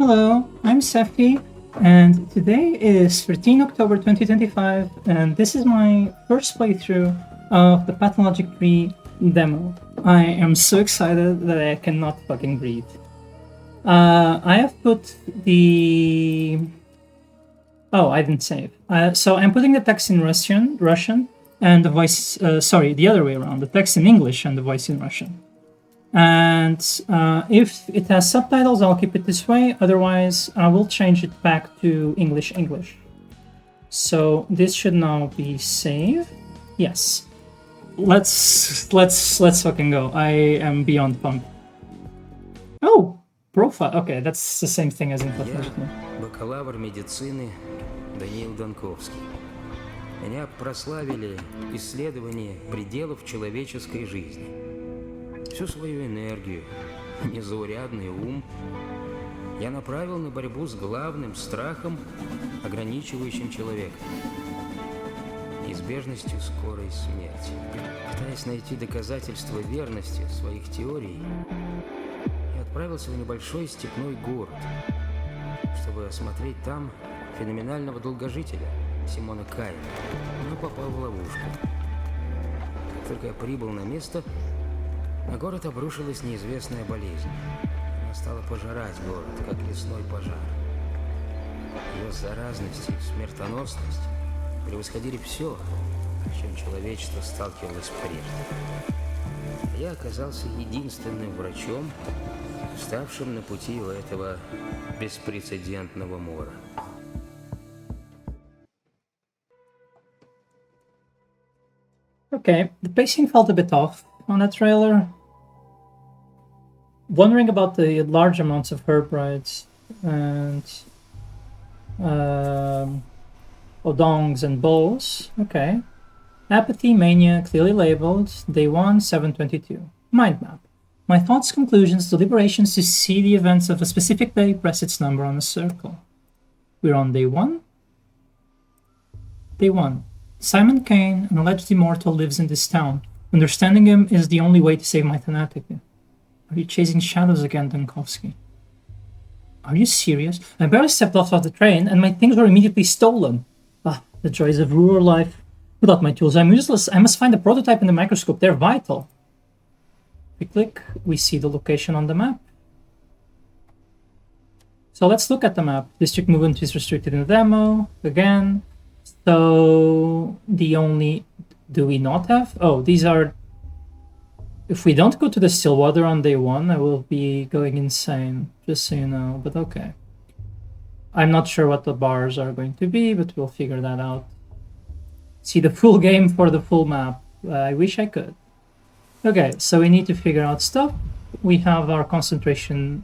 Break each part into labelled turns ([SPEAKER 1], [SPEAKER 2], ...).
[SPEAKER 1] Hello, I'm Sefi, and today is 13 October 2025, and this is my first playthrough of the Pathologic 3 demo. I am so excited that I cannot fucking breathe. I have put the... Oh, I didn't save. So I'm putting the text in Russian, and the voice... sorry, the other way around. The text in English and the voice in Russian. And if it has subtitles, I'll keep it this way. Otherwise, I will change it back to English. So this should now be saved. Yes. Let's fucking go. I am beyond pumped. Oh, profile. Okay, that's the same thing as in Pathologic.
[SPEAKER 2] Бакалавр медицины Даниил Донковский. Меня прославили исследования пределов человеческой жизни. Всю свою энергию, незаурядный ум я направил на борьбу с главным страхом, ограничивающим человека – неизбежностью скорой смерти. Пытаясь найти доказательства верности своих теорий, я отправился в небольшой степной город, чтобы осмотреть там феноменального долгожителя Симона Кайна, но попал в ловушку. Как только я прибыл на место, на город обрушилась неизвестная болезнь. Она стала пожирать город, как лесной пожар. Ее заразность и смертоносность превосходили все, с чем человечество сталкивалось прежде. Я оказался единственным врачом, вставшим на пути у этого беспрецедентного мора.
[SPEAKER 1] Okay, the pacing felt a bit off on that trailer. Wondering about the large amounts of herbites and odongs and bulls. Okay. Apathy, mania, clearly labeled. Day 1, 722. Mind map. My thoughts, conclusions, deliberations to see the events of a specific day, press its number on a circle. We're on day 1. Day 1. Simon Kane, an alleged immortal, lives in this town. Understanding him is the only way to save my Thanatic. Are you chasing shadows again, Donkovsky? Are you serious? I barely stepped off the train and my things were immediately stolen. Ah, the joys of rural life. Without my tools, I'm useless. I must find a prototype in the microscope. They're vital. We click, we see the location on the map. So let's look at the map. District movement is restricted in the demo. Again. So the only... Do we not have? Oh, these are... If we don't go to the Stillwater on day 1, I will be going insane, just so you know, but okay. I'm not sure what the bars are going to be, but we'll figure that out. See the full game for the full map. I wish I could. Okay, so we need to figure out stuff. We have our concentration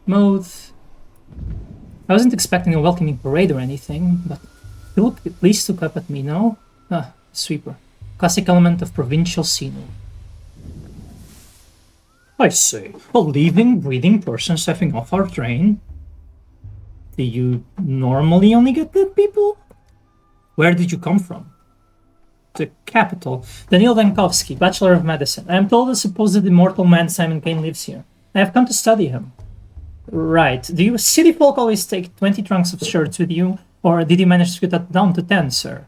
[SPEAKER 1] mode. I wasn't expecting a welcoming parade or anything, but Philip at least look up at me, no? Ah, sweeper. Classic element of provincial scenery. I say, a living, breathing person stepping off our train? Do you normally only get dead people? Where did you come from? The capital. Daniil Dankovsky, Bachelor of Medicine. I am told the supposed immortal man Simon Kane lives here. I have come to study him. Right. Do you city folk always take 20 trunks of shirts with you? Or did you manage to get that down to 10, sir?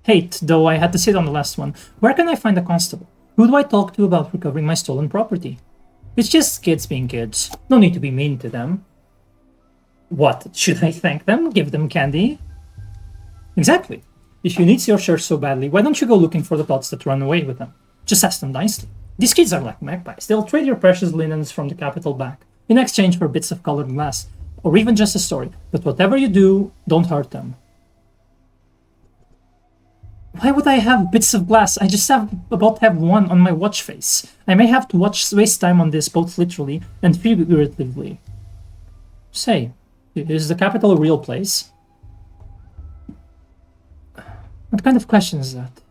[SPEAKER 1] Hate, though I had to sit on the last one. Where can I find a constable? Who do I talk to about recovering my stolen property? It's just kids being kids. No need to be mean to them. What? Should I thank them? Give them candy? Exactly. If you need your shirt so badly, why don't you go looking for the thoughts that run away with them? Just ask them nicely. These kids are like magpies. They'll trade your precious linens from the capital back in exchange for bits of colored glass, or even just a story. But whatever you do, don't hurt them. Why would I have bits of glass? I just about have one on my watch face. I may have to waste time on this both literally and figuratively. Say, is the capital a real place? What kind of question is that?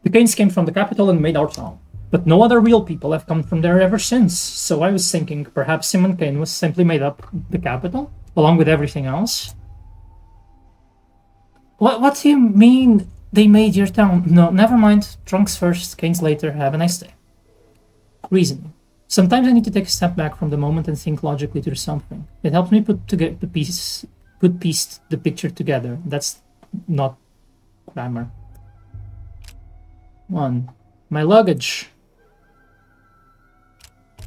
[SPEAKER 1] The Kanes came from the capital and made our town, but no other real people have come from there ever since, so I was thinking perhaps Simon Kane was simply made up the capital, along with everything else. What do you mean They made your town. No, never mind. Trunks first, canes later. Have a nice day. Reasoning. Sometimes I need to take a step back from the moment and think logically through something. It helps me put the picture together. That's not grammar. 1. My luggage.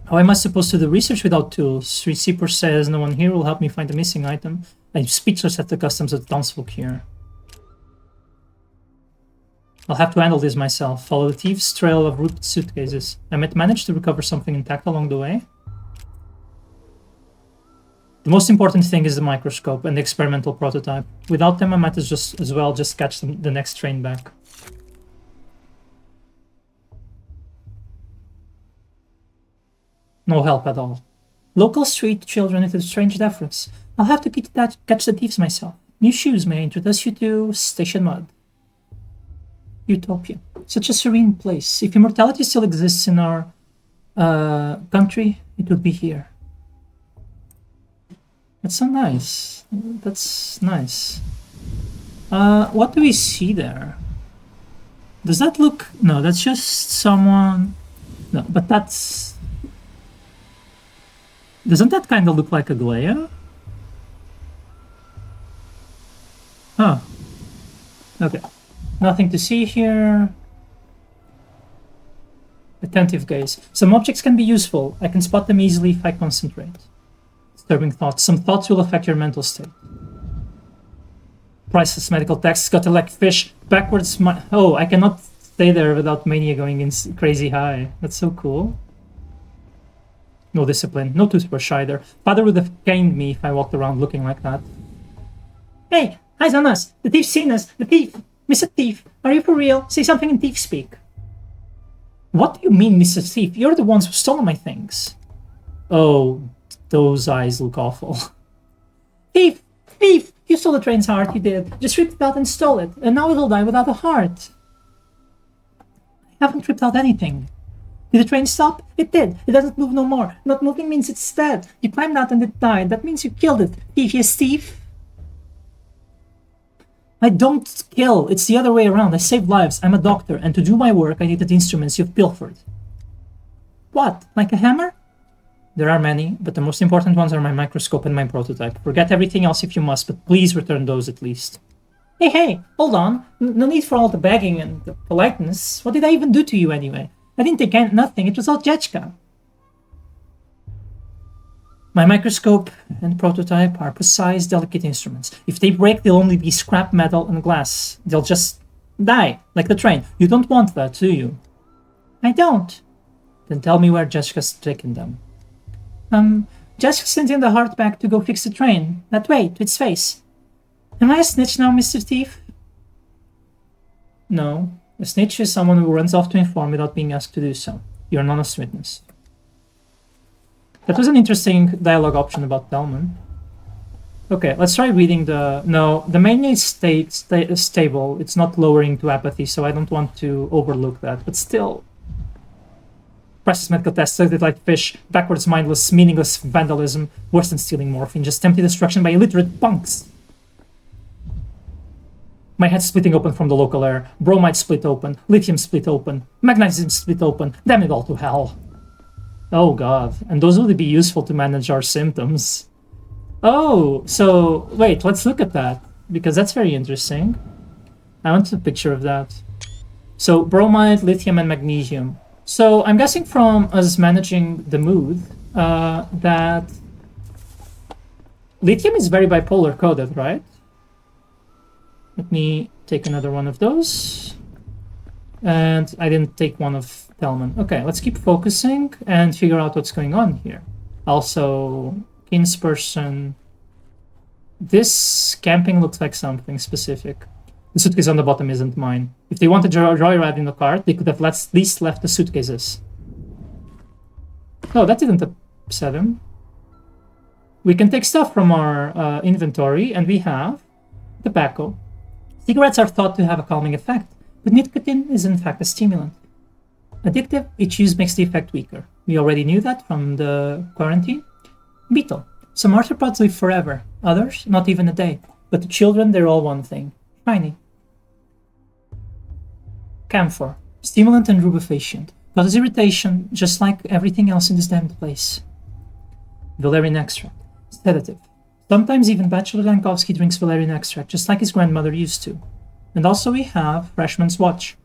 [SPEAKER 1] How am I supposed to do research without tools? Receiver says no one here will help me find the missing item. I'm speechless at the customs of the townsfolk here. I'll have to handle this myself. Follow the thieves' trail of rooted suitcases. I might manage to recover something intact along the way. The most important thing is the microscope and the experimental prototype. Without them, I might as well just catch the next train back. No help at all. Local street children into strange deference. I'll have to catch the thieves myself. New shoes may introduce you to Station Mud. Utopia. Such a serene place. If immortality still exists in our country, it would be here. That's so nice. That's nice. What do we see there? Does that look... No, that's just someone... No, but that's... Doesn't that kind of look like a glare? Huh. Okay. Nothing to see here. Attentive gaze. Some objects can be useful. I can spot them easily if I concentrate. Disturbing thoughts. Some thoughts will affect your mental state. Priceless medical texts. Got to like fish. Backwards. Oh, I cannot stay there without mania going in crazy high. That's so cool. No discipline. No toothbrush either. Father would have caned me if I walked around looking like that. Hey, eyes on us. The thief's seen us. The thief. Mr. Thief, are you for real? Say something in thief speak. What do you mean, Mr. Thief? You're the ones who stole my things. Oh, those eyes look awful. Thief! Thief! You stole the train's heart, you did. Just ripped it out and stole it, and now it'll die without a heart. I haven't ripped out anything. Did the train stop? It did. It doesn't move no more. Not moving means it's dead. You climbed out and it died. That means you killed it. Thief, yes, thief. I don't kill. It's the other way around. I save lives. I'm a doctor, and to do my work, I needed instruments you've pilfered. What? Like a hammer? There are many, but the most important ones are my microscope and my prototype. Forget everything else if you must, but please return those at least. Hey, hold on. No need for all the begging and the politeness. What did I even do to you anyway? I didn't take nothing. It was all Jechka. My microscope and prototype are precise, delicate instruments. If they break, they'll only be scrap metal and glass. They'll just die, like the train. You don't want that, do you? I don't. Then tell me where Jessica's taken them. Jessica sent in the heart back to go fix the train. That way, to its face. Am I a snitch now, Mr. Thief? No. A snitch is someone who runs off to inform without being asked to do so. You're an honest witness. That was an interesting dialogue option about Delman. Okay, let's try reading the... No, the mania is stable. It's not lowering to apathy, so I don't want to overlook that. But still... Precious medical tests, looked like fish, backwards, mindless, meaningless vandalism, worse than stealing morphine, just empty destruction by illiterate punks. My head splitting open from the local air. Bromide split open. Lithium split open. Magnesium split open. Damn it all to hell. Oh god, and those would be useful to manage our symptoms. Oh, so wait, let's look at that, because that's very interesting. I want a picture of that. So bromide, lithium, and magnesium. So I'm guessing from us managing the mood that lithium is very bipolar coded, right? Let me take another one of those. And I didn't take one of Telman. Okay, let's keep focusing and figure out what's going on here. Also, kinsperson. This camping looks like something specific. The suitcase on the bottom isn't mine. If they wanted a joyride in the cart, they could have at least left the suitcases. Oh, that didn't upset him. We can take stuff from our inventory, and we have tobacco. Cigarettes are thought to have a calming effect, but nicotine is in fact a stimulant. Addictive, each use makes the effect weaker. We already knew that from the quarantine. Beetle. Some arthropods live forever, others not even a day. But the children, they're all one thing. Shiny. Camphor, stimulant and rubefacient. Causes irritation, just like everything else in this damned place. Valerian extract, sedative. Sometimes even Bachelor Dankovsky drinks valerian extract, just like his grandmother used to. And also we have Freshman's Watch.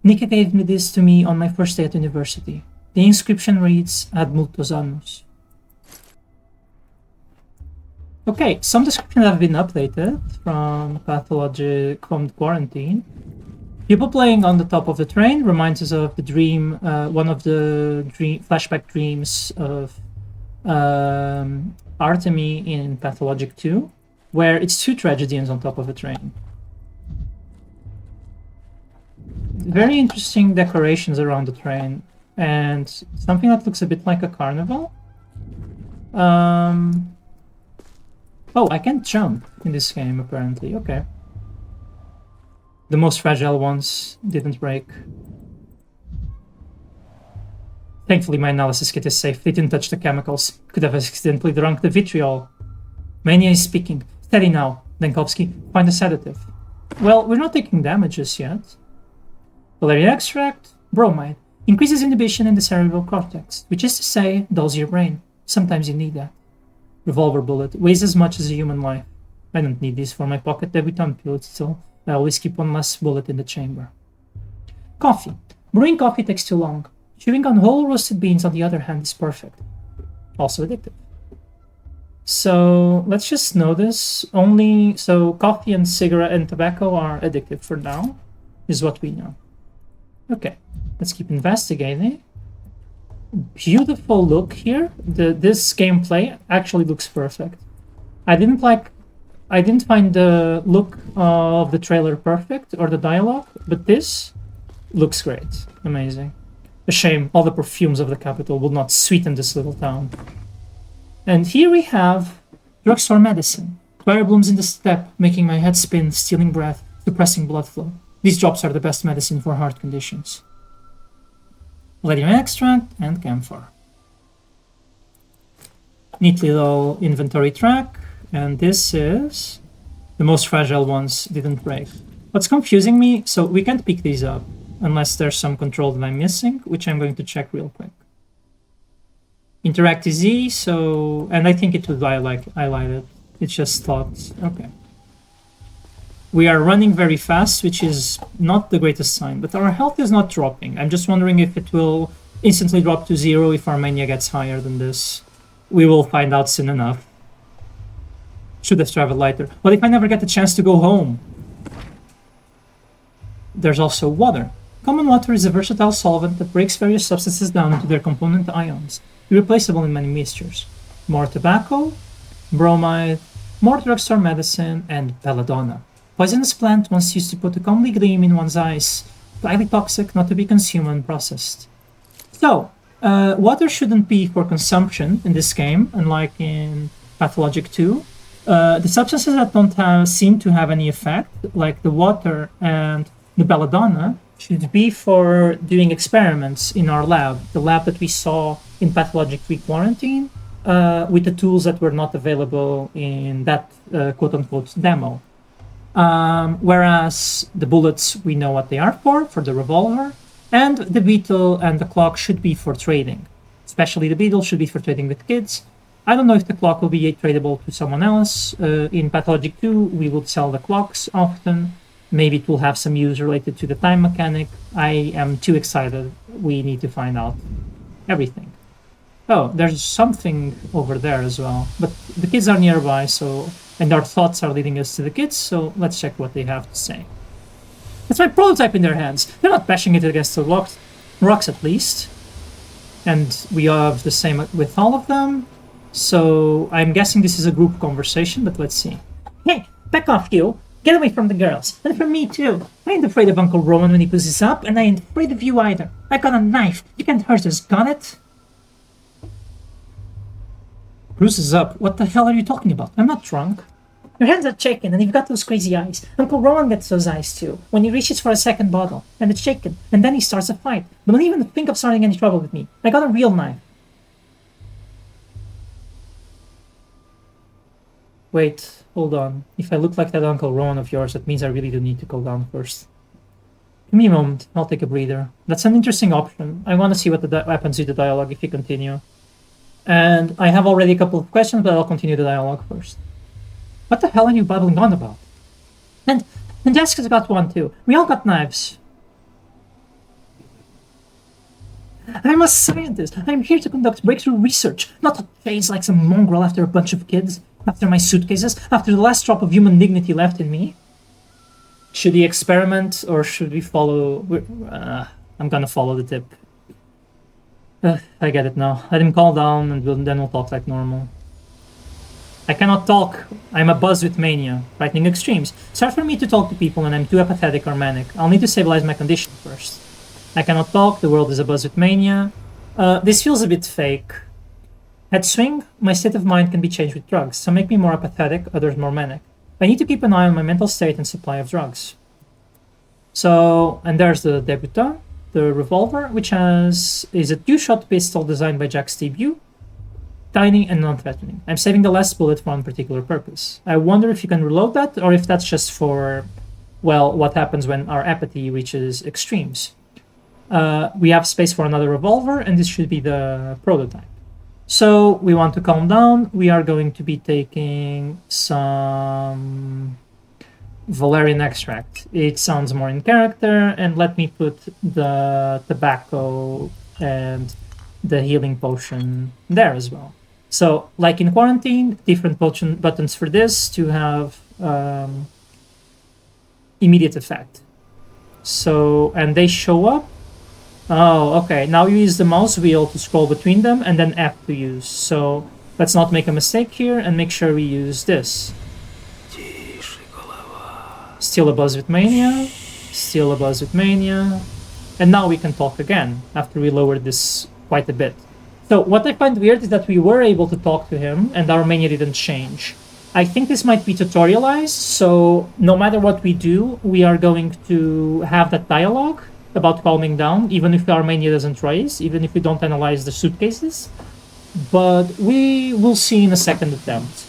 [SPEAKER 1] Nika gave me this to me on my first day at university. The inscription reads, Ad multos annus. Okay, some descriptions have been updated from Pathologic from quarantine. People playing on the top of the train reminds us of the dream, one of the flashback dreams of Artemy in Pathologic 2, where it's two tragedians on top of a train. Very interesting decorations around the train, and something that looks a bit like a carnival. Oh, I can't jump in this game, apparently. Okay. The most fragile ones didn't break. Thankfully, my analysis kit is safe. They didn't touch the chemicals. Could have accidentally drunk the vitriol. Mania is speaking. Steady now, Dankovsky. Find a sedative. Well, we're not taking damages yet. Valerian extract, bromide. Increases inhibition in the cerebral cortex, which is to say, dulls your brain. Sometimes you need that. Revolver bullet. Weighs as much as a human life. I don't need this for my pocket debutante pilot, so I always keep one less bullet in the chamber. Coffee. Brewing coffee takes too long. Chewing on whole roasted beans, on the other hand, is perfect. Also addictive. So let's just know this. So coffee and cigarette and tobacco are addictive for now, is what we know. Okay, let's keep investigating. Beautiful look here. This gameplay actually looks perfect. I didn't find the look of the trailer perfect or the dialogue, but this looks great. Amazing. A shame all the perfumes of the capital will not sweeten this little town. And here we have drugstore medicine. Fire blooms in the steppe, making my head spin, stealing breath, suppressing blood flow. These drops are the best medicine for heart conditions. Valerian extract and camphor. Neat little inventory track, and this is the most fragile ones didn't break. What's confusing me, so we can't pick these up unless there's some control that I'm missing, which I'm going to check real quick. Interact is E, so, and I think it would highlight it. It's just thought, okay. We are running very fast, which is not the greatest sign, but our health is not dropping. I'm just wondering if it will instantly drop to 0 if our mania gets higher than this. We will find out soon enough. Should have traveled lighter. What if I never get the chance to go home? There's also water. Common water is a versatile solvent that breaks various substances down into their component ions, irreplaceable in many mixtures. More tobacco, bromide, more drugstore medicine, and belladonna. Poisonous plant once used to put a comely gleam in one's eyes, highly toxic, not to be consumed and processed. So, water shouldn't be for consumption in this game, unlike in Pathologic 2. The substances that don't seem to have any effect, like the water and the belladonna, should be for doing experiments in our lab, the lab that we saw in Pathologic 3 Quarantine, with the tools that were not available in that quote-unquote demo. Whereas the bullets, we know what they are for the revolver, and the beetle and the clock should be for trading. Especially the beetle should be for trading with kids. I don't know if the clock will be tradable to someone else. In Pathologic 2, we would sell the clocks often. Maybe it will have some use related to the time mechanic. I am too excited. We need to find out everything. Oh, there's something over there as well. But the kids are nearby, so, and our thoughts are leading us to the kids, so let's check what they have to say. It's my prototype in their hands. They're not bashing it against the rocks at least. And we have the same with all of them. So I'm guessing this is a group conversation, but let's see. Hey, back off you! Get away from the girls, and from me too. I ain't afraid of Uncle Roman when he pushes up, and I ain't afraid of you either. I got a knife. You can't hurt us, got it? Bruce is up. What the hell are you talking about? I'm not drunk. Your hands are shaking, and you've got those crazy eyes. Uncle Roman gets those eyes too, when he reaches for a second bottle, and it's shaken, and then he starts a fight. But don't even think of starting any trouble with me. I got a real knife. Wait, hold on. If I look like that Uncle Rowan of yours, that means I really do need to go down first. Give me a moment. I'll take a breather. That's an interesting option. I want to see what happens with the dialogue if you continue. And I have already a couple of questions, but I'll continue the dialogue first. What the hell are you babbling on about? And Jessica's got one too. We all got knives. I'm a scientist. I'm here to conduct breakthrough research, not to chase like some mongrel after a bunch of kids, after my suitcases, after the last drop of human dignity left in me. Should he experiment, or should we follow? I'm gonna follow the tip. I get it now. Let him calm down, and then we'll talk like normal. I cannot talk. I'm abuzz with mania, frightening extremes. It's hard for me to talk to people when I'm too apathetic or manic. I'll need to stabilize my condition first. I cannot talk, the world is abuzz with mania. This feels a bit fake. At swing, my state of mind can be changed with drugs. Some make me more apathetic, others more manic. I need to keep an eye on my mental state and supply of drugs. So, and there's the debutant, the revolver, which is a two-shot pistol designed by Jack Stebu. Tiny and non-threatening. I'm saving the last bullet for one particular purpose. I wonder if you can reload that, or if that's just for, well, what happens when our apathy reaches extremes. We have space for another revolver, and this should be the prototype. So we want to calm down. We are going to be taking some valerian extract. It sounds more in character, and let me put the tobacco and the healing potion there as well. So, like in quarantine, different potion buttons for this to have immediate effect. So, and they show up. Oh, okay. Now you use the mouse wheel to scroll between them, and then F to use. So let's not make a mistake here and make sure we use this. Still abuzz with mania. Still abuzz with mania. And now we can talk again after we lowered this quite a bit. So what I find weird is that we were able to talk to him and our mania didn't change. I think this might be tutorialized, so no matter what we do, we are going to have that dialogue about calming down, even if our mania doesn't rise, even if we don't analyze the suitcases. But we will see in a second attempt.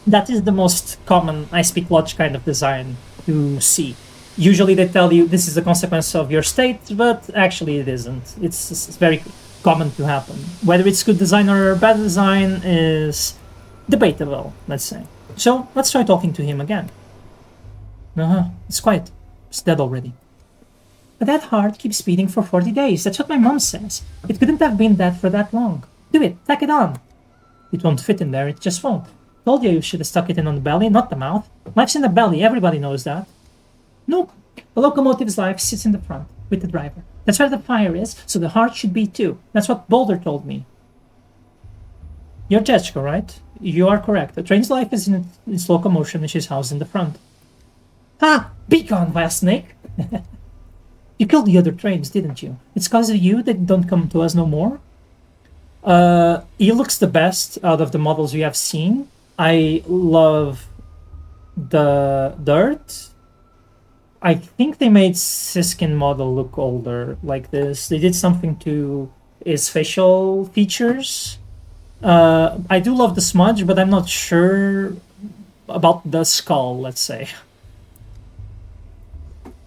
[SPEAKER 1] That is the most common I speak Lodge kind of design to see. Usually they tell you this is a consequence of your state, but actually it isn't. It's very common to happen. Whether it's good design or bad design is debatable, let's say. So let's try talking to him again. It's quiet. It's dead already. But that heart keeps beating for 40 days. That's what my mom says. It couldn't have been that for that long. Do it. Tack it on. It won't fit in there. It just won't. Told you should have stuck it in on the belly, not the mouth. Life's in the belly. Everybody knows that. Nope. The locomotive's life sits in the front with the driver. That's where the fire is, so the heart should be too. That's what Boulder told me. You're Jessica, right? You are correct. The train's life is in its locomotion, which is housed in the front. Ha! Be gone, vile snake! You killed the other trains, didn't you? It's because of you they don't come to us no more? He looks the best out of the models we have seen. I love the dirt. I think they made Siskin model look older like this. They did something to his facial features. I do love the smudge, but I'm not sure about the skull, let's say.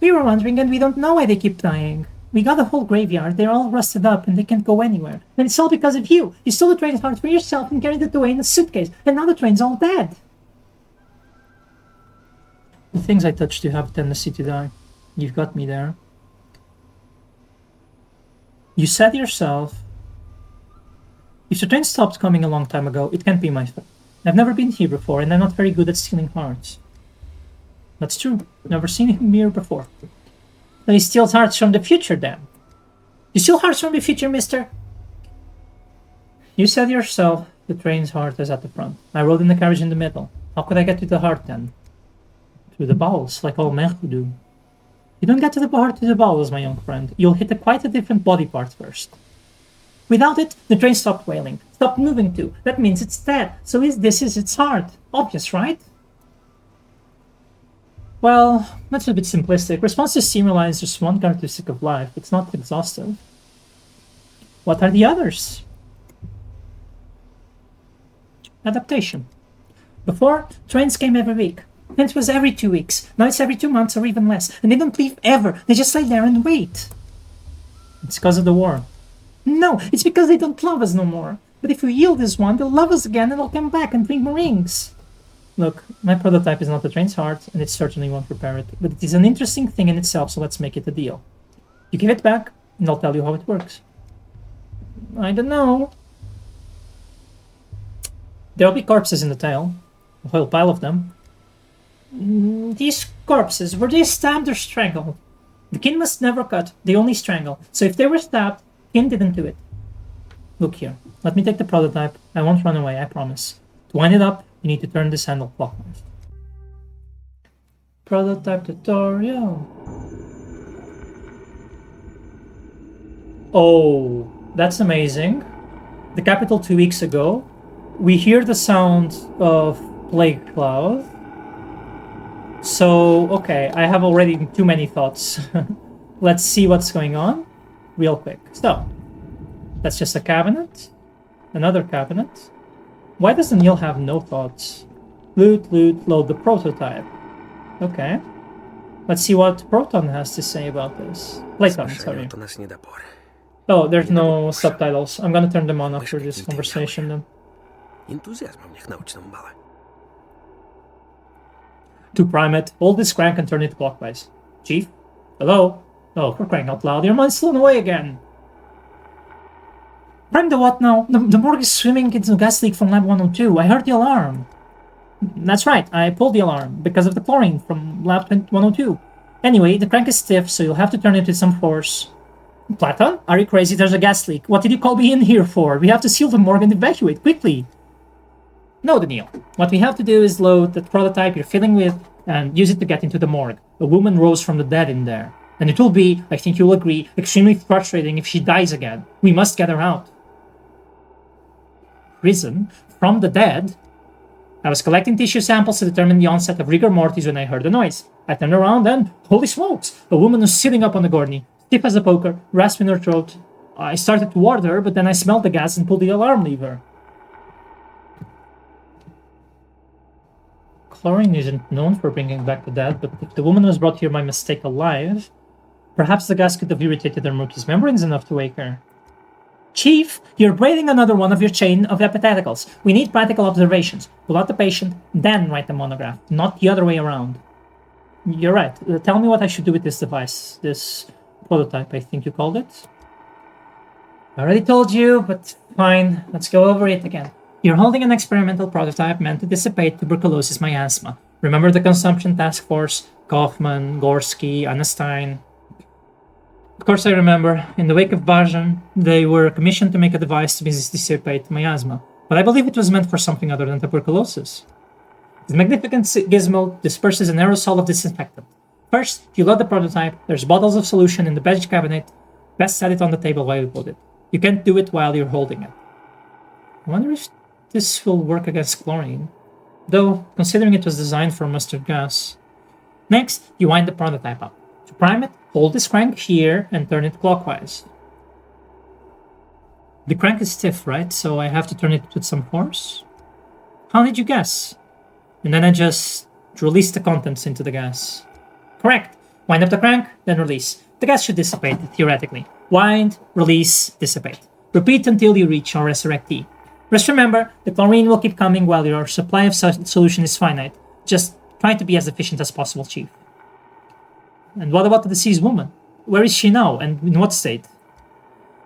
[SPEAKER 1] We were wondering, and we don't know why they keep dying. We got a whole graveyard. They're all rusted up, and they can't go anywhere. And it's all because of you. You stole the train's heart for yourself and carried it away in a suitcase. And now the train's all dead. The things I touch do have a tendency to die. You've got me there. You said yourself, if the train stopped coming a long time ago, it can't be my fault. I've never been here before, and I'm not very good at stealing hearts. That's true. Never seen him here before. Then he steals hearts from the future, then. You steal hearts from the future, mister? You said yourself the train's heart is at the front. I rode in the carriage in the middle. How could I get to the heart, then? Through the bowels, like all men who do. You don't get to the heart through the bowels, my young friend. You'll hit quite a different body part first. Without it, the train stopped wailing. Stopped moving too. That means it's dead. So this is its heart. Obvious, right? Well, that's a bit simplistic. Response to stimuli is just one characteristic of life. It's not exhaustive. What are the others? Adaptation. Before, trains came every week. And it was every 2 weeks. Now it's every 2 months or even less. And they don't leave ever. They just lie there and wait. It's because of the war. No, it's because they don't love us no more. But if we heal this one, they'll love us again and they'll come back and bring more rings. Look, my prototype is not the train's heart, and it certainly won't repair it. But it is an interesting thing in itself, so let's make it a deal. You give it back, and I'll tell you how it works. I don't know. There'll be corpses in the tail. A whole pile of them. These corpses, were they stabbed or strangled? The kin must never cut, they only strangle. So if they were stabbed, kin didn't do it. Look here, let me take the prototype. I won't run away, I promise. To wind it up, you need to turn this handle clockwise. Prototype tutorial. Oh, that's amazing. The capital 2 weeks ago. We hear the sound of Plague Cloud. So, okay, I have already too many thoughts. Let's see what's going on real quick. So, that's just a cabinet. Another cabinet. Why does Neil have no thoughts? Loot, load the prototype. Okay. Let's see what Proton has to say about this. Platon, sorry. Oh, there's no subtitles. I'm gonna turn them on after this conversation then. To prime it, hold this crank and turn it clockwise. Chief? Hello? Oh, for crying out loud, your mind's blown away again. Prime the what now? The morgue is swimming into a gas leak from Lab 102. I heard the alarm. That's right, I pulled the alarm because of the chlorine from Lab 102. Anyway, the crank is stiff, so you'll have to turn it with some force. Platon? Are you crazy? There's a gas leak. What did you call me in here for? We have to seal the morgue and evacuate, quickly. No, Daniel. What we have to do is load the prototype you're filling with and use it to get into the morgue. A woman rose from the dead in there. And it will be, I think you'll agree, extremely frustrating if she dies again. We must get her out. Risen from the dead? I was collecting tissue samples to determine the onset of rigor mortis when I heard the noise. I turned around and, holy smokes, a woman was sitting up on the gurney, stiff as a poker, rasping her throat. I started to ward her, but then I smelled the gas and pulled the alarm lever. Chlorine isn't known for bringing back the dead, but if the woman was brought here by mistake alive, perhaps the gas could have irritated her mucous membranes enough to wake her. Chief, you're breaking another one of your chain of hypotheticals. We need practical observations. Pull out the patient, then write the monograph, not the other way around. You're right. Tell me what I should do with this device. This prototype, I think you called it. I already told you, but fine. Let's go over it again. You're holding an experimental prototype meant to dissipate tuberculosis miasma. Remember the consumption task force? Kaufman, Gorski, Anestein. Of course I remember. In the wake of Bajan, they were commissioned to make a device to dissipate miasma. But I believe it was meant for something other than tuberculosis. The magnificent gizmo disperses an aerosol of disinfectant. First, you load the prototype. There's bottles of solution in the bench cabinet. Best set it on the table while you load it. You can't do it while you're holding it. I wonder if this will work against chlorine. Though, considering it was designed for mustard gas. Next, you wind the prototype up. To prime it, hold this crank here and turn it clockwise. The crank is stiff, right? So I have to turn it with some force? How did you guess? And then I just release the contents into the gas. Correct. Wind up the crank, then release. The gas should dissipate, theoretically. Wind, release, dissipate. Repeat until you reach or resurrect T. Just remember, the chlorine will keep coming while your supply of solution is finite. Just try to be as efficient as possible, Chief. And what about the deceased woman? Where is she now, and in what state?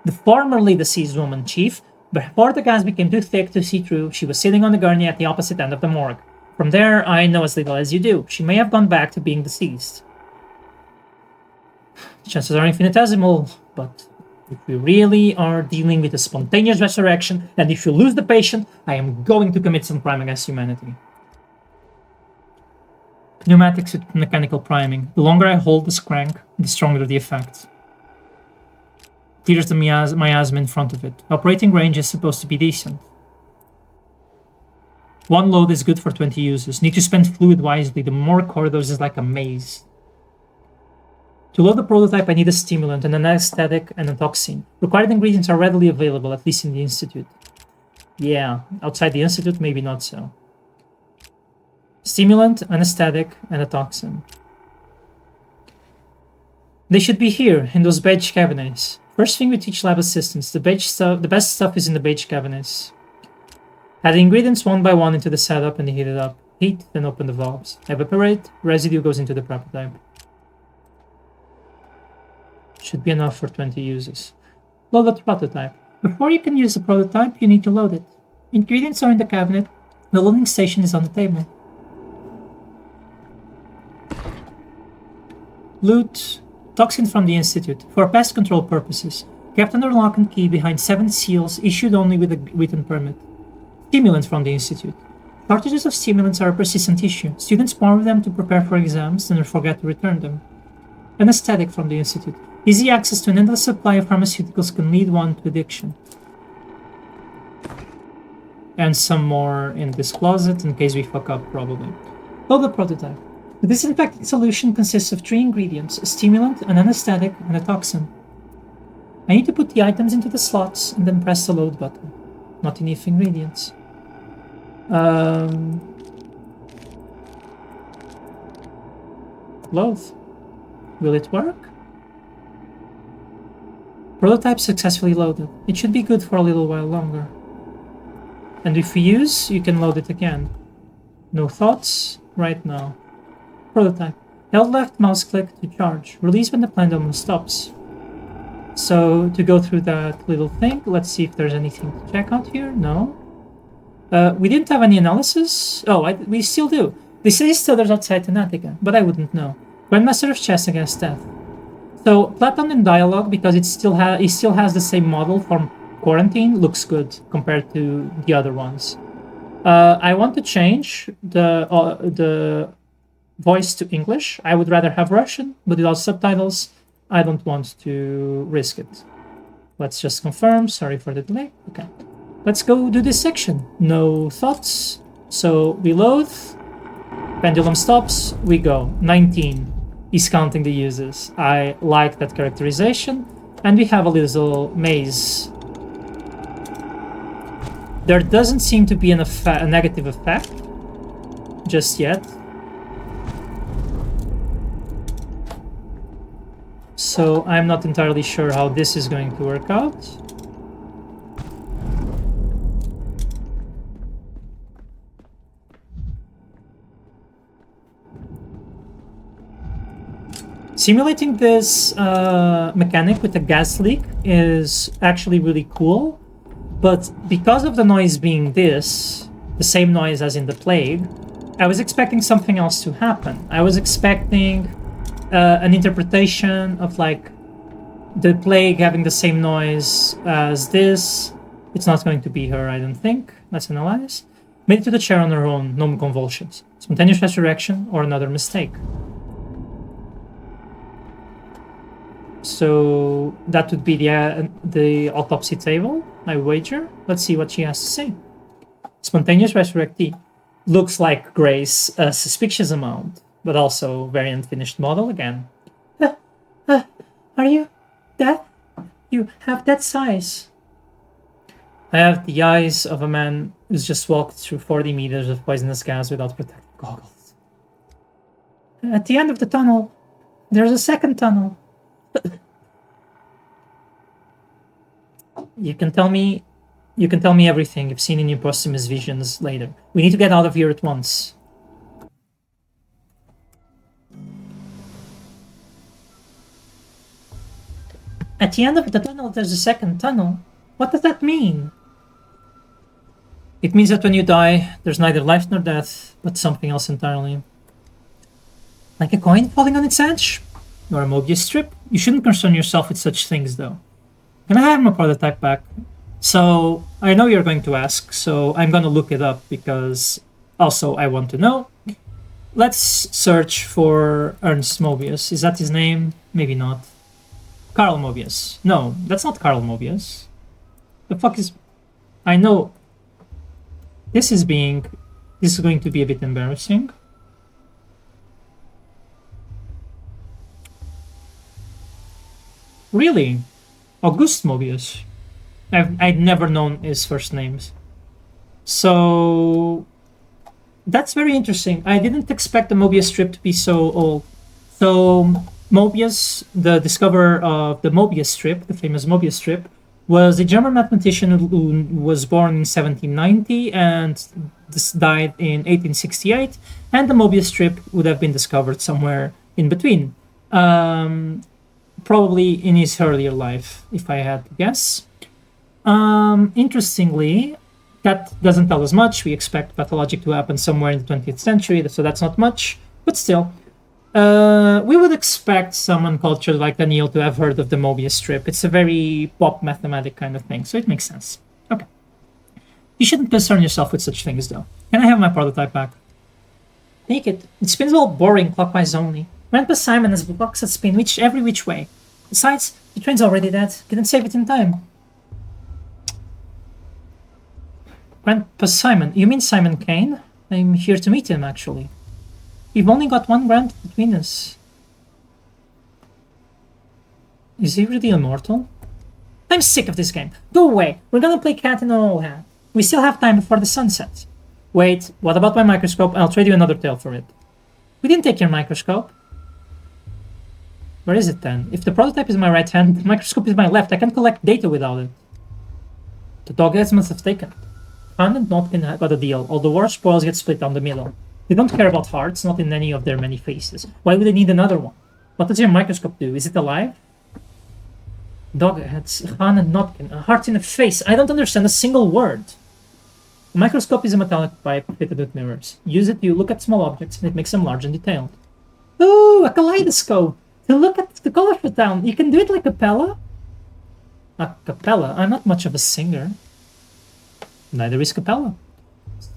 [SPEAKER 1] The formerly deceased woman, Chief. Before the gas became too thick to see through, she was sitting on the gurney at the opposite end of the morgue. From there, I know as little as you do. She may have gone back to being deceased. Chances are infinitesimal, but if we really are dealing with a spontaneous resurrection, and if you lose the patient, I am going to commit some crime against humanity. Pneumatics with mechanical priming. The longer I hold this crank, the stronger the effect. Tears the miasma in front of it. Operating range is supposed to be decent. One load is good for 20 uses. Need to spend fluid wisely. The more corridors is like a maze. To load the prototype, I need a stimulant, an anesthetic, and a toxin. Required ingredients are readily available, at least in the Institute. Yeah, outside the Institute, maybe not so. Stimulant, anesthetic, and a toxin. They should be here, in those beige cabinets. First thing we teach lab assistants, the best stuff is in the beige cabinets. Add the ingredients one by one into the setup and heat it up. Heat, then open the valves. Evaporate, residue goes into the prototype. Should be enough for 20 uses. Load the prototype. Before you can use the prototype, you need to load it. Ingredients are in the cabinet. The loading station is on the table. Loot. Toxin from the Institute. For pest control purposes. Kept under lock and key behind 7 seals, issued only with a written permit. Stimulants from the Institute. Shortages of stimulants are a persistent issue. Students borrow them to prepare for exams, then forget to return them. Anesthetic from the Institute. Easy access to an endless supply of pharmaceuticals can lead one to addiction. And some more in this closet, in case we fuck up, probably. Load the prototype. The disinfecting solution consists of 3 ingredients, a stimulant, an anesthetic, and a toxin. I need to put the items into the slots and then press the load button. Not enough ingredients. Load. Will it work? Prototype successfully loaded. It should be good for a little while longer. And if we use, you can load it again. No thoughts, right now. Prototype. Held left mouse click to charge. Release when the plant almost stops. So, to go through that little thing, let's see if there's anything to check out here. No. We didn't have any analysis. Oh, we still do. They say still there's outside Tenatica, but I wouldn't know. Grandmaster of Chess against Death. So, Platon in dialogue, because he still has the same model from Quarantine, looks good compared to the other ones. I want to change the voice to English. I would rather have Russian, but without subtitles, I don't want to risk it. Let's just confirm. Sorry for the delay. Okay. Let's go do this section. No thoughts. So we load. Pendulum stops. We go. 19. He's counting the uses. I like that characterization. And we have a little maze. There doesn't seem to be a negative effect just yet. So I'm not entirely sure how this is going to work out. Simulating this mechanic with a gas leak is actually really cool, but because of the noise being this, the same noise as in the plague, I was expecting something else to happen. I was expecting an interpretation of like the plague having the same noise as this. It's not going to be her, I don't think. Let's analyze. Made it to the chair on her own, no convulsions. Spontaneous resurrection or another mistake. So that would be the autopsy table, I wager. Let's see what she has to say. Spontaneous resurrectee. Looks like Grace, a suspicious amount, but also very unfinished model again. Are you that? You have that size. I have the eyes of a man who's just walked through 40 meters of poisonous gas without protective goggles. At the end of the tunnel, there's a second tunnel. You can tell me everything you've seen in your posthumous visions later. We need to get out of here at once. At the end of the tunnel, there's a second tunnel. What does that mean? It means that when you die, there's neither life nor death, but something else entirely. Like a coin falling on its edge? Or a Mobius strip? You shouldn't concern yourself with such things, though. Can I have my prototype back? So, I know you're going to ask, so I'm gonna look it up, because also I want to know. Let's search for Ernst Mobius. Is that his name? Maybe not. Carl Mobius. No, that's not Carl Mobius. The fuck is... I know... This is going to be a bit embarrassing. Really? August Mobius. I'd never known his first names. So... That's very interesting. I didn't expect the Mobius strip to be so old. So Mobius, the discoverer of the Mobius strip, the famous Mobius strip, was a German mathematician who was born in 1790 and died in 1868. And the Mobius strip would have been discovered somewhere in between, probably in his earlier life, if I had to guess. Interestingly, that doesn't tell us much. We expect Pathologic to happen somewhere in the 20th century, so that's not much. But still, we would expect someone cultured like Daniel to have heard of the Mobius strip. It's a very pop mathematic kind of thing, so it makes sense. Okay. You shouldn't concern yourself with such things, though. Can I have my prototype back? Take it. It spins all boring, clockwise only. Grandpa Simon has blocks that spin every which way. Besides, the train's already dead. Didn't save it in time. Grandpa Simon? You mean Simon Kane? I'm here to meet him, actually. We've only got one grant between us. Is he really immortal? I'm sick of this game. Go away. We're gonna play cat in a hole hat. We still have time before the sun sets. Wait, what about my microscope? I'll trade you another tail for it. We didn't take your microscope. Where is it then? If the prototype is in my right hand, the microscope is my left. I can't collect data without it. The dogheads must have taken it. Han and Notkin got a deal. All the war spoils get split down the middle. They don't care about hearts, not in any of their many faces. Why would they need another one? What does your microscope do? Is it alive? Dogheads, Han and Notkin, a heart in a face. I don't understand a single word. A microscope is a metallic pipe fitted with mirrors. Use it to look at small objects and it makes them large and detailed. Ooh, a kaleidoscope! To look at the colors of town. You can do it like a cappella? A cappella? I'm not much of a singer. Neither is Capella.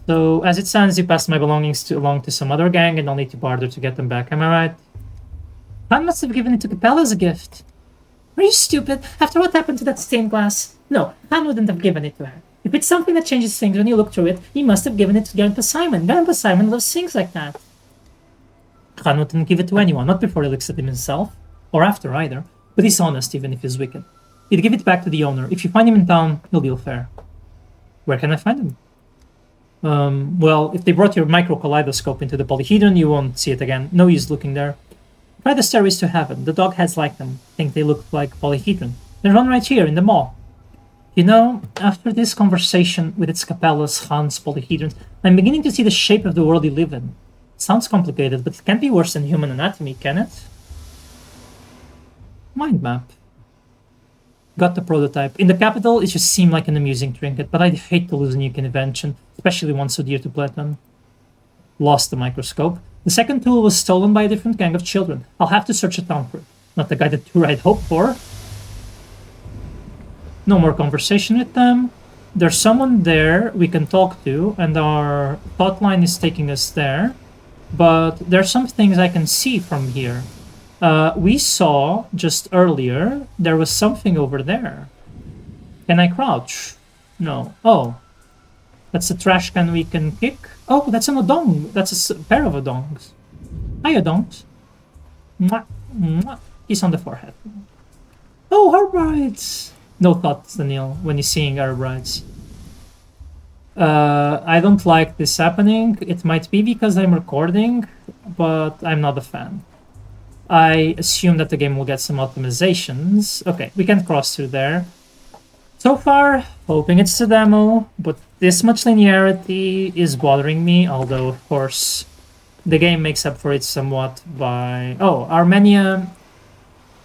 [SPEAKER 1] So, as it stands, you passed my belongings along to some other gang and I'll need to barter to get them back. Am I right? Han must have given it to Capella as a gift. Are you stupid? After what happened to that stained glass? No, Han wouldn't have given it to her. If it's something that changes things when you look through it, he must have given it to Grandpa Simon. Grandpa Simon loves things like that. Han wouldn't give it to anyone, not before he looks at him himself. Or after, either. But he's honest, even if he's wicked. He'd give it back to the owner. If you find him in town, he'll deal fair. Where can I find him? Well, if they brought your micro kaleidoscope into the polyhedron, you won't see it again. No use looking there. Try the stairways to heaven. The dog heads like them. Think they look like polyhedron. There's one right here in the mall. You know, after this conversation with its capellas, Hans, polyhedrons, I'm beginning to see the shape of the world you live in. It sounds complicated, but it can't be worse than human anatomy, can it? Mind map. Got the prototype. In the capital, it just seemed like an amusing trinket, but I'd hate to lose a new invention, especially one so dear to Platon. Lost the microscope. The second tool was stolen by a different gang of children. I'll have to search a town for it. Not the guy that I'd hoped for. No more conversation with them. There's someone there we can talk to, and our thought line is taking us there. But there's some things I can see from here. We saw, just earlier, there was something over there. Can I crouch? No. Oh. That's a trash can we can kick? Oh, that's an odong. That's a pair of odongs. Hi, odongs. Mwah, mwah. Kiss on the forehead. Oh, Herbrides! No thoughts, Daniel, when you're seeing Herbrides. I don't like this happening. It might be because I'm recording, but I'm not a fan. I assume that the game will get some optimizations. Okay, we can cross through there. So far, hoping it's a demo, but this much linearity is bothering me, although, of course, the game makes up for it somewhat by... Oh, our mania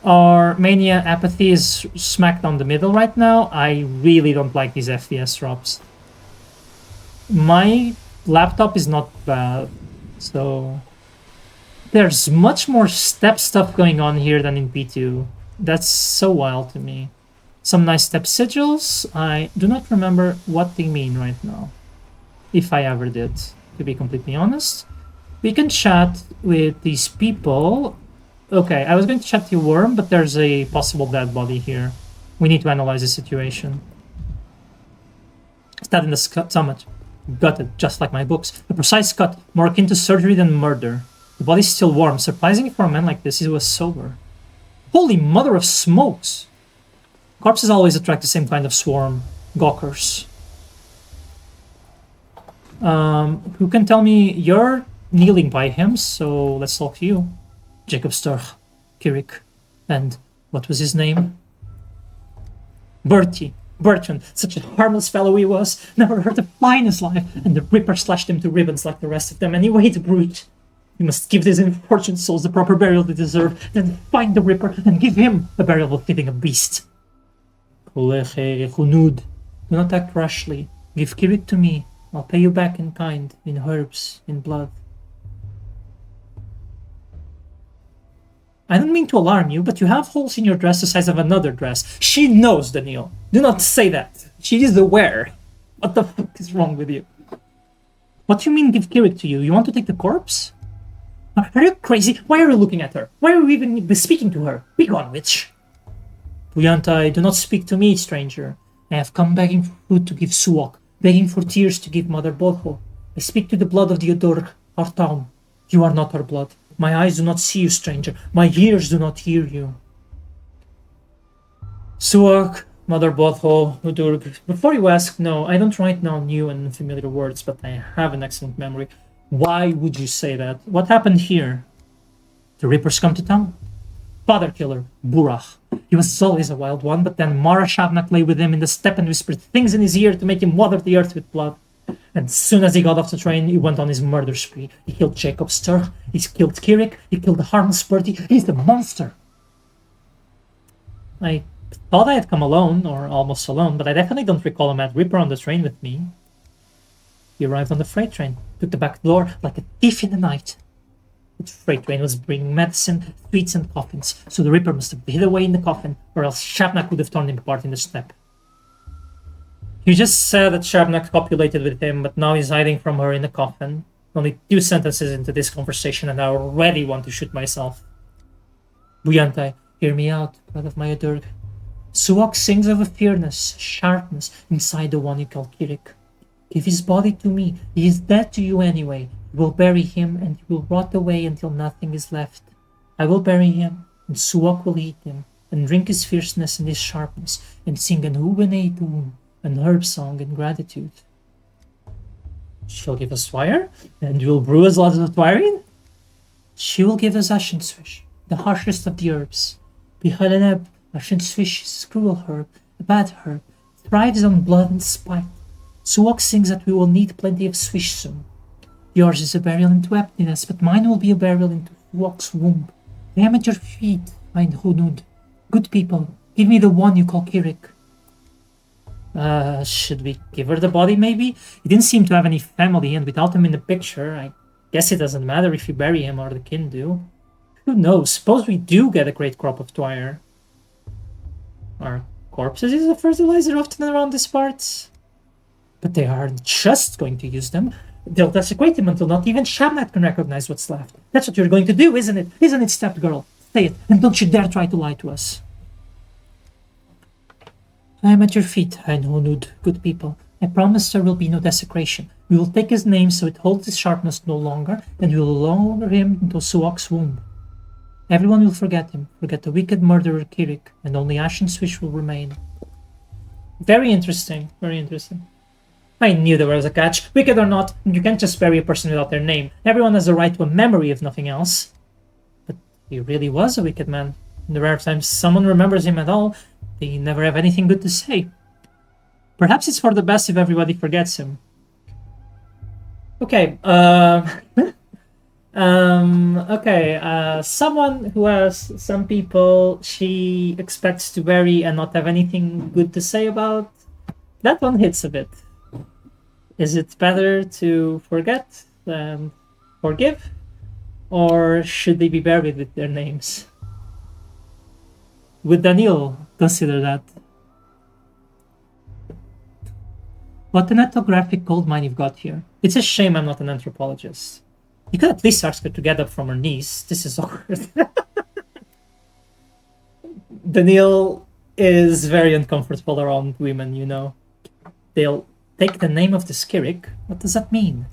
[SPEAKER 1] apathy is smacked on the middle right now. I really don't like these FPS drops. My laptop is not bad, so... There's much more step stuff going on here than in P2. That's so wild to me. Some nice step sigils. I do not remember what they mean right now. If I ever did, to be completely honest. We can chat with these people. Okay, I was going to chat to Worm, but there's a possible dead body here. We need to analyze the situation. Stab in the stomach. Gutted, just like my books. A precise cut, more akin to surgery than murder. The body's still warm. Surprisingly for a man like this, he was sober. Holy mother of smokes! Corpses always attract the same kind of swarm. Gawkers. Who can tell me? You're kneeling by him, so let's talk to you. Jacob Sturg, Kirik, and what was his name? Bertrand, such a harmless fellow he was, never hurt a fly in his life, and the Ripper slashed him to ribbons like the rest of them. Anyway, the brute. You must give these unfortunate souls the proper burial they deserve, then find the Ripper and give him a burial befitting a beast. Do not act rashly. Give Kirik to me. I'll pay you back in kind, in herbs, in blood. I don't mean to alarm you, but you have holes in your dress the size of another dress. She knows, Daniil. Do not say that. She is aware. What the fuck is wrong with you? What do you mean give Kirik to you? You want to take the corpse? Are you crazy? Why are you looking at her? Why are you even speaking to her? Begone, witch. Buyantai, do not speak to me, stranger. I have come begging for food to give Suok, begging for tears to give Mother Bodho. I speak to the blood of the Odurg, our town. You are not our blood. My eyes do not see you, stranger. My ears do not hear you. Suok, Mother Bodho, Udurg. Before you ask, no, I don't write now new and familiar words, but I have an excellent memory. Why would you say that? What happened here? The Rippers come to town? Father killer, Burach. He was always a wild one, but then Mara Shavnak lay with him in the steppe and whispered things in his ear to make him water the earth with blood. And as soon as he got off the train, he went on his murder spree. He killed Jacob Sturg, he killed Kirik, he killed the harmless Bertie. He's the monster. I thought I had come alone, or almost alone, but I definitely don't recall a Mad Ripper on the train with me. He arrived on the freight train, took the back door like a thief in the night. The freight train was bringing medicine, sweets, and coffins, so the Ripper must have hid away in the coffin, or else Shavnak would have torn him apart in the steppe. You just said that Shavnak copulated with him, but now he's hiding from her in the coffin. Only 2 sentences into this conversation, and I already want to shoot myself. Buyantai, hear me out, blood of my Odurg. Suok sings of a fierceness, sharpness inside the one you call Kirik. Give his body to me. He is dead to you anyway. You will bury him, and he will rot away until nothing is left. I will bury him, and Suok will eat him, and drink his fierceness and his sharpness, and sing an Ubenei an herb song in gratitude. She'll give us fire, and we'll brew us lots of twirine? She will give us Aschenswish, the harshest of the herbs. Behileneb, Aschenswish is a cruel herb, a bad herb, thrives on blood and spite. Suok sings that we will need plenty of swish soon. Yours is a burial into emptiness, but mine will be a burial into Suok's womb. I am at your feet, Ein Hunud. Good people, give me the one you call Kirik. Should we give her the body, maybe? He didn't seem to have any family, and without him in the picture, I guess it doesn't matter if you bury him or the kin do. Who knows? Suppose we do get a great crop of twire. Are corpses is a fertilizer often around these parts? But they aren't just going to use them. They'll desecrate him until not even Shavnak can recognize what's left. That's what you're going to do, isn't it? Isn't it, step girl? Say it, and don't you dare try to lie to us. I am at your feet, Ein Hunud, good people. I promise there will be no desecration. We will take his name so it holds its sharpness no longer, and we will lower him into Suok's womb. Everyone will forget him, forget the wicked murderer Kirik, and only Aschenswish will remain. Very interesting, very interesting. I knew there was a catch. Wicked or not, you can't just bury a person without their name. Everyone has a right to a memory, if nothing else. But he really was a wicked man. In the rare times someone remembers him at all, they never have anything good to say. Perhaps it's for the best if everybody forgets him. Okay, someone who has some people she expects to bury and not have anything good to say about, that one hits a bit. Is it better to forget than forgive? Or should they be buried with their names? Would Daniil consider that? What an ethnographic gold mine you've got here. It's a shame I'm not an anthropologist. You could at least ask her to get up from her knees. This is awkward. Daniil is very uncomfortable around women, you know. They'll take the name of the Skirik. What does that mean?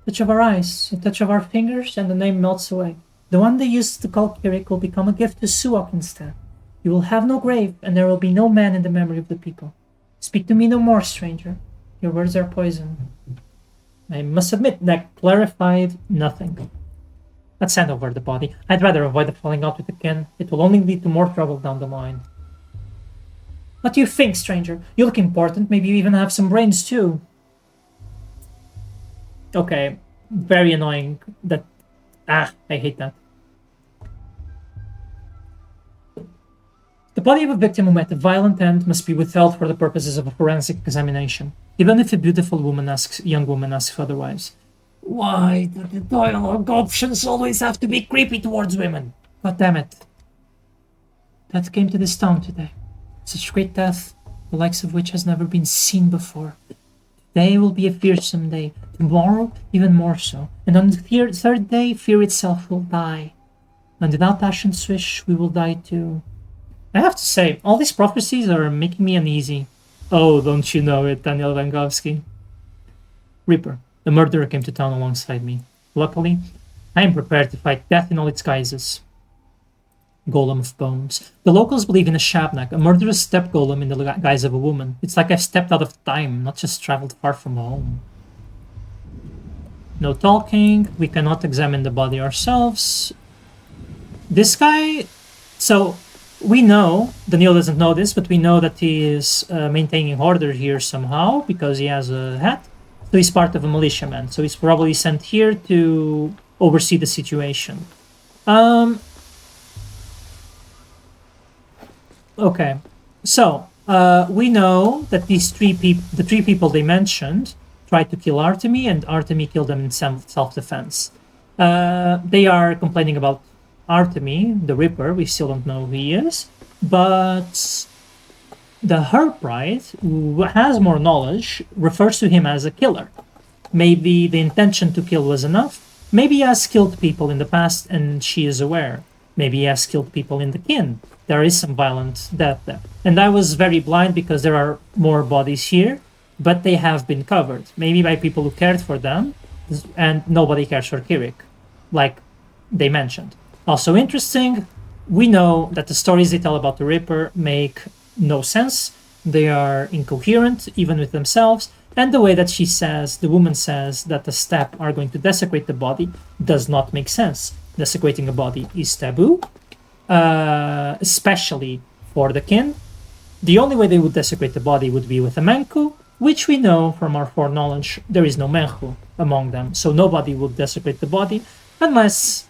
[SPEAKER 1] Touch of our eyes, a touch of our fingers, and the name melts away. The one they used to call Kirik will become a gift to Suok instead. You will have no grave, and there will be no man in the memory of the people. Speak to me no more, stranger. Your words are poison. I must admit that clarified nothing. Let's hand over the body. I'd rather avoid the falling out with the kin. It will only lead to more trouble down the line. What do you think, stranger? You look important. Maybe you even have some brains, too. Okay. Very annoying. That... I hate that. The body of a victim who met a violent end must be withheld for the purposes of a forensic examination, even if a beautiful young woman asks otherwise. Why do the dialogue options always have to be creepy towards women? God damn it. Death came to this town today. Such great death, the likes of which has never been seen before. Today will be a fearsome day. Tomorrow, even more so. And on the third day, fear itself will die. And without Ashen Swish, we will die too. I have to say, all these prophecies are making me uneasy. Oh, don't you know it, Daniel Vangovsky? Reaper, the murderer came to town alongside me. Luckily, I am prepared to fight death in all its guises. Golem of bones. The locals believe in a Shabnak, a murderous step golem in the guise of a woman. It's like I've stepped out of time, not just traveled far from home. No talking. We cannot examine the body ourselves. This guy... So, we know, Daniel doesn't know this, but we know that he is maintaining order here somehow, because he has a hat. So he's part of a militiaman. So he's probably sent here to oversee the situation. Okay, so we know that the three people they mentioned tried to kill Artemy, and Artemy killed them in self-defense. They are complaining about Artemy, the Ripper. We still don't know who he is, but the Herbride, who has more knowledge, refers to him as a killer. Maybe the intention to kill was enough. Maybe he has killed people in the past and she is aware. Maybe he has killed people in the kin. There is some violent death there. And I was very blind because there are more bodies here, but they have been covered. Maybe by people who cared for them, and nobody cares for Kirik, like they mentioned. Also interesting, we know that the stories they tell about the Ripper make no sense. They are incoherent, even with themselves. And the way that the woman says that the step are going to desecrate the body does not make sense. Desecrating a body is taboo, especially for the kin. The only way they would desecrate the body would be with a Menku, which we know from our foreknowledge there is no Menku among them. So nobody would desecrate the body unless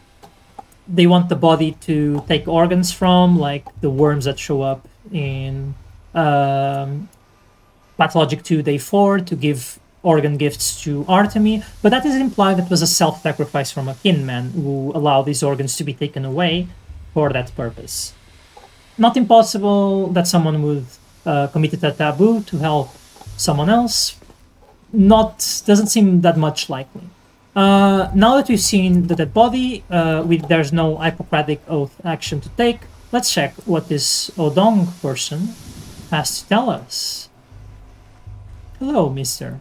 [SPEAKER 1] they want the body to take organs from, like the worms that show up in Pathologic 2 Day 4 to give organ gifts to Artemy, but that is implied it was a self-sacrifice from a kinman who allowed these organs to be taken away for that purpose. Not impossible that someone would commit a taboo to help someone else. Doesn't seem that much likely. Now that we've seen the dead body, there's no Hippocratic Oath action to take. Let's check what this Odong person has to tell us. Hello, mister.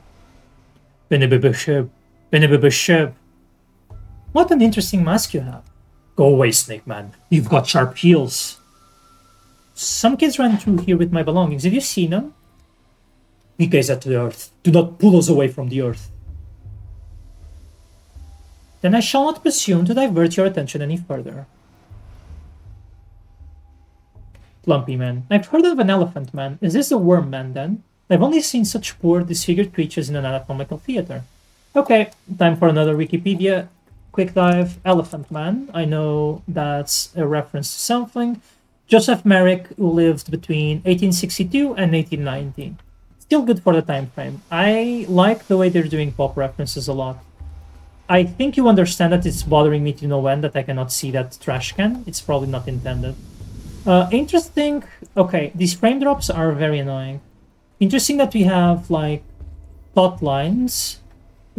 [SPEAKER 1] What an interesting mask you have. Go away, Snake Man. You've got sharp heels. Some kids ran through here with my belongings. Did you see them? We gaze at the earth. Do not pull us away from the earth. Then I shall not presume to divert your attention any further. Lumpy Man. I've heard of an elephant man. Is this a worm man then? I've only seen such poor, disfigured creatures in an anatomical theater. Okay, time for another Wikipedia quick dive. Elephant Man. I know that's a reference to something. Joseph Merrick, who lived between 1862 and 1819. Still good for the time frame. I like the way they're doing pop references a lot. I think you understand that it's bothering me to no end that I cannot see that trash can. It's probably not intended. Interesting. Okay, these frame drops are very annoying. Interesting that we have, like, thought lines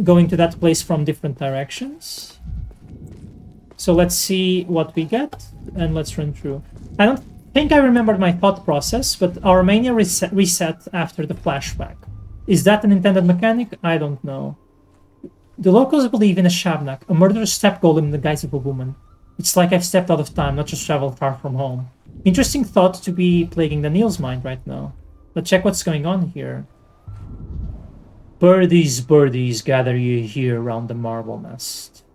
[SPEAKER 1] going to that place from different directions. So let's see what we get, and let's run through. I don't think I remembered my thought process, but our mania reset after the flashback. Is that an intended mechanic? I don't know. The locals believe in a Shabnak, a murderous step golem in the guise of a woman. It's like I've stepped out of time, not just traveled far from home. Interesting thought to be plaguing Daniel's mind right now. Let's check what's going on here. Birdies, birdies, gather ye here round the marble nest.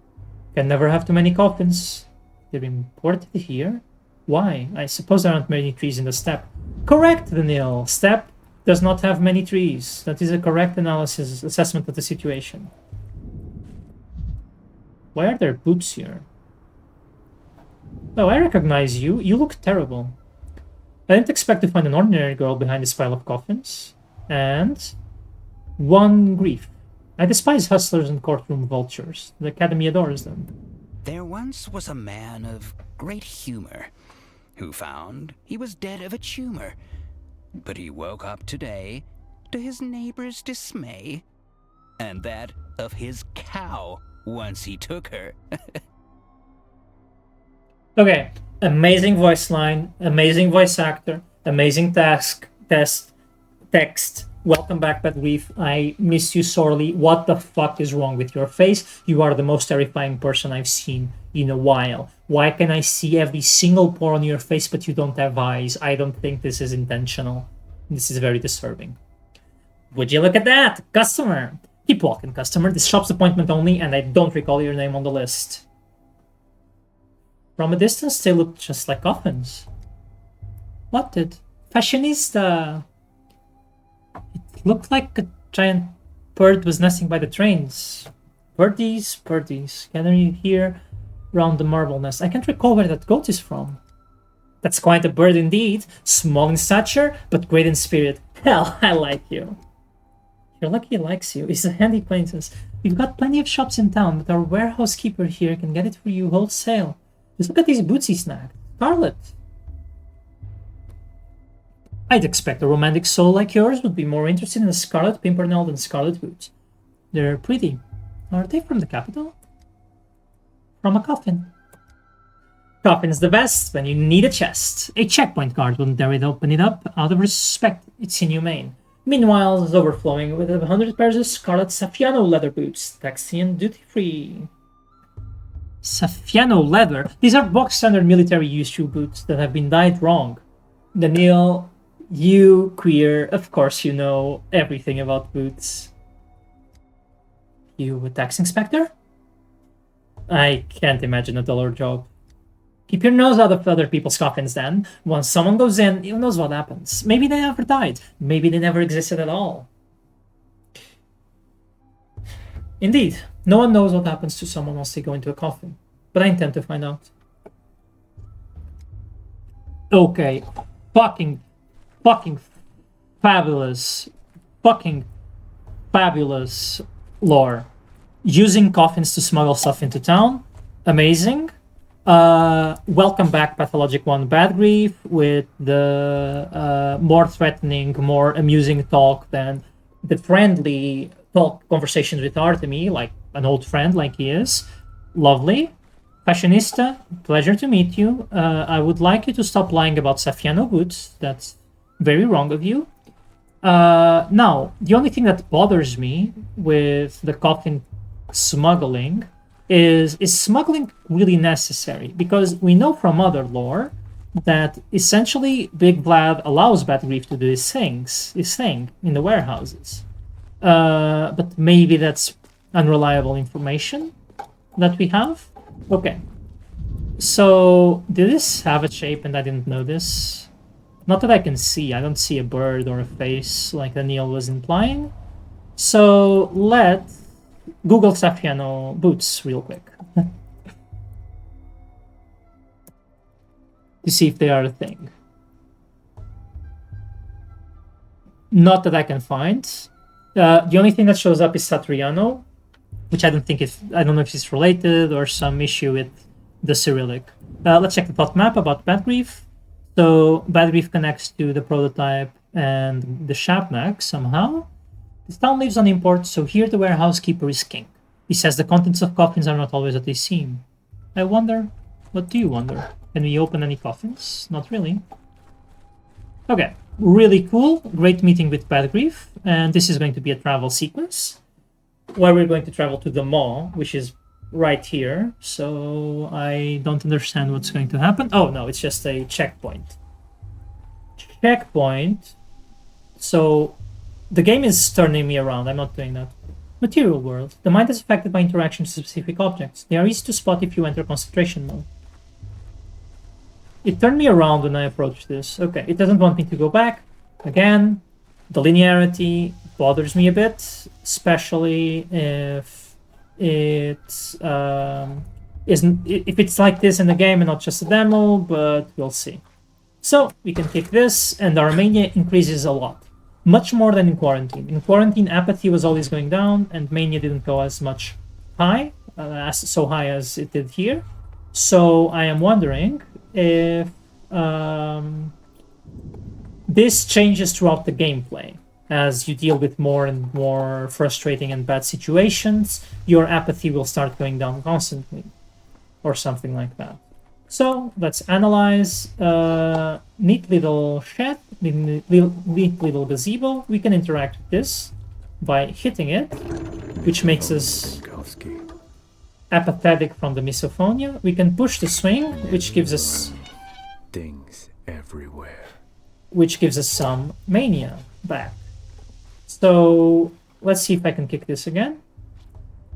[SPEAKER 1] Can never have too many coffins. They're imported here? Why? I suppose there aren't many trees in the steppe. Correct, Daniil. Steppe does not have many trees. That is a correct assessment of the situation. Why are there boots here? Oh, I recognize you. You look terrible. I didn't expect to find an ordinary girl behind this pile of coffins. And one grief. I despise hustlers and courtroom vultures. The Academy adores them.
[SPEAKER 3] There once was a man of great humor who found he was dead of a tumor. But he woke up today to his neighbor's dismay, and that of his cow once he took her.
[SPEAKER 1] Okay, amazing voice line, amazing voice actor, amazing text. Welcome back, Bad Grief. I miss you sorely. What the fuck is wrong with your face? You are the most terrifying person I've seen in a while. Why can I see every single pore on your face, but you don't have eyes? I don't think this is intentional. This is very disturbing. Would you look at that? Customer. Keep walking, customer. This shop's appointment only, and I don't recall your name on the list. From a distance, they look just like coffins. What did? Fashionista. It looked like a giant bird was nesting by the trains. Birdies, birdies. Gathering here round the marble nest. I can't recall where that goat is from. That's quite a bird indeed. Small in stature, but great in spirit. Hell, I like you. You're lucky he likes you. He's a handy acquaintance. We've got plenty of shops in town, but our warehouse keeper here can get it for you wholesale. Just look at these boots he snagged. Scarlet. I'd expect a romantic soul like yours would be more interested in a scarlet pimpernel than scarlet boots. They're pretty. Are they from the capital? From a coffin. Coffin's the best when you need a chest. A checkpoint guard wouldn't dare to open it up out of respect. It's inhumane. Meanwhile, it's overflowing with 100 pairs of scarlet Saffiano leather boots, taxi and duty-free. Saffiano leather? These are box standard military use shoe boots that have been dyed wrong. Daniil, you queer, of course you know everything about boots. You a tax inspector? I can't imagine a duller job. Keep your nose out of other people's coffins then. Once someone goes in, who knows what happens. Maybe they never died. Maybe they never existed at all. Indeed, no one knows what happens to someone once they go into a coffin. But I intend to find out. Okay. Fucking fabulous. Fucking fabulous lore. Using coffins to smuggle stuff into town. Amazing. Welcome back, Pathologic 1 Bad Grief, with the more threatening, more amusing talk than the friendly talk conversations with Artemi, like an old friend like he is. Lovely. Fashionista, pleasure to meet you. I would like you to stop lying about Saffiano boots. That's very wrong of you. Now, the only thing that bothers me with the coffin smuggling is smuggling really necessary? Because we know from other lore that essentially Big Vlad allows Bad Grief to do his thing in the warehouses. But maybe that's unreliable information that we have. Okay. So, did this have a shape and I didn't know this? Not that I can see. I don't see a bird or a face like Daniil was implying. So, let's Google Saffiano boots real quick. To see if they are a thing. Not that I can find. The only thing that shows up is Satriano, which I don't know if it's related or some issue with the Cyrillic. Let's check the plot map about Bad Grief. So Bad Grief connects to the prototype and the Shabnak somehow. This town lives on import, so here the warehouse keeper is king. He says the contents of coffins are not always what they seem. I wonder, what do you wonder? Can we open any coffins? Not really. Okay, really cool. Great meeting with Bad Grief. And this is going to be a travel sequence where we're going to travel to the mall, which is right here. So I don't understand what's going to happen. Oh, no, it's just a checkpoint. Checkpoint. So The game is turning me around. I'm not doing that. Material world. The mind is affected by interaction with specific objects. They are easy to spot if you enter concentration mode. It turned me around when I approached this. Okay, it doesn't want me to go back. Again, the linearity bothers me a bit, especially if it's if it's like this in the game and not just a demo, but we'll see. So we can kick this, and our mania increases a lot. Much more than in quarantine. In quarantine, apathy was always going down, and mania didn't go as much high, so high as it did here. So I am wondering if this changes throughout the gameplay. As you deal with more and more frustrating and bad situations, your apathy will start going down constantly, or something like that. So let's analyze. Neat little shed, neat little gazebo. We can interact with this by hitting it, which makes us apathetic from the misophonia. We can push the swing, which gives us
[SPEAKER 4] things everywhere,
[SPEAKER 1] which gives us some mania back. So let's see if I can kick this again.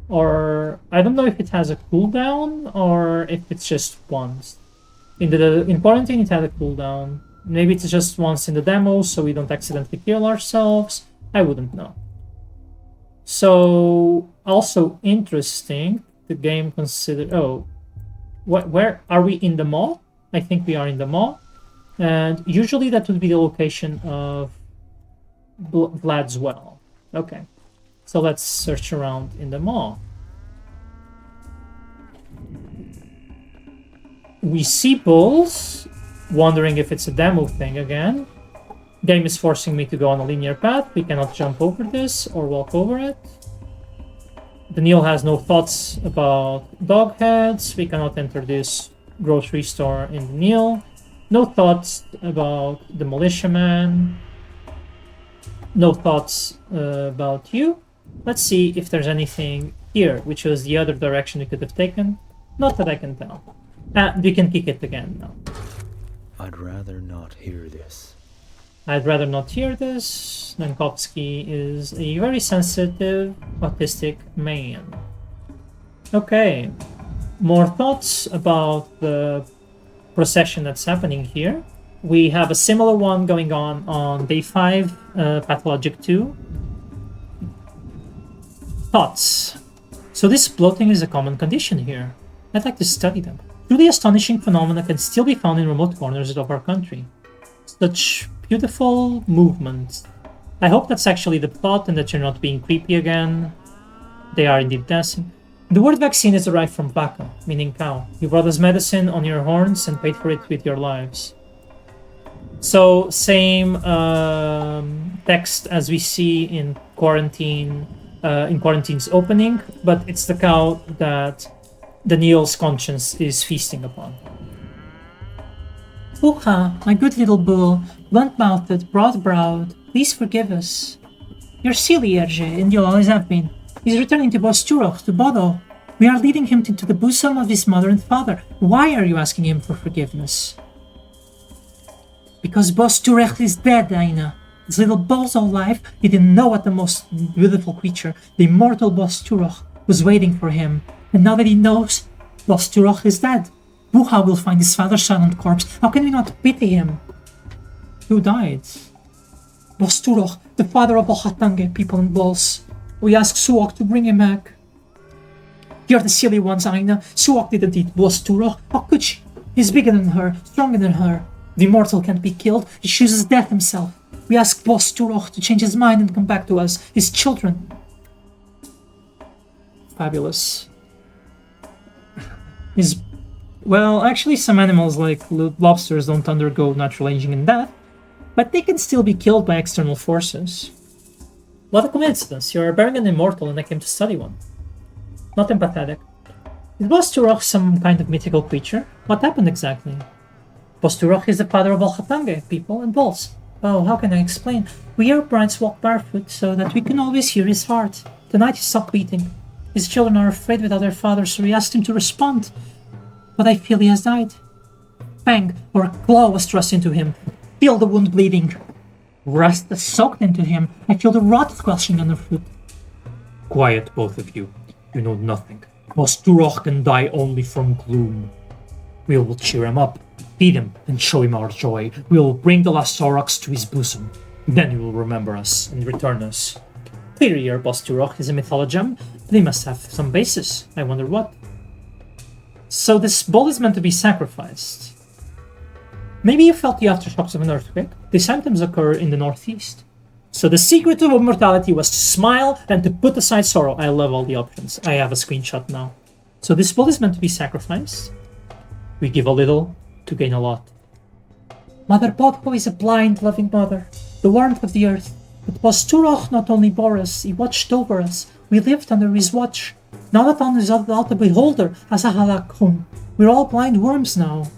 [SPEAKER 1] Or I don't know if it has a cooldown or if it's just once. In quarantine it had a cooldown. Maybe it's just once in the demo so we don't accidentally kill ourselves. I wouldn't know. So also interesting, the game considered. Oh, where are we in the mall? I think we are in the mall, and usually that would be the location of Vlad's well. Okay. So let's search around in the mall. We see bulls, wondering if it's a demo thing again. Game is forcing me to go on a linear path. We cannot jump over this or walk over it. Daniil has no thoughts about dog heads. We cannot enter this grocery store in Daniil. No thoughts about the militiaman. No thoughts about you. Let's see if there's anything here, which was the other direction we could have taken. Not that I can tell. We can kick it again now.
[SPEAKER 4] I'd rather not hear this.
[SPEAKER 1] I'd rather not hear this. Nankovsky is a very sensitive, autistic man. Okay. More thoughts about the procession that's happening here. We have a similar one going on day 5, Pathologic 2. Thoughts. So this bloating is a common condition here. I'd like to study them. Truly astonishing phenomena can still be found in remote corners of our country. Such beautiful movements. I hope that's actually the plot and that you're not being creepy again. They are indeed dancing. The word vaccine is derived from baka, meaning cow. You brought us medicine on your horns and paid for it with your lives. So same text as we see in Quarantine's opening, but it's the cow that Daniil's conscience is feasting upon. Uha, my good little bull, blunt-mouthed, broad-browed, please forgive us. You're silly, Erje, and you always have been. He's returning to Bosturok, to Bodo. We are leading him into the bosom of his mother and father. Why are you asking him for forgiveness? Because Bosturek is dead, Aina. His little bull's all life, he didn't know what the most beautiful creature, the immortal Bosturok, was waiting for him. And now that he knows, Bosturok is dead. Buha will find his father's silent corpse. How can we not pity him? Who died? Bosturok, the father of all Hatange people and bulls. We asked Suok to bring him back. You're the silly ones, Aina. Suok didn't eat Bosturok. How could she? He's bigger than her, stronger than her. The immortal can't be killed. He chooses death himself. We asked Bosturok to change his mind and come back to us, his children. Fabulous. Well, actually some animals like lobsters don't undergo natural aging and death, but they can still be killed by external forces. What a coincidence, you're bearing an immortal and I came to study one. Not empathetic. Is Bosturok some kind of mythical creature? What happened exactly? Bosturok is the father of all Hatange, people and bulls. Oh, how can I explain? We Earthbrides walk barefoot so that we can always hear his heart. Tonight he stopped beating. His children are afraid without their father, so we asked him to respond. But I feel he has died. Bang, or a claw was thrust into him. Feel the wound bleeding. Rust soaked into him. I feel the rot squelching underfoot. Quiet, both of you. You know nothing. Boss Turok can die only from gloom. We will cheer him up, feed him, and show him our joy. We will bring the last Aurochs to his bosom. Then he will remember us and return us. Clear your Boss Turok is a mythologem. They must have some basis. I wonder what. So this bull is meant to be sacrificed. Maybe you felt the aftershocks of an earthquake. The symptoms occur in the northeast. So the secret of immortality was to smile and to put aside sorrow. I love all the options. I have a screenshot now. So this bull is meant to be sacrificed. We give a little to gain a lot. Mother Bodko is a blind, loving mother, the warmth of the earth. But Boss Turok not only bore us, he watched over us. We lived under his watch. Now that on is out the beholder as a halak home. We're all blind worms now.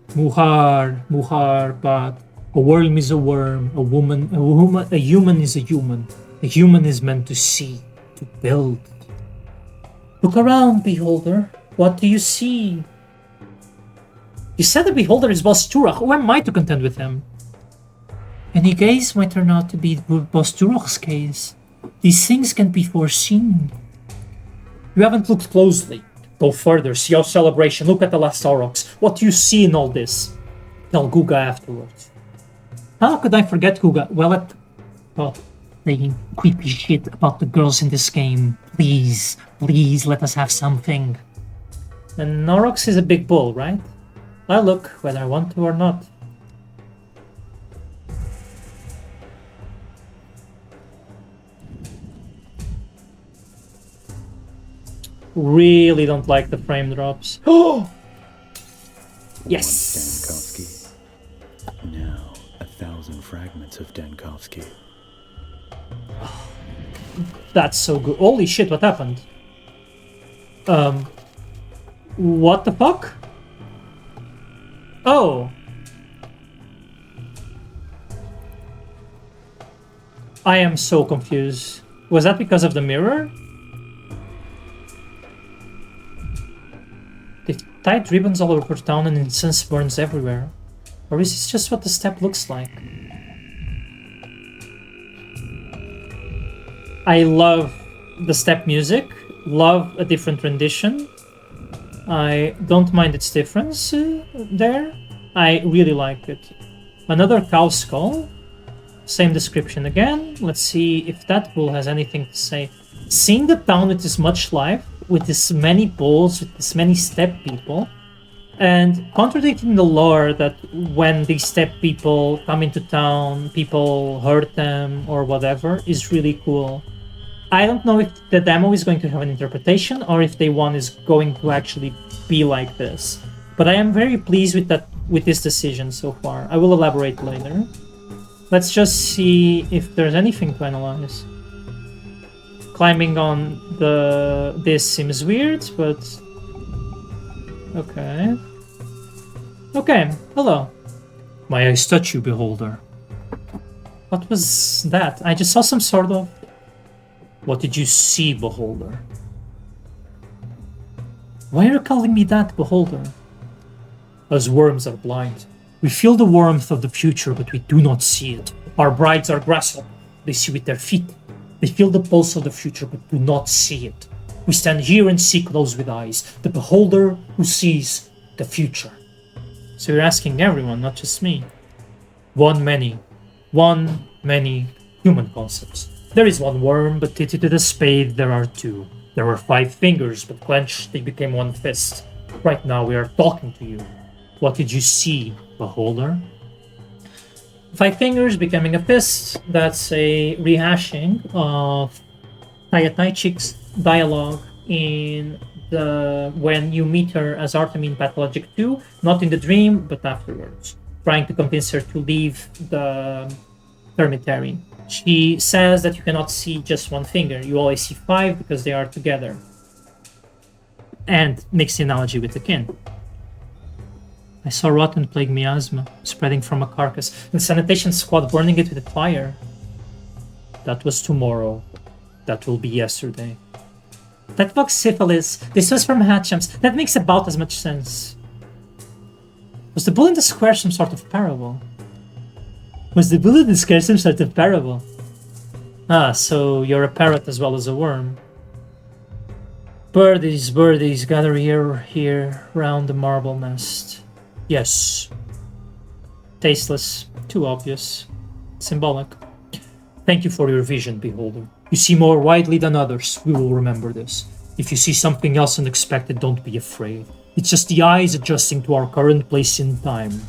[SPEAKER 1] Muhar, but a worm is a worm, a human is a human. A human is meant to see, to build. Look around, beholder. What do you see? You said the beholder is Boss Turok. Who am I to contend with him? Any gaze might turn out to be Boss Turok's gaze. These things can be foreseen. You haven't looked closely. Go further, see our celebration, look at the last Aurochs. What do you see in all this? Tell Guga afterwards. How could I forget Guga? Well, saying creepy shit about the girls in this game. Please let us have something. And Aurochs is a big bull, right? I'll look whether I want to or not. Really don't like the frame drops. Oh! Yes!
[SPEAKER 4] Dankovsky. Now, 1,000 fragments of Dankovsky.
[SPEAKER 1] That's so good. Holy shit, what happened? What the fuck? Oh. I am so confused. Was that because of the mirror? They've tied ribbons all over town and incense burns everywhere. Or is this just what the step looks like? I love the step music. Love a different rendition. I don't mind its difference there. I really like it. Another cow skull. Same description again. Let's see if that bull has anything to say. Seeing the town with this much life, with this many bulls, with this many step people, and contradicting the lore that when these step people come into town, people hurt them or whatever, is really cool. I don't know if the demo is going to have an interpretation or if day one is going to actually be like this. But I am very pleased with this decision so far. I will elaborate later. Let's just see if there's anything to analyze. Climbing on this seems weird, but okay. Okay, hello. May I touch you, beholder? What was that? I just saw some sort of... What did you see, beholder? Why are you calling me that, beholder? Us worms are blind. We feel the warmth of the future, but we do not see it. Our brides are grasshoppers. They see with their feet. They feel the pulse of the future, but do not see it. We stand here and see close with eyes. The beholder who sees the future. So you're asking everyone, not just me. One many human concepts. There is one worm, but to the spade there are two. There were 5 fingers, but clenched they became one fist. Right now we are talking to you. What did you see, beholder? 5 fingers becoming a fist. That's a rehashing of Taichik's dialogue in when you meet her as Artemis Pathologic 2, not in the dream, but afterwards, trying to convince her to leave the Termitary. She says that you cannot see just one finger, you always see 5 because they are together. And makes the analogy with the kin. I saw rotten plague miasma spreading from a carcass, and the sanitation squad burning it with fire. That was tomorrow. That will be yesterday. That bug syphilis. This was from Hatchams. That makes about as much sense. Was the bull in the square some sort of parable? Was the bullet that scares him sort of parable? Ah, so you're a parrot as well as a worm. Birdies, birdies, gather here, round the marble nest. Yes. Tasteless. Too obvious. Symbolic. Thank you for your vision, beholder. You see more widely than others. We will remember this. If you see something else unexpected, don't be afraid. It's just the eyes adjusting to our current place in time.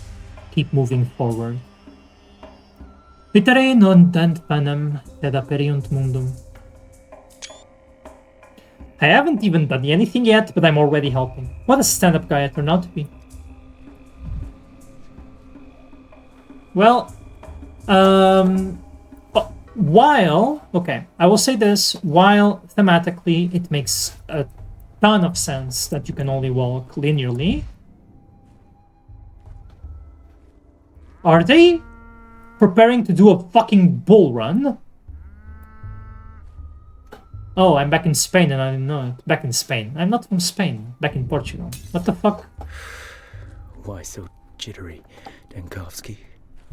[SPEAKER 1] Keep moving forward. Vitere non dent panem, sed aperiunt mundum. I haven't even done anything yet, but I'm already helping. What a stand-up guy I turned out to be. Well, while, okay, I will say this, while thematically it makes a ton of sense that you can only walk linearly, are they preparing to do a fucking bull run? Oh, I'm back in Spain and I didn't know it. Back in Spain. I'm not from Spain. Back in Portugal. What the fuck?
[SPEAKER 4] Why so jittery, Dankovsky?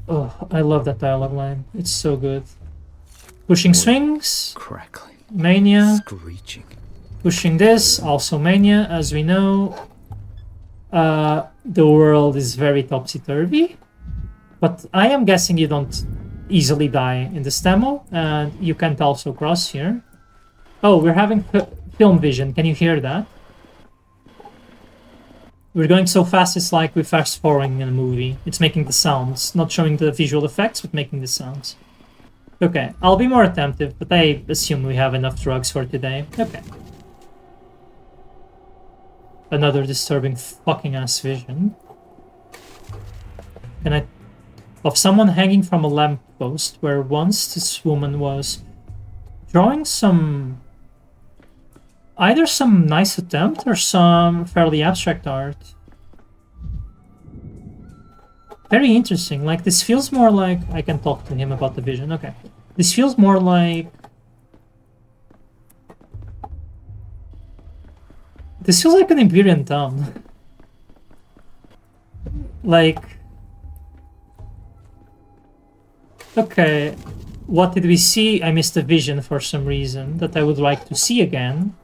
[SPEAKER 1] Oh, I love that dialogue line. It's so good. Pushing swings.
[SPEAKER 4] Crackling.
[SPEAKER 1] Mania.
[SPEAKER 4] Screeching.
[SPEAKER 1] Pushing this. Also mania, as we know. The world is very topsy-turvy. But I am guessing you don't easily die in this demo. And you can't also cross here. Oh, we're having film vision. Can you hear that? We're going so fast, it's like we're fast forwarding in a movie. It's making the sounds, not showing the visual effects, but making the sounds. Okay, I'll be more attentive, but I assume we have enough drugs for today. Okay. Another disturbing fucking ass vision. Can I... Of someone hanging from a lamppost where once this woman was drawing some... Either some nice attempt or some fairly abstract art. Very interesting. Like, this feels more like... I can talk to him about the vision. Okay. This feels more like... This feels like an Iberian town. Like... Okay. What did we see? I missed a vision for some reason that I would like to see again.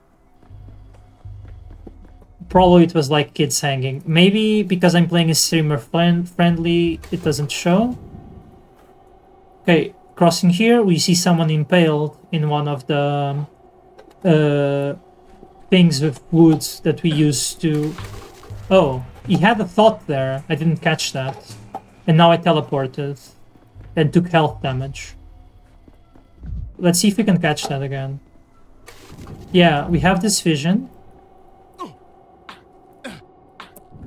[SPEAKER 1] Probably it was like kids hanging. Maybe because I'm playing a streamer friendly, it doesn't show. Okay, crossing here, we see someone impaled in one of the things with wood that we used to... Oh, he had a thought there. I didn't catch that. And now I teleported and took health damage. Let's see if we can catch that again. Yeah, we have this vision.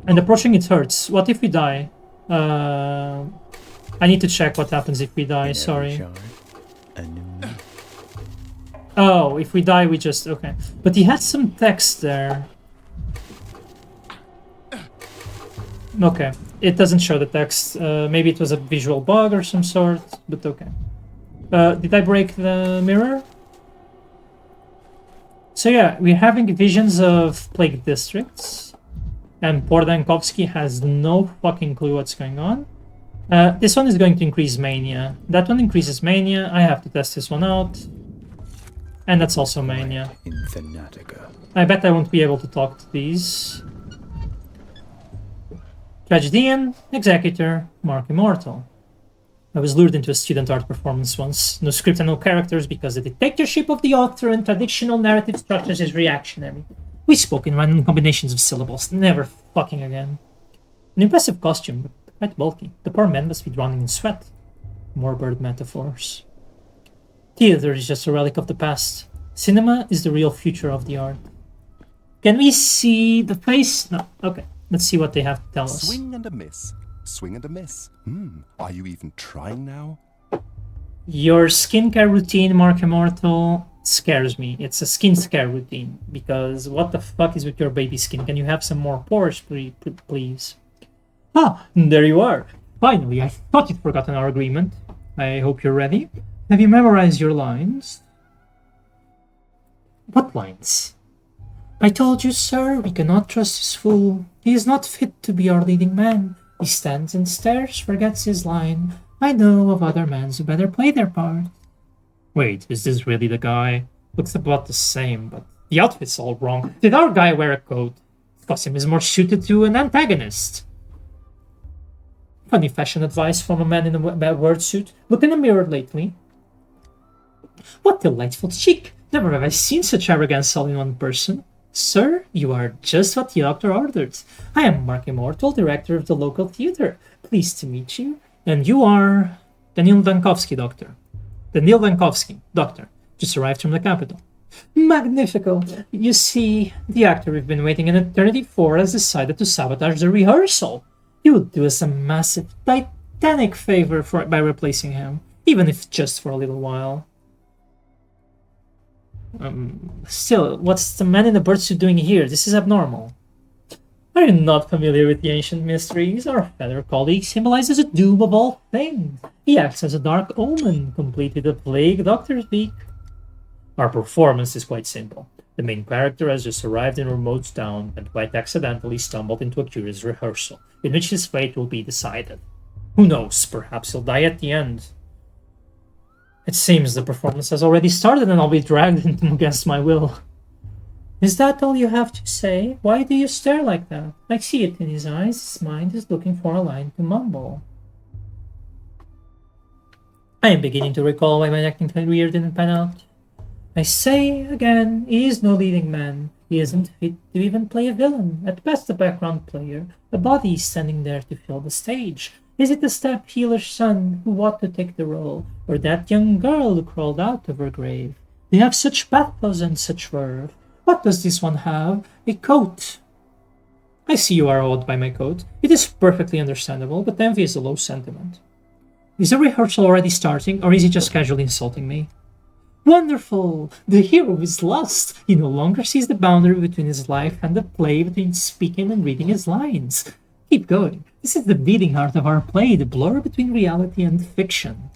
[SPEAKER 1] And approaching it hurts. What if we die? I need to check what happens if we die, sorry. Oh, if we die we just... Okay. But he had some text there. Okay. It doesn't show the text. Maybe it was a visual bug or some sort, but okay. Did I break the mirror? So yeah, we're having visions of plague districts. And poor Dankovsky has no fucking clue what's going on. This one is going to increase mania. That one increases mania. I have to test this one out. And that's also mania. I bet I won't be able to talk to these. Tragedian, Executor, Mark Immortal. I was lured into a student art performance once. No script and no characters because the dictatorship of the author and traditional narrative structures is reactionary. We spoke in random combinations of syllables, never fucking again. An impressive costume, but quite bulky. The poor man must be drowning in sweat. More bird metaphors. Theater is just a relic of the past. Cinema is the real future of the art. Can we see the face? No. Okay. Let's see what they have to tell us.
[SPEAKER 5] Swing and a miss. Swing and a miss. Are you even trying now?
[SPEAKER 1] Your skincare routine, Mark Immortal, scares me. It's a skin scare routine. Because what the fuck is with your baby skin? Can you have some more pores, please? Ah, there you are. Finally, I thought you'd forgotten our agreement. I hope you're ready. Have you memorized your lines? What lines? I told you, sir, we cannot trust this fool. He is not fit to be our leading man. He stands and stares, forgets his line. I know of other men who better play their part. Wait, is this really the guy? Looks about the same, but the outfit's all wrong. Did our guy wear a coat? His costume is more suited to an antagonist. Funny fashion advice from a man in a word suit. Look in the mirror lately. What delightful cheek! Never have I seen such arrogance all in one person. Sir, you are just what the doctor ordered. I am Mark Immortal, director of the local theater. Pleased to meet you. And you are Daniil Dankovsky, doctor. Daniil Dankovsky, doctor. Just arrived from the capital. Magnifico! You see, the actor we've been waiting an eternity for has decided to sabotage the rehearsal. You would do us a massive, titanic favor by replacing him, even if just for a little while. Still, what's the man in the birdsuit doing here? This is abnormal. Are you not familiar with the ancient mysteries? Our feather colleague symbolizes the doom of all things. He acts as a dark omen, complete with a plague doctor's beak. Our performance is quite simple. The main character has just arrived in a remote town and quite accidentally stumbled into a curious rehearsal, in which his fate will be decided. Who knows, perhaps he'll die at the end. It seems the performance has already started and I'll be dragged into against my will. Is that all you have to say? Why do you stare like that? I see it in his eyes. His mind is looking for a line to mumble. I am beginning to recall why my acting career didn't pan out. I say again, he is no leading man. He isn't fit to even play a villain. At best a background player, a body standing there to fill the stage. Is it the step healer's son who ought to take the role, or that young girl who crawled out of her grave? They have such pathos and such verve. What does this one have? A coat. I see you are awed by my coat. It is perfectly understandable, but envy is a low sentiment. Is the rehearsal already starting, or is he just casually insulting me? Wonderful! The hero is lost. He no longer sees the boundary between his life and the play, between speaking and reading his lines. Keep going. This is the beating heart of our play, the blur between reality and fiction.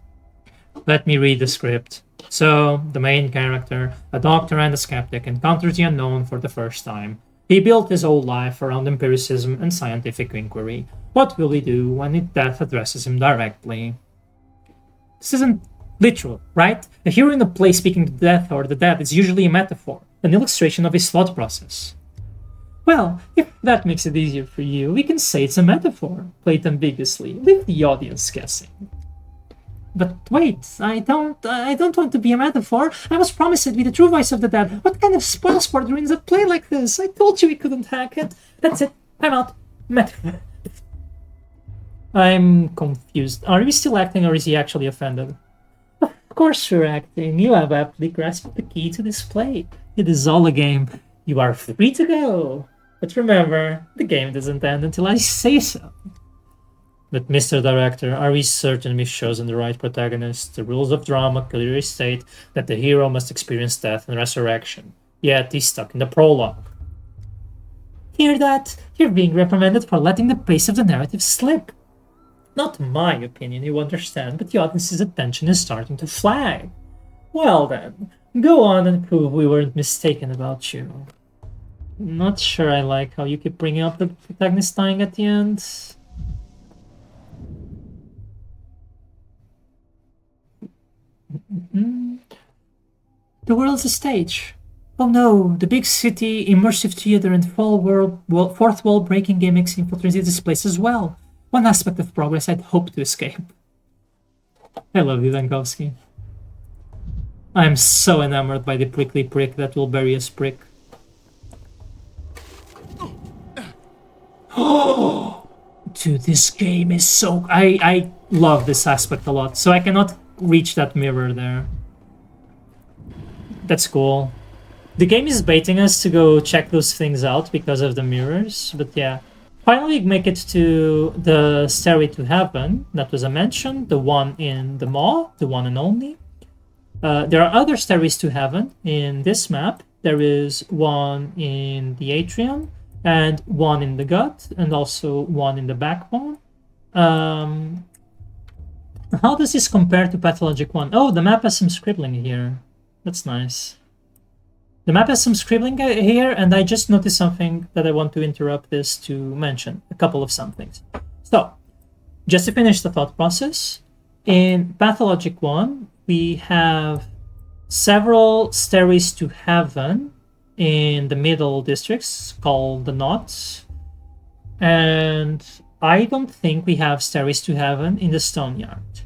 [SPEAKER 1] Let me read the script. So, the main character, a doctor and a skeptic, encounters the unknown for the first time. He built his whole life around empiricism and scientific inquiry. What will he do when death addresses him directly? This isn't literal, right? A hero in a play speaking to death or the dead is usually a metaphor, an illustration of his thought process. Well, if that makes it easier for you, we can say it's a metaphor. Play it ambiguously. Leave the audience guessing. But wait, I don't want to be a metaphor. I was promised to be the true voice of the dead. What kind of spoil sport ruins a play like this? I told you we couldn't hack it. That's it. I'm out. Metaphor. I'm confused. Are we still acting or is he actually offended? Of course you're acting. You have aptly grasped the key to this play. It is all a game. You are free to go. But remember, the game doesn't end until I say so. But Mr. Director, are we certain we've chosen the right protagonist? The rules of drama clearly state that the hero must experience death and resurrection. Yet he's stuck in the prologue. Hear that? You're being reprimanded for letting the pace of the narrative slip. Not my opinion, you understand, but the audience's attention is starting to flag. Well then, go on and prove we weren't mistaken about you. Not sure I like how you keep bringing up the protagonist dying at the end. The world's a stage. Oh no, the big city, immersive theater, and fourth wall breaking gimmicks infiltrated this place as well. One aspect of progress I'd hoped to escape. I love you, Dankovsky. I am so enamored by the prickly prick that will bury his prick. Oh, dude, this game is so... I love this aspect a lot, so I cannot reach that mirror there. That's cool. The game is baiting us to go check those things out because of the mirrors, but yeah. Finally make it to the Stairway to Heaven that was mentioned, the one in the mall, the one and only. There are other Stairways to Heaven in this map. There is one in the Atrium, and one in the Gut, and also one in the Backbone. How does this compare to Pathologic 1? Oh, the map has some scribbling here. That's nice. The map has some scribbling here, and I just noticed something that I want to interrupt this to mention. A couple of somethings. So, just to finish the thought process, In Pathologic 1, we have several stairways to heaven in the middle districts called the Knots. And I don't think we have stairways to heaven in the Stone Yard.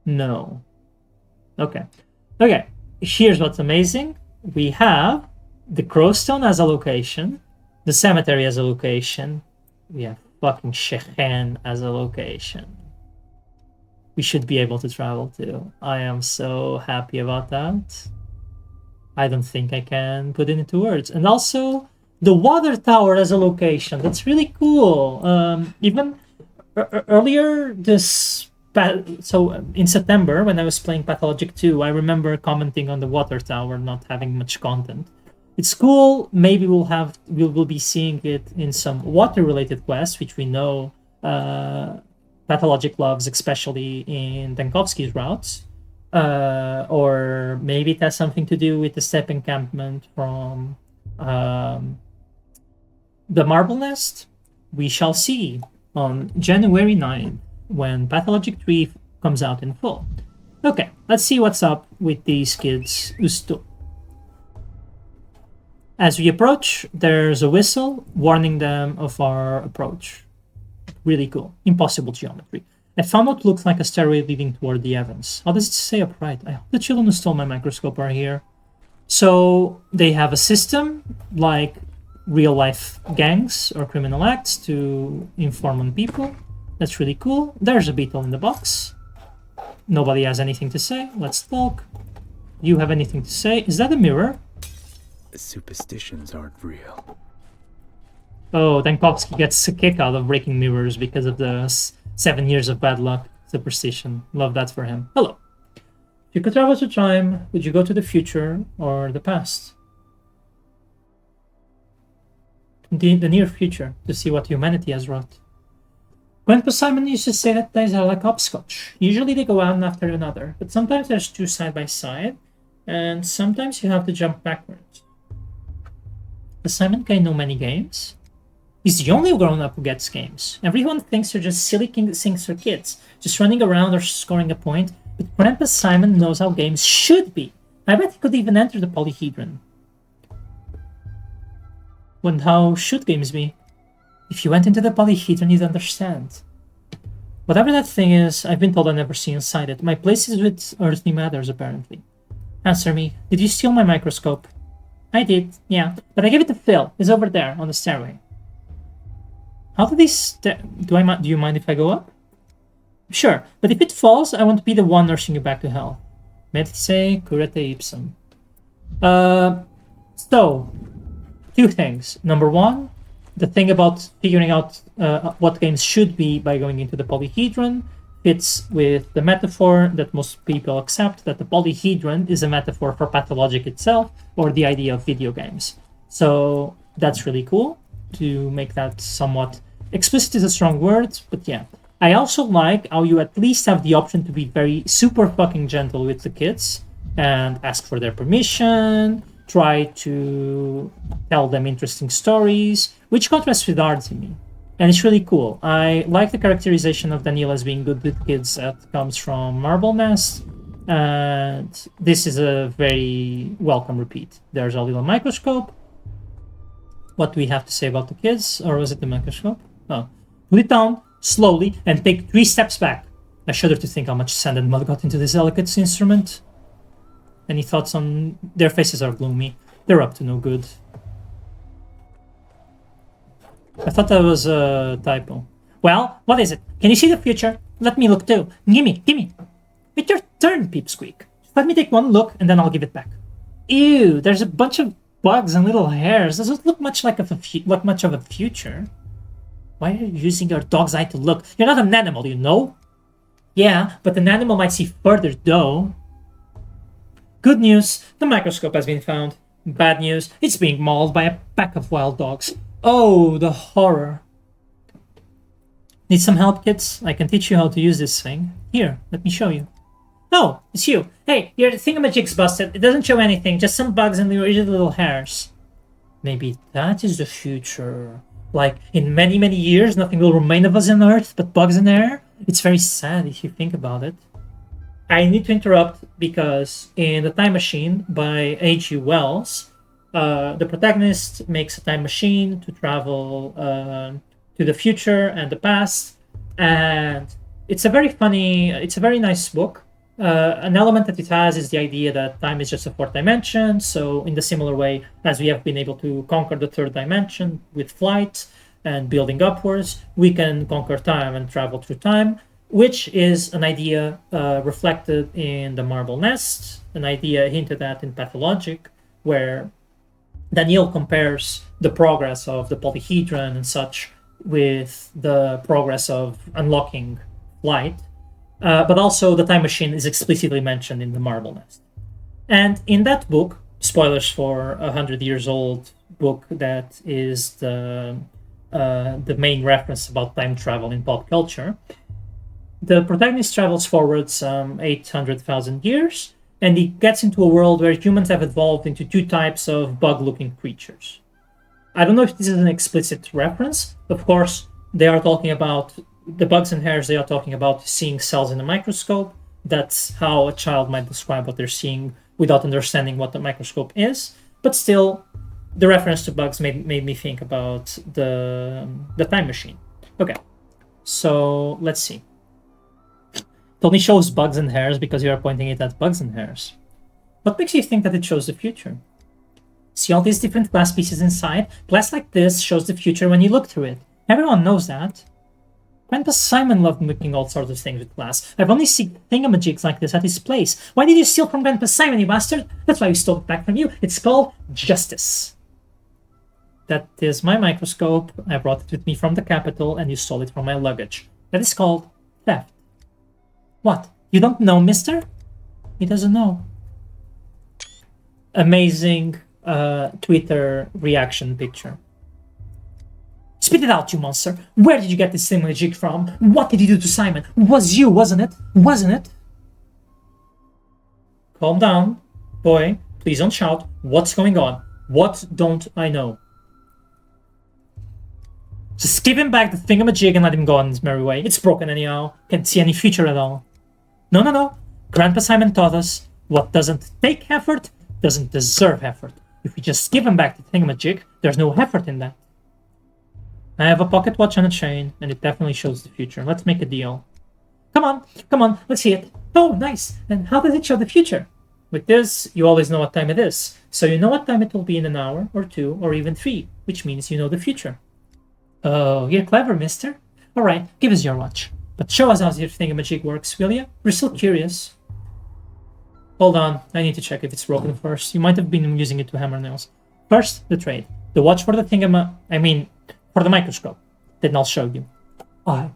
[SPEAKER 1] No. Okay. Okay. Here's what's amazing. We have the Crowstone as a location, the cemetery as a location. We have fucking Shehen as a location. We should be able to travel to. I am so happy about that. I don't think I can put it into words. And also, the water tower as a location. That's really cool. Even earlier this... So in September, when I was playing Pathologic 2, I remember commenting on the water tower not having much content. It's cool. Maybe we'll be seeing it in some water-related quests, which we know Pathologic loves, especially in Dankovsky's routes. Or maybe it has something to do with the step encampment from the Marble Nest. We shall see on January 9th when Pathologic 3 comes out in full. Okay, let's see what's up with these kids who stood. As we approach, there's a whistle warning them of our approach. Really cool. Impossible geometry. I found what looks like a stairway leading toward the heavens. How does it say upright? I hope the children who stole my microscope are here. So they have a system like real-life gangs or criminal acts to inform on people. That's really cool. There's a beetle in the box. Nobody has anything to say. Let's talk. You have anything to say? Is that a mirror?
[SPEAKER 4] Superstitions aren't real.
[SPEAKER 1] Oh, Dankovsky gets a kick out of breaking mirrors because of the 7 years of bad luck superstition. Love that for him. Hello. If you could travel through time, would you go to the future or the past? The near future, to see what humanity has wrought. Grandpa Simon used to say that days are like hopscotch. Usually they go one after another, but sometimes there's two side by side, and sometimes you have to jump backwards. Does Simon K know many games? He's the only grown-up who gets games. Everyone thinks they're just silly things for kids, just running around or scoring a point, but Grandpa Simon knows how games should be. I bet he could even enter the polyhedron. And how should games be? If you went into the polyhedron, you'd understand. Whatever that thing is, I've been told I'll never see inside it. My place is with earthly matters, apparently. Answer me. Did you steal my microscope? I did, yeah. But I gave it to Phil. It's over there, on the stairway. How do these... do you mind if I go up? Sure, but if it falls, I want to be the one nursing you back to health. Medice curate ipsum. So, two things. Number one, the thing about figuring out what games should be by going into the polyhedron fits with the metaphor that most people accept, that the polyhedron is a metaphor for Pathologic itself, or the idea of video games. So that's really cool to make that somewhat... Explicit is a strong word, but yeah. I also like how you at least have the option to be very super fucking gentle with the kids and ask for their permission, try to tell them interesting stories, which contrasts with art to me. And it's really cool. I like the characterization of Daniel as being good with kids that comes from Marble Nest, and this is a very welcome repeat. There's a little microscope. What do we have to say about the kids? Or was it the microscope? Oh. Put it down slowly and take 3 steps back. I shudder to think how much sand and mud got into this delicate instrument. Any thoughts on... Their faces are gloomy. They're up to no good. I thought that was a typo. Well, what is it? Can you see the future? Let me look too. Gimme. It's your turn, Peepsqueak. Just let me take one look and then I'll give it back. Ew, there's a bunch of bugs and little hairs. Doesn't look much like much of a future. Why are you using your dog's eye to look? You're not an animal, you know? Yeah, but an animal might see further though. Good news, the microscope has been found. Bad news, it's being mauled by a pack of wild dogs. Oh, the horror. Need some help, kids? I can teach you how to use this thing. Here, let me show you. Oh, it's you. Hey, your thingamajig's busted. It doesn't show anything, just some bugs and little hairs. Maybe that is the future. Like, in many, many years, nothing will remain of us on Earth but bugs and air? It's very sad if you think about it. I need to interrupt because in The Time Machine by H.G. Wells, the protagonist makes a time machine to travel to the future and the past, and it's a very nice book. An element that it has is the idea that time is just a fourth dimension. So, in the similar way as we have been able to conquer the third dimension with flight and building upwards, we can conquer time and travel through time, which is an idea reflected in the Marble Nest, an idea hinted at in Pathologic, where Daniel compares the progress of the polyhedron and such with the progress of unlocking flight. But also, the time machine is explicitly mentioned in the Marble Nest. And in that book, spoilers for a 100 years old book that is the main reference about time travel in pop culture, the protagonist travels forward some 800,000 years, and he gets into a world where humans have evolved into two types of bug-looking creatures. I don't know if this is an explicit reference. Of course, they are talking about the bugs and hairs. They are talking about seeing cells in a microscope. That's how a child might describe what they're seeing without understanding what the microscope is. But still, the reference to bugs made me think about the time machine. Okay, so let's see. It only shows bugs and hairs because you are pointing it at bugs and hairs. What makes you think that it shows the future? See all these different glass pieces inside? Glass like this shows the future when you look through it. Everyone knows that. Grandpa Simon loved making all sorts of things with glass. I've only seen thingamajigs like this at his place. Why did you steal from Grandpa Simon, you bastard? That's why we stole it back from you. It's called justice. That is my microscope. I brought it with me from the capital, and you stole it from my luggage. That is called theft. What? You don't know, mister? He doesn't know. Amazing Twitter reaction picture. Spit it out, you monster. Where did you get this thingamajig from? What did you do to Simon? Was you, wasn't it? Wasn't it? Calm down, boy. Please don't shout. What's going on? What don't I know? Just give him back the thingamajig and let him go on his merry way. It's broken anyhow. Can't see any future at all. No. Grandpa Simon taught us what doesn't take effort doesn't deserve effort. If we just give him back the thingamajig, there's no effort in that. I have a pocket watch on a chain, and it definitely shows the future. Let's make a deal. Come on, let's see it. Oh, nice. And how does it show the future? With this, you always know what time it is. So you know what time it will be in an hour, or 2, or even 3, which means you know the future. Oh, you're clever, mister. Alright, give us your watch. But show us how your thingamajig works, will you? We're still curious. Hold on, I need to check if it's broken first. You might have been using it to hammer nails. First, the trade. The watch for the for the microscope. Then I'll show you. I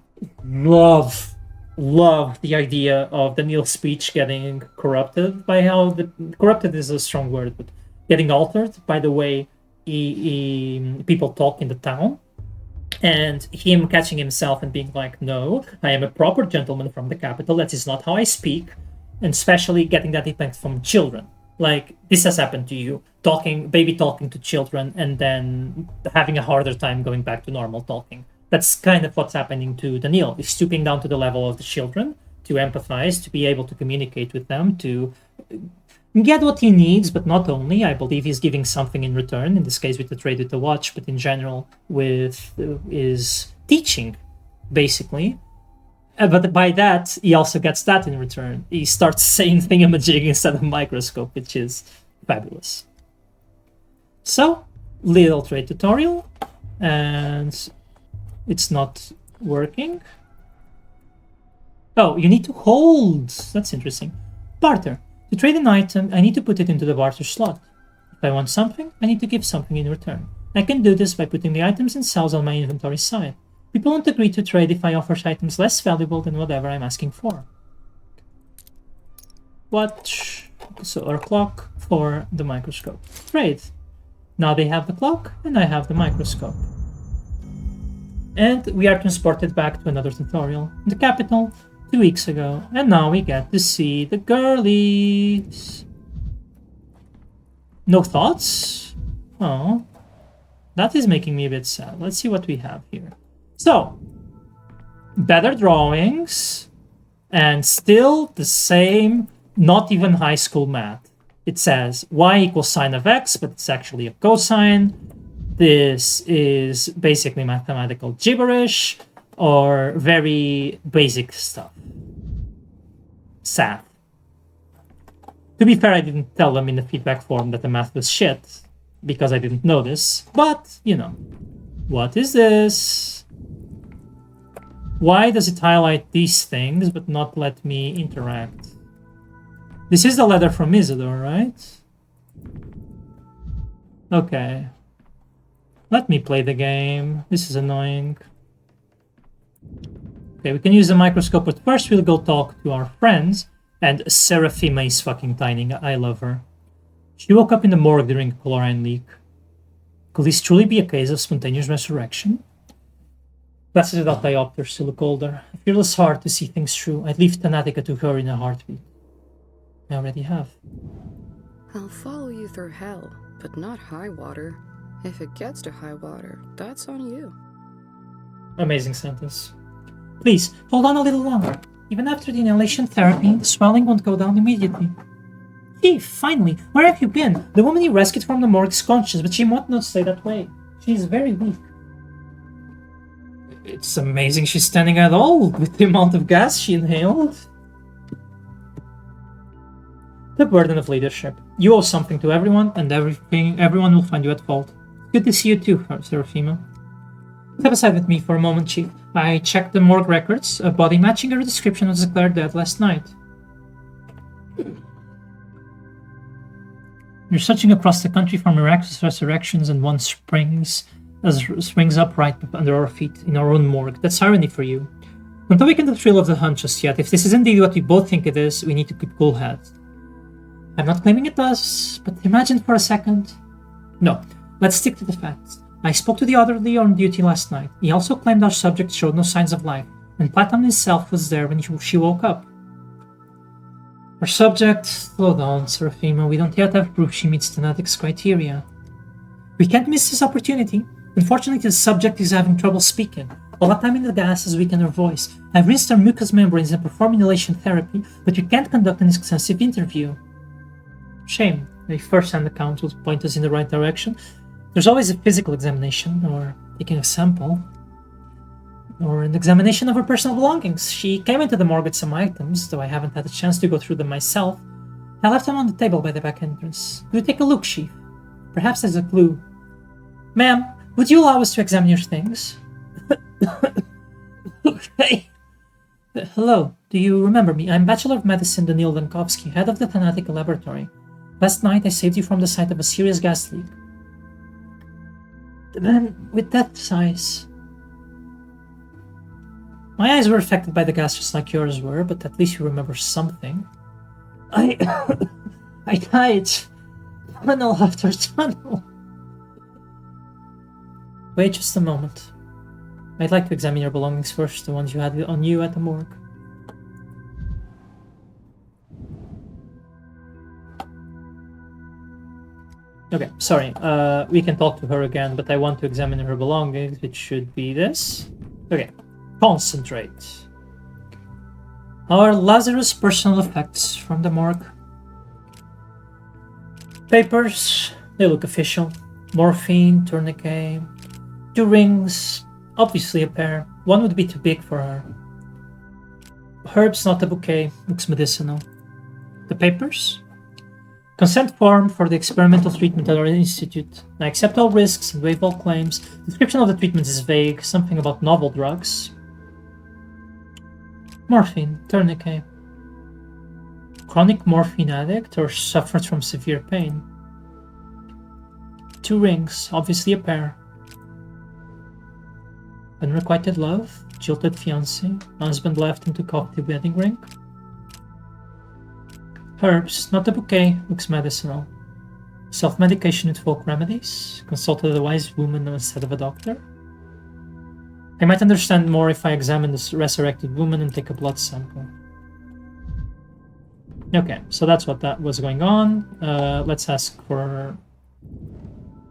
[SPEAKER 1] love the idea of Daniel's speech getting corrupted by how corrupted is a strong word, but getting altered by the way people talk in the town, and him catching himself and being like, "No, I am a proper gentleman from the capital. That is not how I speak," and especially getting that impact from children. Like, this has happened to you, baby talking to children, and then having a harder time going back to normal talking. That's kind of what's happening to Daniel. He's stooping down to the level of the children to empathize, to be able to communicate with them, to get what he needs, but not only. I believe he's giving something in return, in this case with the trade with the watch, but in general with his teaching, basically. But by that, he also gets that in return. He starts saying thingamajig instead of microscope, which is fabulous. So, little trade tutorial, and it's not working. Oh, you need to hold. That's interesting. Barter. To trade an item, I need to put it into the barter slot. If I want something, I need to give something in return. I can do this by putting the items and cells on my inventory side. People won't agree to trade if I offer items less valuable than whatever I'm asking for. Watch. So our clock for the microscope. Trade. Now they have the clock and I have the microscope. And we are transported back to another tutorial in the capital 2 weeks ago. And now we get to see the girlies. No thoughts? Oh, that is making me a bit sad. Let's see what we have here. So, better drawings, and still the same, not even high school math. It says y equals sine of x, but it's actually a cosine. This is basically mathematical gibberish or very basic stuff. Sad. To be fair, I didn't tell them in the feedback form that the math was shit, because I didn't know this, but, you know. What is this? Why does it highlight these things, but not let me interact? This is the letter from Isidore, right? Okay. Let me play the game. This is annoying. Okay, we can use the microscope, but first we'll go talk to our friends. And Seraphima is fucking tiny. I love her. She woke up in the morgue during a chlorine leak. Could this truly be a case of spontaneous resurrection? Glasses without diopters to look older. A fearless heart to see things through. I'd leave Thanatica to her in a heartbeat. I already have.
[SPEAKER 6] I'll follow you through hell, but not high water. If it gets to high water, that's on you.
[SPEAKER 1] Amazing sentence. Please, hold on a little longer. Even after the inhalation therapy, the swelling won't go down immediately. Chief, finally, where have you been? The woman you rescued from the morgue is conscious, but she might not stay that way. She is very weak. It's amazing she's standing at all with the amount of gas she inhaled. The burden of leadership. You owe something to everyone, and everyone will find you at fault. Good to see you too, Seraphima. Step aside with me for a moment, Chief. I checked the morgue records. A body matching her description was declared dead last night. You're searching across the country for miraculous resurrections, and one springs up right under our feet in our own morgue. That's irony for you. Don't awaken the thrill of the hunt just yet. If this is indeed what we both think it is, we need to keep cool heads. I'm not claiming it does, but imagine for a second. No, let's stick to the facts. I spoke to the orderly on duty last night. He also claimed our subject showed no signs of life, and Platon himself was there when she woke up. Our subject... Slow down, Seraphima. We don't yet have proof she meets Thanatic's criteria. We can't miss this opportunity. Unfortunately, the subject is having trouble speaking. All the time in the gas has weakened her voice. I've rinsed her mucous membranes and performed inhalation therapy, but we can't conduct an extensive interview. Shame. A first-hand account will point us in the right direction. There's always a physical examination, or taking a sample, or an examination of her personal belongings. She came into the morgue with some items, though I haven't had a chance to go through them myself. I left them on the table by the back entrance. Will you take a look, Chief? Perhaps there's a clue. Ma'am, would you allow us to examine your things? Okay. Hello, do you remember me? I'm Bachelor of Medicine Danil Dankovsky, head of the Thanatic Laboratory. Last night I saved you from the site of a serious gas leak. The man with death's eyes. My eyes were affected by the gas just like yours were, but at least you remember something. I died. Tunnel after tunnel. Wait just a moment. I'd like to examine your belongings first, the ones you had on you at the morgue. Okay, sorry, we can talk to her again, but I want to examine her belongings, which should be this. Okay, concentrate. Our Lazarus personal effects from the morgue. Papers, they look official. Morphine, tourniquet, 2 rings, obviously a pair. One would be too big for her. Herbs, not a bouquet, looks medicinal. The papers? Consent form for the experimental treatment at our institute. I accept all risks and waive all claims. Description of the treatment is vague, something about novel drugs. Morphine, tourniquet. Chronic morphine addict or suffers from severe pain. 2 rings, obviously a pair. Unrequited love, jilted fiancé, husband left and took off the wedding ring. Herbs, not a bouquet, looks medicinal. Self-medication with folk remedies, consulted a wise woman instead of a doctor. I might understand more if I examine this resurrected woman and take a blood sample. Okay, so that's what that was going on. Let's ask for...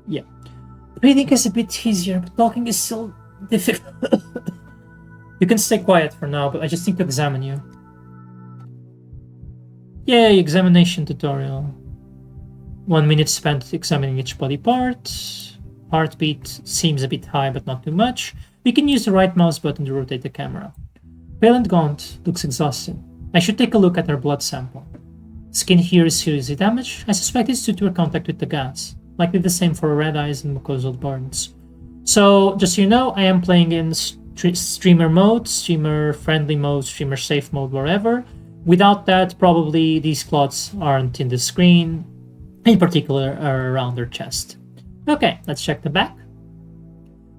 [SPEAKER 1] Yeah. Breathing is a bit easier, but talking is still difficult. You can stay quiet for now, but I just need to examine you. Yay, examination tutorial. 1 minute spent examining each body part. Heartbeat seems a bit high, but not too much. We can use the right mouse button to rotate the camera. Pale and gaunt, looks exhausted. I should take a look at her blood sample. Skin here is seriously damaged. I suspect it's due to her contact with the gas. Likely the same for her red eyes and mucosal burns. So, just so you know, I am playing in streamer mode, streamer friendly mode, streamer safe mode, wherever. Without that, probably these clots aren't in the screen, in particular around her chest. Okay, let's check the back.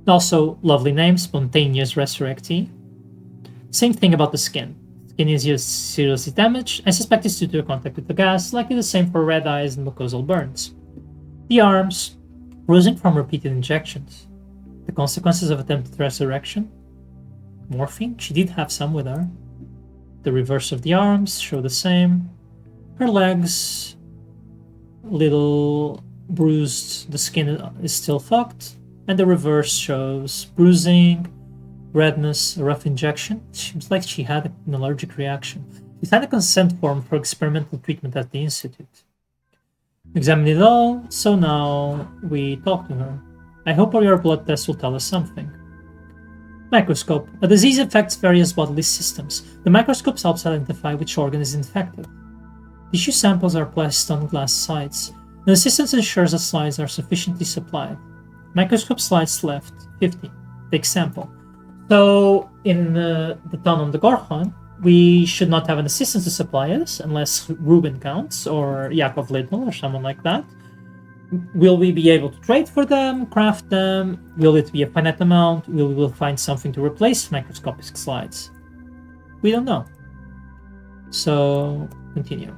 [SPEAKER 1] Also, lovely name, Spontaneous Resurrectee. Same thing about the skin. Skin is seriously damaged. I suspect it's due to contact with the gas, likely the same for red eyes and mucosal burns. The arms, bruising from repeated injections. The consequences of attempted resurrection. Morphine, she did have some with her. The reverse of the arms show the same. Her legs, little bruised, the skin is still fucked. And the reverse shows bruising, redness, a rough injection. Seems like she had an allergic reaction. She signed a consent form for experimental treatment at the institute. Examined it all, so now we talk to her. I hope your blood test will tell us something. Microscope. A disease affects various bodily systems. The microscope helps identify which organ is infected. Tissue samples are placed on glass slides. The assistant ensures that slides are sufficiently supplied. Microscope slides left, 50. Take sample. So, in the town on the Gorhon, we should not have an assistant to supply us, unless Ruben counts, or Yakov Lidl, or someone like that. Will we be able to trade for them, craft them? Will it be a finite amount? Will we find something to replace microscopic slides? We don't know. So, continue.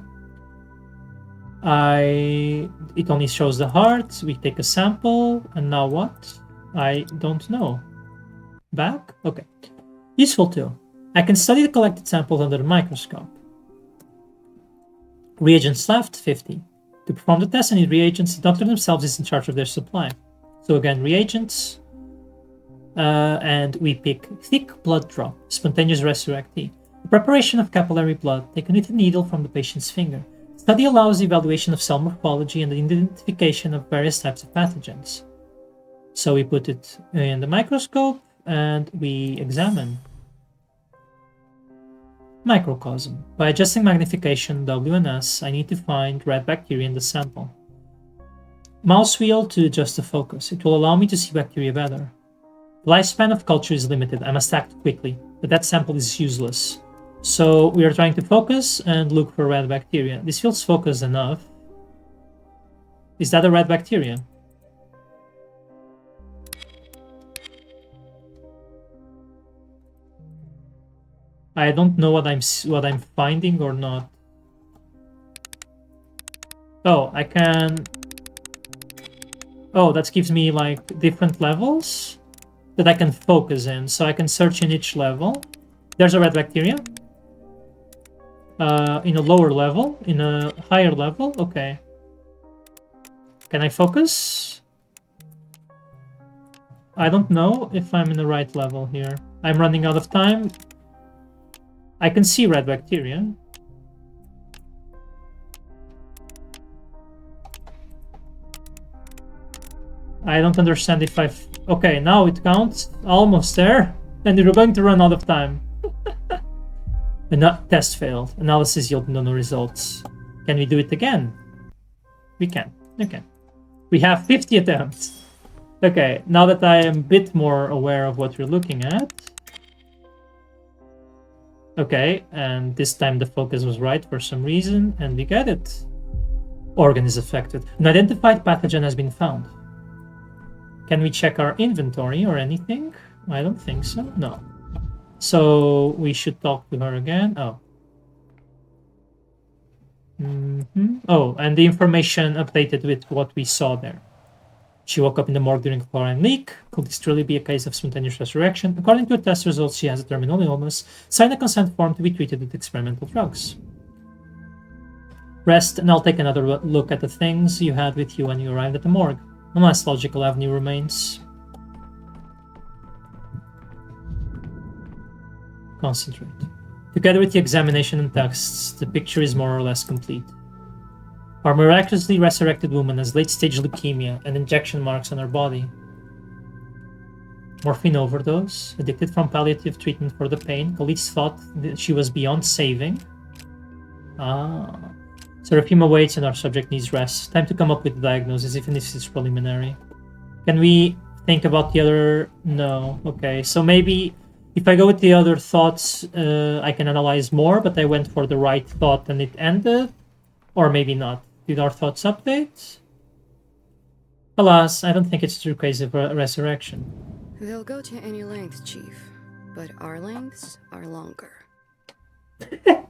[SPEAKER 1] It only shows the heart. We take a sample, and now what? I don't know. Back? Okay. Useful too. I can study the collected samples under the microscope. Reagents left, 50. To perform the test, I need reagents. The doctor themselves is in charge of their supply. So again, reagents. And we pick thick blood drop, spontaneous resurrectee. The preparation of capillary blood, take a knitted needle from the patient's finger. Study allows the evaluation of cell morphology and the identification of various types of pathogens. So we put it in the microscope and we examine. Microcosm. By adjusting magnification W and S, I need to find red bacteria in the sample. Mouse wheel to adjust the focus. It will allow me to see bacteria better. The lifespan of culture is limited. I must act quickly, but that sample is useless. So we are trying to focus and look for red bacteria. This feels focused enough. Is that a red bacteria? I don't know what I'm finding or not. Oh, I can. Oh, that gives me like different levels that I can focus in. So I can search in each level. There's a red bacteria. In a lower level, in a higher level. Okay. Can I focus? I don't know if I'm in the right level here. I'm running out of time. I can see red bacteria. I don't understand if I've... Okay, now it counts. Almost there. And you're going to run out of time. Test failed. Analysis yielded no results. Can we do it again? We can. Okay. We have 50 attempts. Okay, now that I am a bit more aware of what you're looking at. Okay, and this time the focus was right for some reason, and we get it. Organ is affected. An identified pathogen has been found. Can we check our inventory or anything? I don't think so. No. So we should talk to her again. Oh. Oh, and the information updated with what we saw there. She woke up in the morgue during a chlorine leak. Could this truly be a case of spontaneous resurrection? According to her test results, she has a terminal illness. Sign a consent form to be treated with experimental drugs. Rest, and I'll take another look at the things you had with you when you arrived at the morgue. One last logical avenue remains. Concentrate. Together with the examination and texts, the picture is more or less complete. Our miraculously resurrected woman has late-stage leukemia and injection marks on her body. Morphine overdose, addicted from palliative treatment for the pain. Police thought that she was beyond saving. Seraphima waits and our subject needs rest. Time to come up with a diagnosis, even if it's preliminary. Can we think about the other? No. Okay, so maybe if I go with the other thoughts, I can analyze more, but I went for the right thought and it ended. Or maybe not. Did our thoughts update? Alas, I don't think it's a true case of resurrection.
[SPEAKER 6] They'll go to any length, Chief, but our lengths are longer.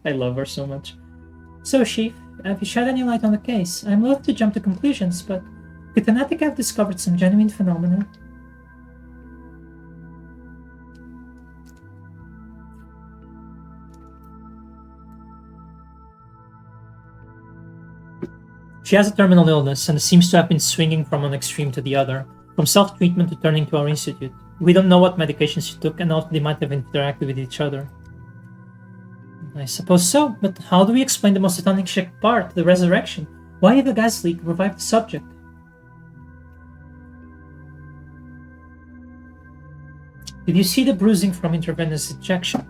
[SPEAKER 1] I love her so much. So, Chief, have you shed any light on the case? I'm loath to jump to conclusions, but could Fanatic have discovered some genuine phenomena? She has a terminal illness and seems to have been swinging from one extreme to the other, from self-treatment to turning to our institute. We don't know what medications she took and how they might have interacted with each other. I suppose so, but how do we explain the most astonishing part, the resurrection? Why if a gas leak revived the subject? Did you see the bruising from intravenous injection?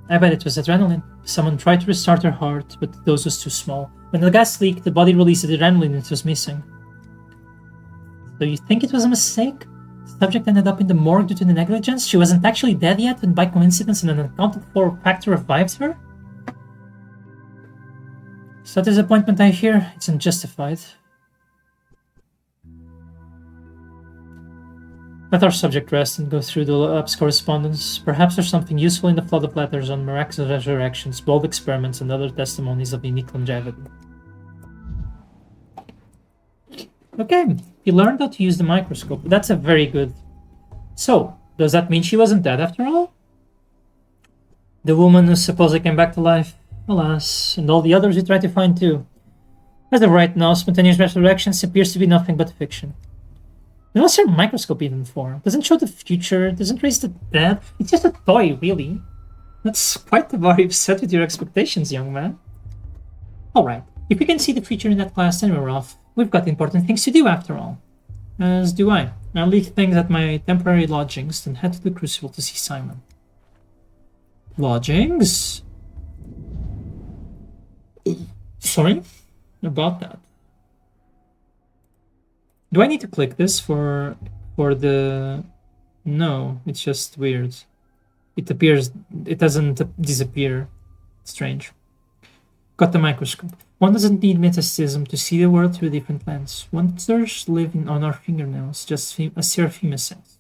[SPEAKER 1] I bet it was adrenaline. Someone tried to restart her heart, but the dose was too small. When the gas leaked, the body released the adrenaline it was missing. So you think it was a mistake? The subject ended up in the morgue due to the negligence? She wasn't actually dead yet, and by coincidence an unaccounted for factor revived her? So disappointment I hear, it's unjustified. Let our subject rest and go through the lab's correspondence. Perhaps there's something useful in the flood of letters on miraculous resurrections, bold experiments, and other testimonies of unique longevity. Okay, he learned how to use the microscope. That's a very good... So, does that mean she wasn't dead after all? The woman who supposedly came back to life? Alas, and all the others we tried to find too. As of right now, spontaneous resurrections appears to be nothing but fiction. But what's your microscope even for? Doesn't show the future, doesn't raise the dead. It's just a toy, really. That's quite the bar you've set with your expectations, young man. Alright, if we can see the future in that class, then we're off. We've got important things to do after all. As do I. I'll leave things at my temporary lodgings, then head to the Crucible to see Simon. Lodgings? Sorry? About that. Do I need to click this for the... No, it's just weird. It appears... It doesn't disappear. Strange. Got the microscope. One doesn't need mysticism to see the world through a different lens. Wonders live on our fingernails, just as Seraphima says.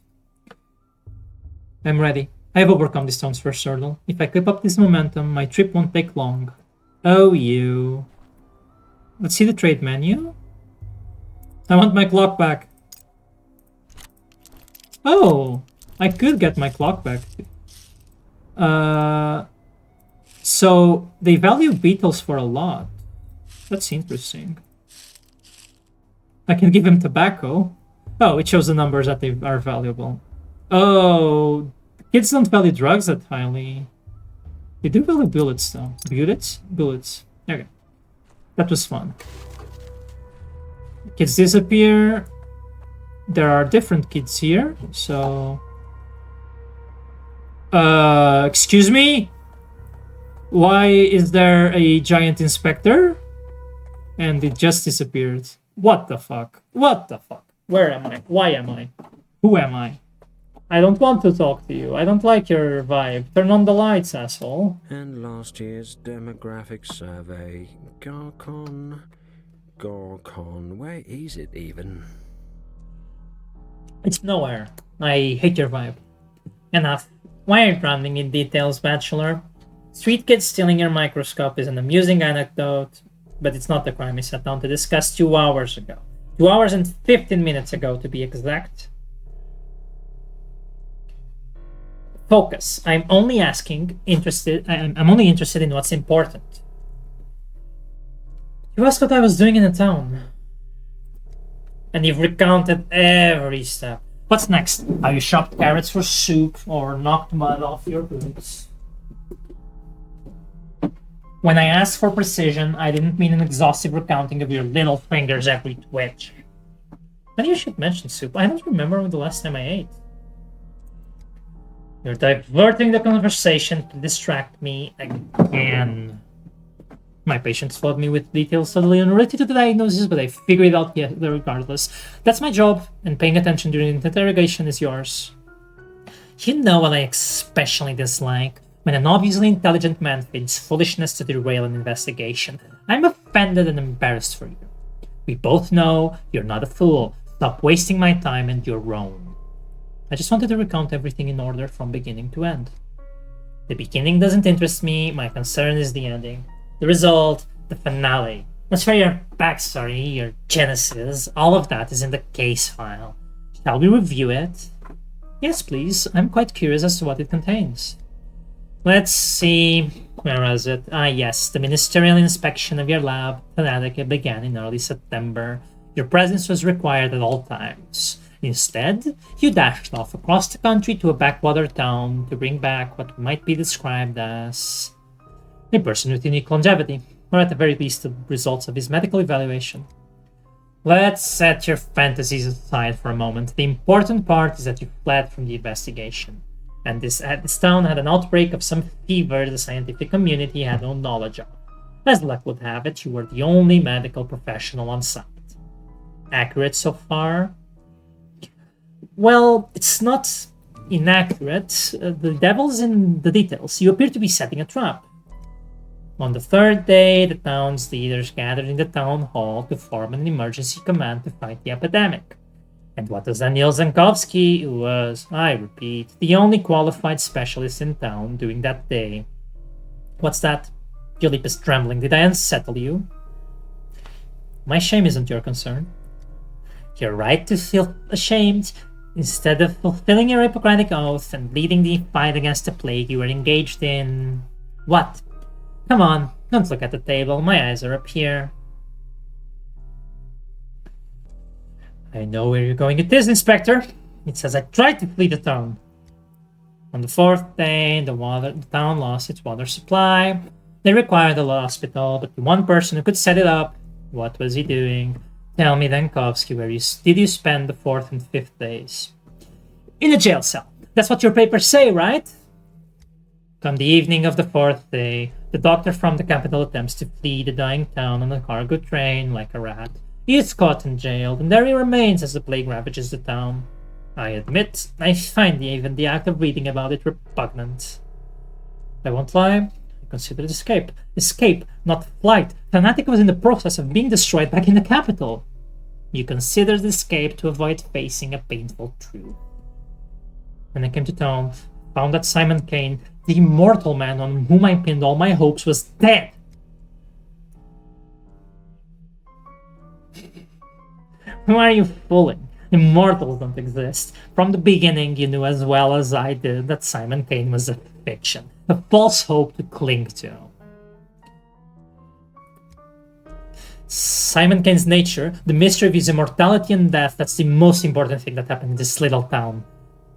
[SPEAKER 1] I'm ready. I have overcome this town's first hurdle. If I keep up this momentum, my trip won't take long. Oh, you. Let's see the trade menu. I want my clock back. Oh, I could get my clock back. So they value beetles for a lot. That's interesting. I can give him tobacco. Oh, it shows the numbers that they are valuable. Oh, kids don't value drugs that highly. They do value bullets though. Bullets? Bullets. Okay. That was fun. Kids disappear. There are different kids here, so... excuse me? Why is there a giant inspector? And it just disappeared. What the fuck? What the fuck? Where am I? Why am I? Who am I? I don't want to talk to you. I don't like your vibe. Turn on the lights, asshole.
[SPEAKER 2] And last year's demographic survey. Garcon. Where is it even?
[SPEAKER 1] It's nowhere. I hate your vibe. Enough. Why are you drowning in details, bachelor? Street kids stealing your microscope is an amusing anecdote, but it's not the crime we sat down to discuss 2 hours ago. 2 hours and 15 minutes ago, to be exact. Focus. I'm only interested in what's important. You asked what I was doing in the town. And you've recounted every step. What's next? How you chopped carrots for soup or knocked mud off your boots? When I asked for precision, I didn't mean an exhaustive recounting of your little fingers' every twitch. Maybe you should mention soup. I don't remember when the last time I ate. You're diverting the conversation to distract me again. My patients flood me with details totally unrelated to the diagnosis, but I figured it out regardless. That's my job, and paying attention during the interrogation is yours. You know what I especially dislike? When an obviously intelligent man feeds foolishness to derail an investigation. I'm offended and embarrassed for you. We both know you're not a fool. Stop wasting my time and your own. I just wanted to recount everything in order from beginning to end. The beginning doesn't interest me, my concern is the ending. The result, the finale. As for your backstory, your genesis, all of that is in the case file. Shall we review it? Yes, please. I'm quite curious as to what it contains. Let's see. Where was it? Ah, yes. The ministerial inspection of your lab, Pathologic, began in early September. Your presence was required at all times. Instead, you dashed off across the country to a backwater town to bring back what might be described as a person with unique longevity, or at the very least the results of his medical evaluation. Let's set your fantasies aside for a moment. The important part is that you fled from the investigation, and this town had an outbreak of some fever the scientific community had no knowledge of. As luck would have it, you were the only medical professional on site. Accurate so far? Well, it's not inaccurate. The devil's in the details. You appear to be setting a trap. On the third day, the town's leaders gathered in the town hall to form an emergency command to fight the epidemic. And what does Daniel Zankowski, who was, I repeat, the only qualified specialist in town doing that day? What's that? Your lip is trembling. Did I unsettle you? My shame isn't your concern. You're right to feel ashamed. Instead of fulfilling your Hippocratic oath and leading the fight against the plague you were engaged in... What? Come on, don't look at the table. My eyes are up here. I know where you're going with this, Inspector. It says I tried to flee the town. On the fourth day, the town lost its water supply. They required a hospital, but the one person who could set it up, what was he doing? Tell me, Dankowski, where did you spend the fourth and fifth days? In a jail cell. That's what your papers say, right? Come the evening of the fourth day, the doctor from the capital attempts to flee the dying town on a cargo train like a rat. He is caught and jailed, and there he remains as the plague ravages the town. I admit, I find even the act of reading about it repugnant. I won't lie, I consider it escape. Escape, not flight. Fanatic was in the process of being destroyed back in the capital. You considered escape to avoid facing a painful truth. When I came to town, found that Simon Kane, the immortal man on whom I pinned all my hopes, was dead. Who are you fooling? Immortals don't exist. From the beginning, you knew as well as I did that Simon Kane was a fiction, a false hope to cling to. Simon Kane's nature, the mystery of his immortality and death, that's the most important thing that happened in this little town.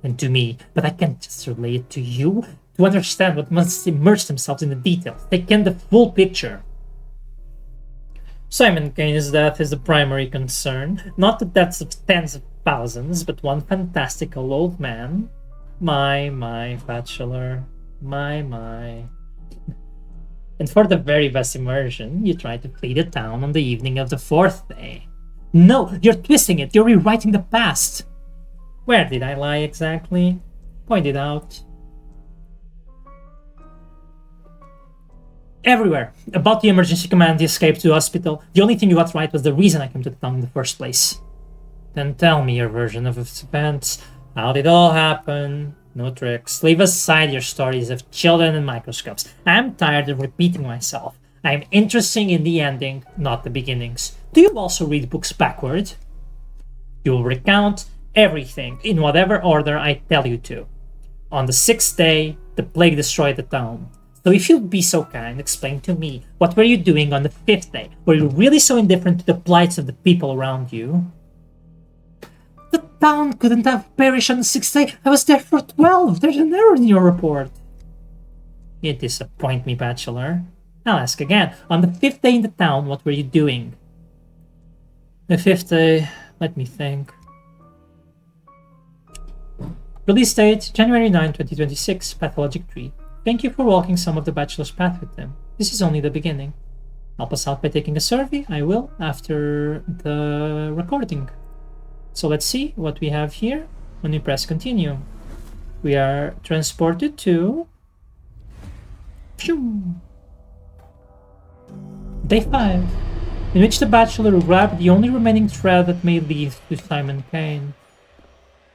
[SPEAKER 1] And to me, but I can't just relay it to you. To understand what must immerse themselves in the details, take in the full picture. Simon Kane's death is the primary concern, not the deaths of tens of thousands, but one fantastical old man. My, bachelor. My. And for the very best immersion, you tried to flee the town on the evening of the fourth day. No, you're twisting it, you're rewriting the past. Where did I lie exactly? Point it out. Everywhere. About the emergency command, the escape to the hospital. The only thing you got right was the reason I came to the town in the first place. Then tell me your version of events. How did it all happen? No tricks. Leave aside your stories of children and microscopes. I'm tired of repeating myself. I'm interested in the ending, not the beginnings. Do you also read books backward? You will recount everything in whatever order I tell you to. On the sixth day, the plague destroyed the town. So if you'd be so kind, explain to me, what were you doing on the fifth day? Were you really so indifferent to the plights of the people around you? The town couldn't have perished on the 6th day. I was there for 12. There's an error in your report. You disappoint me, Bachelor. I'll ask again. On the 5th day in the town, what were you doing? The 5th day, let me think. Release date, January 9, 2026, Pathologic 3. Thank you for walking some of the Bachelor's path with them. This is only the beginning. Help us out by taking a survey. I will after the recording. So let's see what we have here when we press continue. We are transported to Day 5, in which the Bachelor grabbed the only remaining thread that may lead to Simon Kane.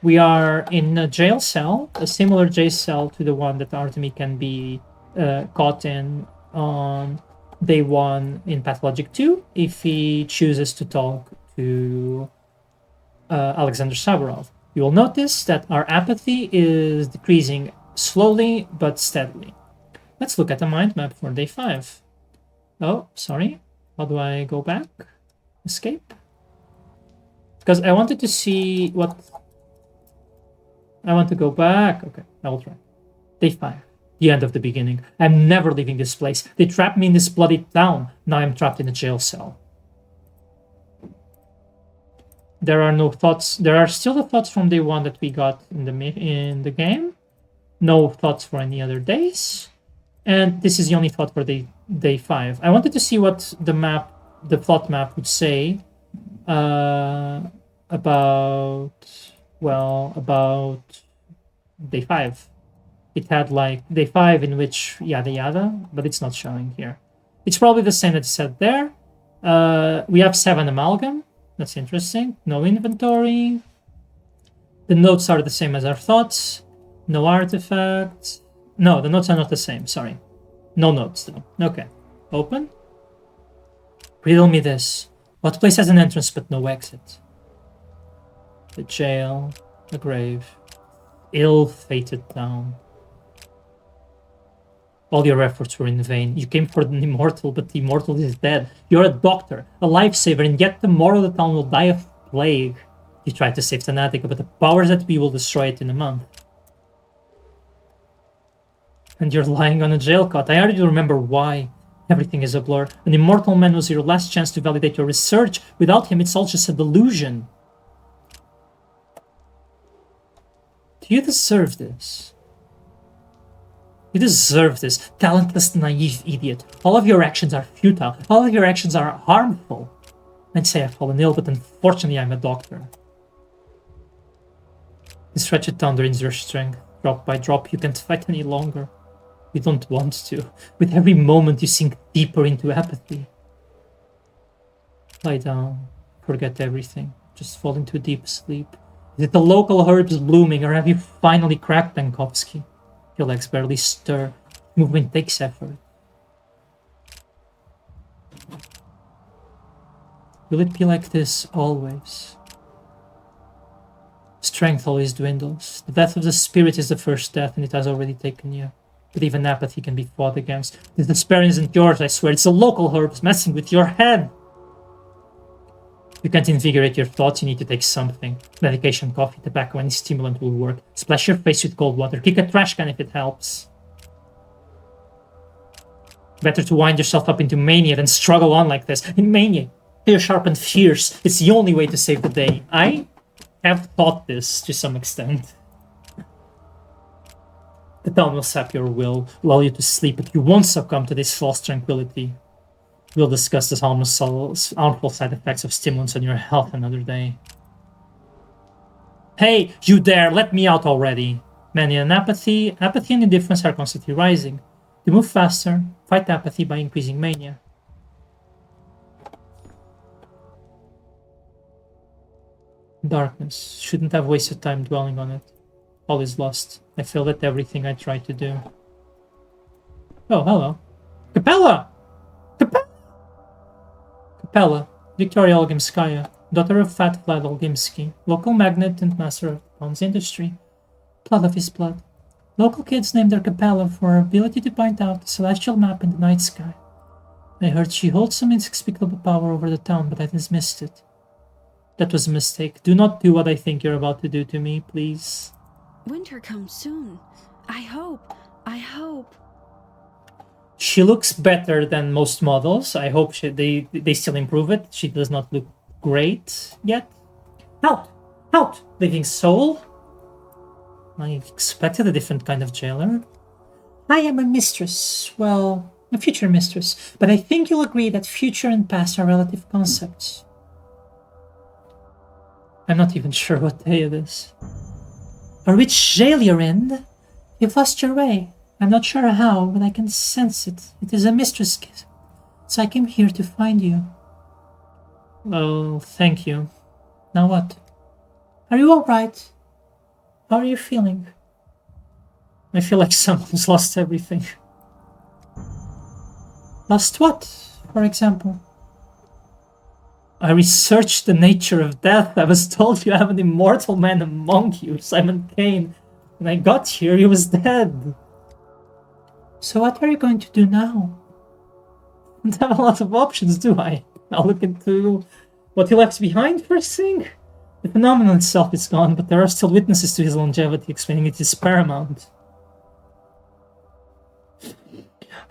[SPEAKER 1] We are in a jail cell, a similar jail cell to the one that Artemy can be caught in on Day 1 in Pathologic 2, if he chooses to talk to Alexander Saburov. You will notice that our apathy is decreasing slowly but steadily. Let's look at the mind map for Day 5. Oh, sorry. How do I go back? Escape? Because I wanted to see what... I want to go back. Okay, I will try. Day 5. The end of the beginning. I'm never leaving this place. They trapped me in this bloody town. Now I'm trapped in a jail cell. There are no thoughts. There are still the thoughts from Day 1 that we got in the game. No thoughts for any other days. And this is the only thought for Day 5. I wanted to see what the thought map would say about Day 5. It had like Day 5 in which yada yada, but it's not showing here. It's probably the same that it said there. We have 7 amalgam. That's interesting. No inventory. The notes are the same as our thoughts. No artifacts. No, the notes are not the same. Sorry. No notes though. Okay. Open. Riddle me this. What place has an entrance but no exit? The jail. The grave. Ill-fated town. All your efforts were in vain. You came for the immortal, but the immortal is dead. You're a doctor, a lifesaver, and yet tomorrow the town will die of plague. You tried to save Fanatica, but the powers that be will destroy it in a month. And you're lying on a jail cot. I already remember why. Everything is a blur. An immortal man was your last chance to validate your research. Without him, it's all just a delusion. Do you deserve this? You deserve this, talentless, naive idiot. All of your actions are futile. All of your actions are harmful. I'd say I've fallen ill, but unfortunately I'm a doctor. This wretched town drains your strength. Drop by drop, you can't fight any longer. You don't want to. With every moment, you sink deeper into apathy. Lie down. Forget everything. Just fall into a deep sleep. Is it the local herbs blooming, or have you finally cracked, Benkovsky? Your legs barely stir. Movement takes effort. Will it be like this always? Strength always dwindles. The death of the spirit is the first death, and it has already taken you. But even apathy can be fought against. This despair isn't yours, I swear. It's the local herbs messing with your head. You can't invigorate your thoughts, you need to take something. Medication, coffee, tobacco, any stimulant will work. Splash your face with cold water. Kick a trash can if it helps. Better to wind yourself up into mania than struggle on like this. In mania, you're sharp and fierce. It's the only way to save the day. I have thought this to some extent. The town will sap your will, lull you to sleep, but you won't succumb to this false tranquility. We'll discuss the harmful side effects of stimulants on your health another day. Hey, you there, let me out already. Mania and apathy and indifference are constantly rising. To move faster, fight apathy by increasing mania. Darkness. Shouldn't have wasted time dwelling on it. All is lost. I failed at everything I tried to do. Oh, hello. Capella! Capella, Victoria Olgimskaya, daughter of Fat Vlad Olgimsky, local magnate and master of bronze industry. Blood of his blood. Local kids named her Capella for her ability to point out the celestial map in the night sky. I heard she holds some inexplicable power over the town, but I dismissed it. That was a mistake. Do not do what I think you're about to do to me, please.
[SPEAKER 7] Winter comes soon. I hope.
[SPEAKER 1] She looks better than most models. I hope they still improve it. She does not look great yet. Out! Out! Living soul? I expected a different kind of jailer. I am a mistress. Well, a future mistress. But I think you'll agree that future and past are relative concepts. I'm not even sure what day it is. Or which jail you're in. You've lost your way. I'm not sure how, but I can sense it. It is a mistress kiss. So I came here to find you. Well, thank you. Now what? Are you alright? How are you feeling? I feel like someone's lost everything. Lost what, for example? I researched the nature of death. I was told you have an immortal man among you, Simon Kane. When I got here, he was dead. So what are you going to do now? I don't have a lot of options, do I? I'll look into what he left behind first thing. The phenomenon itself is gone, but there are still witnesses to his longevity, explaining it is paramount.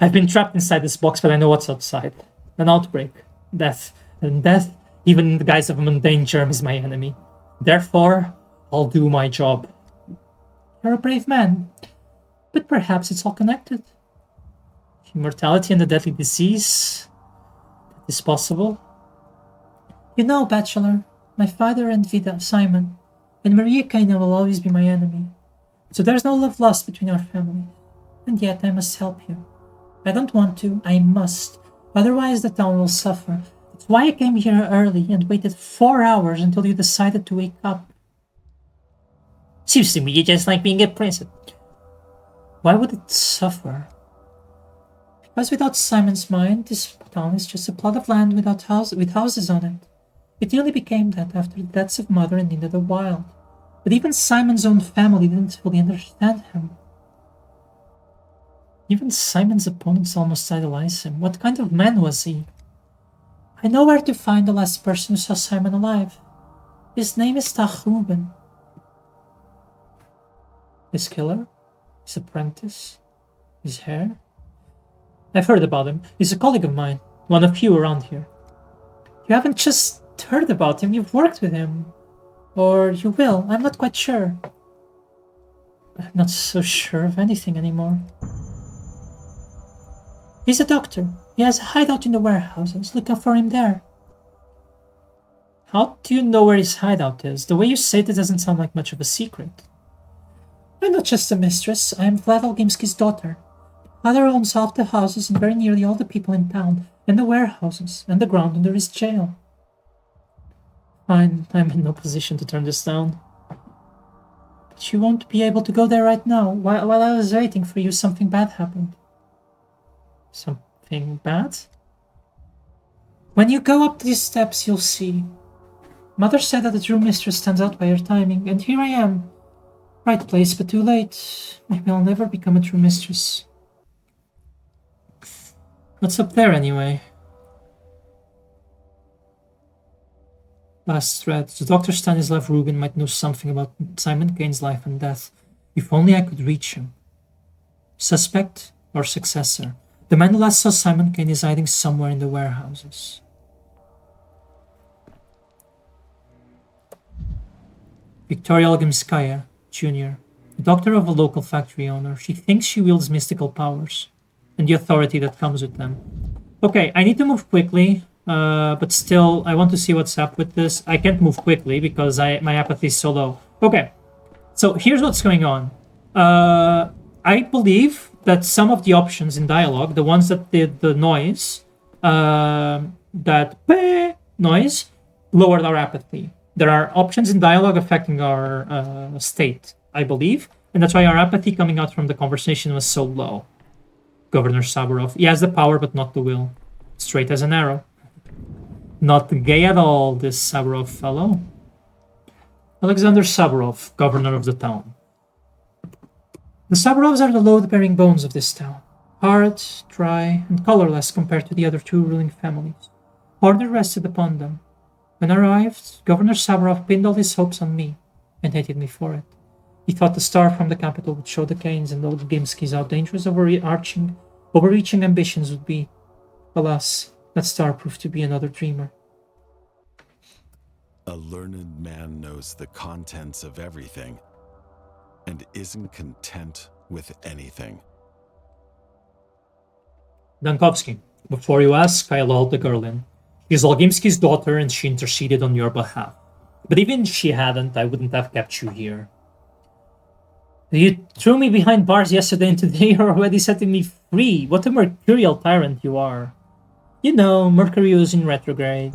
[SPEAKER 1] I've been trapped inside this box, but I know what's outside. An outbreak. Death. And death, even in the guise of a mundane germ, is my enemy. Therefore, I'll do my job. You're a brave man. But perhaps it's all connected. Immortality and a deadly disease. That is possible. You know, Bachelor, my father and Vida, Simon, and Maria Kaina will always be my enemy. So there's no love lost between our families. And yet I must help you. I don't want to, I must. Otherwise the town will suffer. That's why I came here early and waited 4 hours until you decided to wake up. Seems to me you just like being a princess. Why would it suffer? Because without Simon's mind, this town is just a plot of land with houses on it. It nearly became that after the deaths of Mother and Nina the Wild. But even Simon's own family didn't fully understand him. Even Simon's opponents almost idolize him. What kind of man was he? I know where to find the last person who saw Simon alive. His name is Tach Ruben. His killer? His apprentice? His heir? I've heard about him. He's a colleague of mine. One of few around here. You haven't just heard about him, you've worked with him. Or you will, I'm not quite sure. I'm not so sure of anything anymore. He's a doctor. He has a hideout in the warehouses. Look out for him there. How do you know where his hideout is? The way you say it doesn't sound like much of a secret. I'm not just a mistress. I'm Vlad Olgimsky's daughter. Father owns half the houses and very nearly all the people in town, and the warehouses, and the ground under his jail. Fine, I'm in no position to turn this down. But you won't be able to go there right now. While I was waiting for you, something bad happened. Something bad? When you go up these steps, you'll see. Mother said that the true mistress stands out by her timing, and here I am. Right place, but too late. Maybe I'll never become a true mistress. What's up there, anyway? Last thread. The Dr. Stanislav Rubin might know something about Simon Kane's life and death. If only I could reach him. Suspect or successor? The man who last saw Simon Kane is hiding somewhere in the warehouses. Victoria Olgimskaya, Jr., daughter of a local factory owner. She thinks she wields mystical powers and the authority that comes with them. Okay, I need to move quickly, but still, I want to see what's up with this. I can't move quickly because my apathy is so low. Okay, so here's what's going on. I believe that some of the options in dialogue, the ones that did the noise, that noise, lowered our apathy. There are options in dialogue affecting our state, I believe, and that's why our apathy coming out from the conversation was so low. Governor Saburov, he has the power but not the will. Straight as an arrow. Not gay at all, this Saburov fellow. Alexander Saburov, governor of the town. The Saburovs are the load-bearing bones of this town. Hard, dry, and colorless compared to the other two ruling families. Order rested upon them. When I arrived, Governor Savarov pinned all his hopes on me and hated me for it. He thought the star from the capital would show the Kanes and old Gimskis how dangerous overreaching ambitions would be. Alas, that star proved to be another dreamer.
[SPEAKER 8] A learned man knows the contents of everything and isn't content with anything.
[SPEAKER 1] Dankovsky, before you ask, I lulled the girl in. She's Olgimski's daughter and she interceded on your behalf. But even if she hadn't, I wouldn't have kept you here. You threw me behind bars yesterday and today you're already setting me free. What a mercurial tyrant you are. You know, Mercury is in retrograde.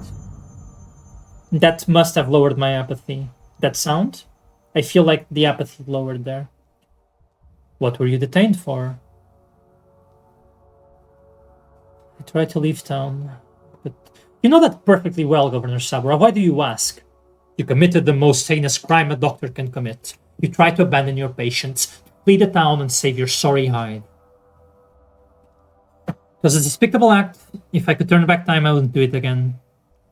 [SPEAKER 1] That must have lowered my apathy. That sound? I feel like the apathy lowered there. What were you detained for? I tried to leave town, but you know that perfectly well, Governor Sabra. Why do you ask? You committed the most heinous crime a doctor can commit. You tried to abandon your patients, flee the town, and save your sorry hide. It was a despicable act. If I could turn back time, I wouldn't do it again.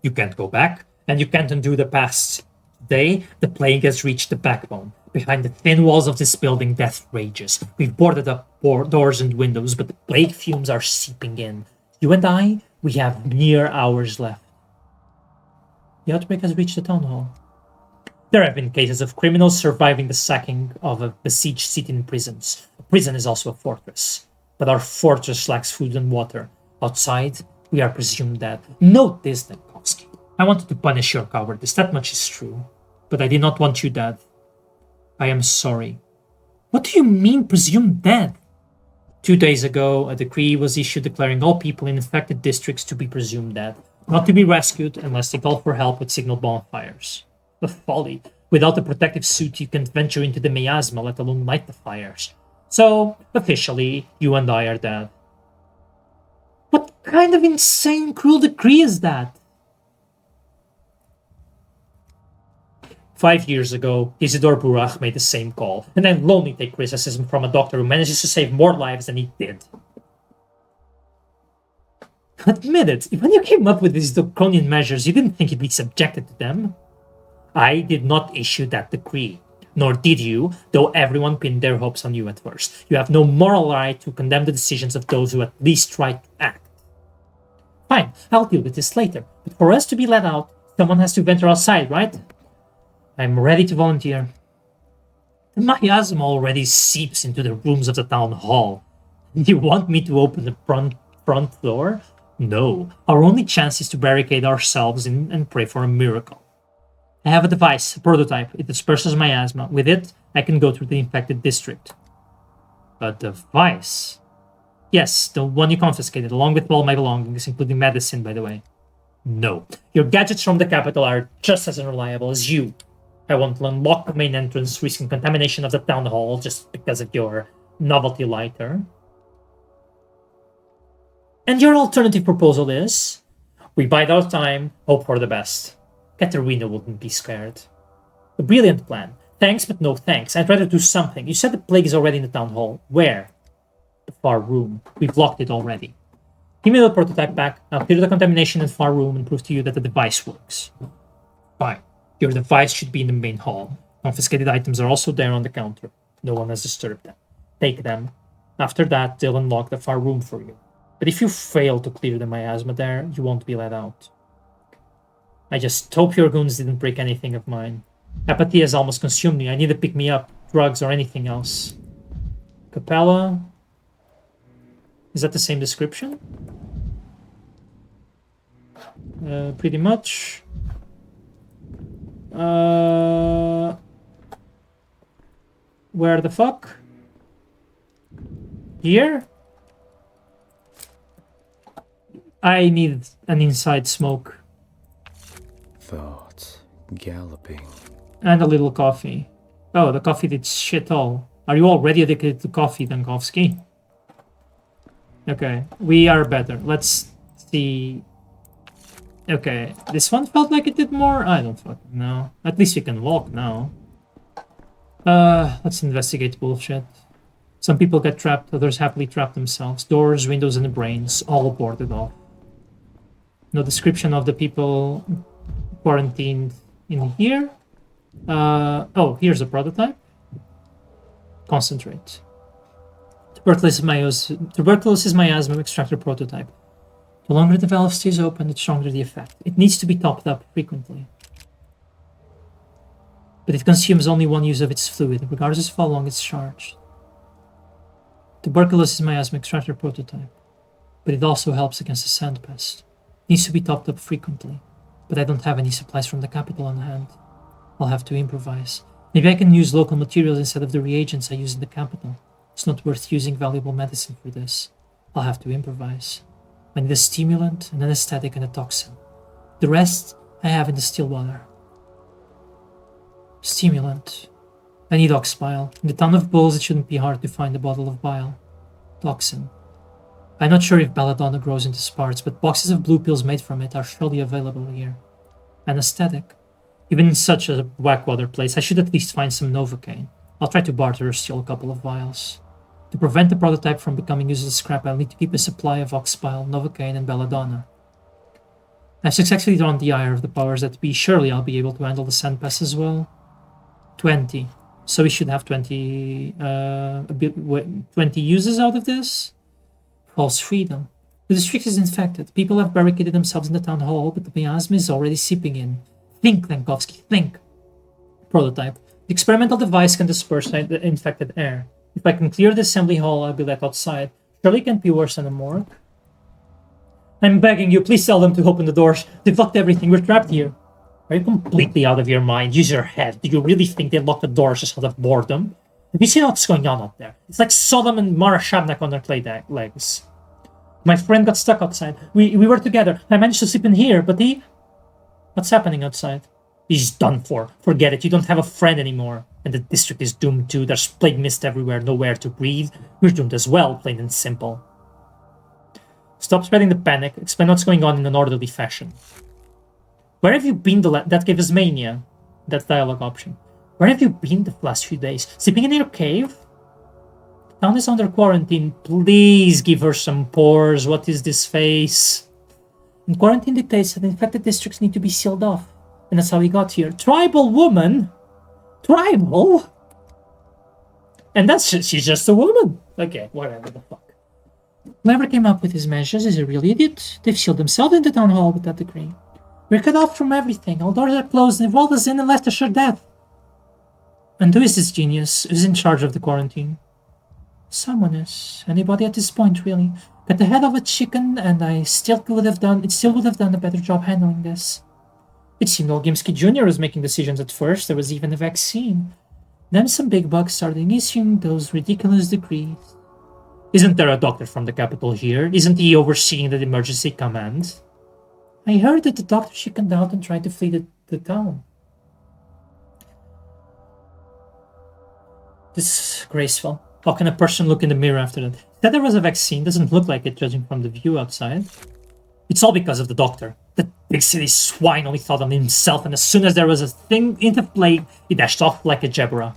[SPEAKER 1] You can't go back, and you can't undo the past. Today, the plague has reached the backbone. Behind the thin walls of this building, death rages. We've boarded up doors and windows, but the plague fumes are seeping in. You and I, we have mere hours left. The outbreak has reached the town hall. There have been cases of criminals surviving the sacking of a besieged city in prisons. A prison is also a fortress. But our fortress lacks food and water. Outside, we are presumed dead. Note this, Dankovsky. I wanted to punish your cowardice, that much is true. But I did not want you dead. I am sorry. What do you mean, presumed dead? 2 days ago, a decree was issued declaring all people in infected districts to be presumed dead, not to be rescued unless they call for help with signal bonfires. The folly. Without a protective suit, you can't venture into the miasma, let alone light the fires. So, officially, you and I are dead. What kind of insane, cruel decree is that? 5 years ago, Isidore Burach made the same call, and I'll only take criticism from a doctor who manages to save more lives than he did. Admit it, when you came up with these draconian measures, you didn't think you'd be subjected to them. I did not issue that decree, nor did you, though everyone pinned their hopes on you at first. You have no moral right to condemn the decisions of those who at least tried to act. Fine, I'll deal with this later, but for us to be let out, someone has to venture outside, right? I'm ready to volunteer. The miasma already seeps into the rooms of the town hall. You want me to open the front door? No, our only chance is to barricade ourselves in and pray for a miracle. I have a device, a prototype. It disperses miasma. With it, I can go through the infected district. A device? Yes, the one you confiscated, along with all my belongings, including medicine, by the way. No, your gadgets from the capital are just as unreliable as you. I won't unlock the main entrance, risking contamination of the town hall just because of your novelty lighter. And your alternative proposal is? We bide our time, hope for the best. Katerina wouldn't be scared. A brilliant plan. Thanks, but no thanks. I'd rather do something. You said the plague is already in the town hall. Where? The far room. We've locked it already. Give me the prototype back. I'll clear the contamination in the far room and prove to you that the device works. Fine. Your device should be in the main hall. Confiscated items are also there on the counter. No one has disturbed them. Take them. After that, they'll unlock the far room for you. But if you fail to clear the miasma there, you won't be let out. I just hope your goons didn't break anything of mine. Apathy has almost consumed me. I need to pick me up, drugs or anything else. Capella? Is that the same description? Pretty much. Where the fuck? Here? I need an inside smoke.
[SPEAKER 4] Thoughts galloping.
[SPEAKER 1] And a little coffee. Oh, the coffee did shit all. Are you already addicted to coffee, Dankovsky? Okay, we are better. Let's see. Okay, this one felt like it did more? I don't fucking know. At least we can walk now. Let's investigate bullshit. Some people get trapped, others happily trap themselves. Doors, windows, and the brains, all boarded off. No description of the people quarantined in here. Oh, here's a prototype. Concentrate. Tuberculosis miasma extractor prototype. The longer the valve stays open, the stronger the effect. It needs to be topped up frequently. But it consumes only one use of its fluid, regardless of how long it's charged. Tuberculosis miasma extractor prototype. But it also helps against the sand pest. It needs to be topped up frequently. But I don't have any supplies from the capital on hand. I'll have to improvise. Maybe I can use local materials instead of the reagents I use in the capital. It's not worth using valuable medicine for this. I'll have to improvise. I need a stimulant, an anesthetic, and a toxin. The rest I have in the still water. Stimulant. I need ox bile. In the town of Bulls, it shouldn't be hard to find a bottle of bile. Toxin. I'm not sure if belladonna grows in these parts, but boxes of blue pills made from it are surely available here. Anesthetic. Even in such a whackwater place, I should at least find some Novocaine. I'll try to barter or steal a couple of vials. To prevent the prototype from becoming useless scrap, I'll need to keep a supply of ox bile, Novocaine, and belladonna. I've successfully drawn the ire of the powers that be. Surely I'll be able to handle the sand pest as well. 20. So we should have 20 uses out of this. False freedom. The district is infected. People have barricaded themselves in the town hall, but the miasma is already seeping in. Think, Lankovsky, think. Prototype. The experimental device can disperse the infected air. If I can clear the assembly hall, I'll be let outside. Surely it can't be worse than a morgue. I'm begging you, please tell them to open the doors. They've locked everything. We're trapped here. Are you completely out of your mind? Use your head. Do you really think they locked the doors just out of boredom? Have you seen what's going on up there? It's like Sodom and Mara Shabnak on their clay legs. My friend got stuck outside. We were together. I managed to sleep in here, but he... What's happening outside? He's done for. Forget it. You don't have a friend anymore. And the district is doomed too. There's plague mist everywhere. Nowhere to breathe. We're doomed as well, plain and simple. Stop spreading the panic. Explain what's going on in an orderly fashion. Where have you been that gave us mania? That dialogue option. Where have you been the last few days? Sleeping in your cave? The town is under quarantine. Please give her some pores. What is this face? And quarantine dictates that infected districts need to be sealed off. And that's how we got here. Tribal woman? Tribal? And she's just a woman. Okay, whatever the fuck. Whoever came up with these measures is a real idiot. They've sealed themselves in the town hall with that decree. We're cut off from everything. All doors are closed and they've walled us in and left us sure death. And who is this genius who's in charge of the quarantine? Someone is. Anybody at this point, really. Cut the head of a chicken and it still would have done a better job handling this. It seemed Olgimsky Jr. was making decisions at first. There was even a vaccine. Then some big bugs started issuing those ridiculous decrees. Isn't there a doctor from the capital here? Isn't he overseeing the emergency command? I heard that the doctor chickened out and tried to flee the town. Disgraceful. How can a person look in the mirror after that? Said there was a vaccine. Doesn't look like it, judging from the view outside. It's all because of the doctor. That big city swine only thought on himself, and as soon as there was a thing into play, he dashed off like a Jebra.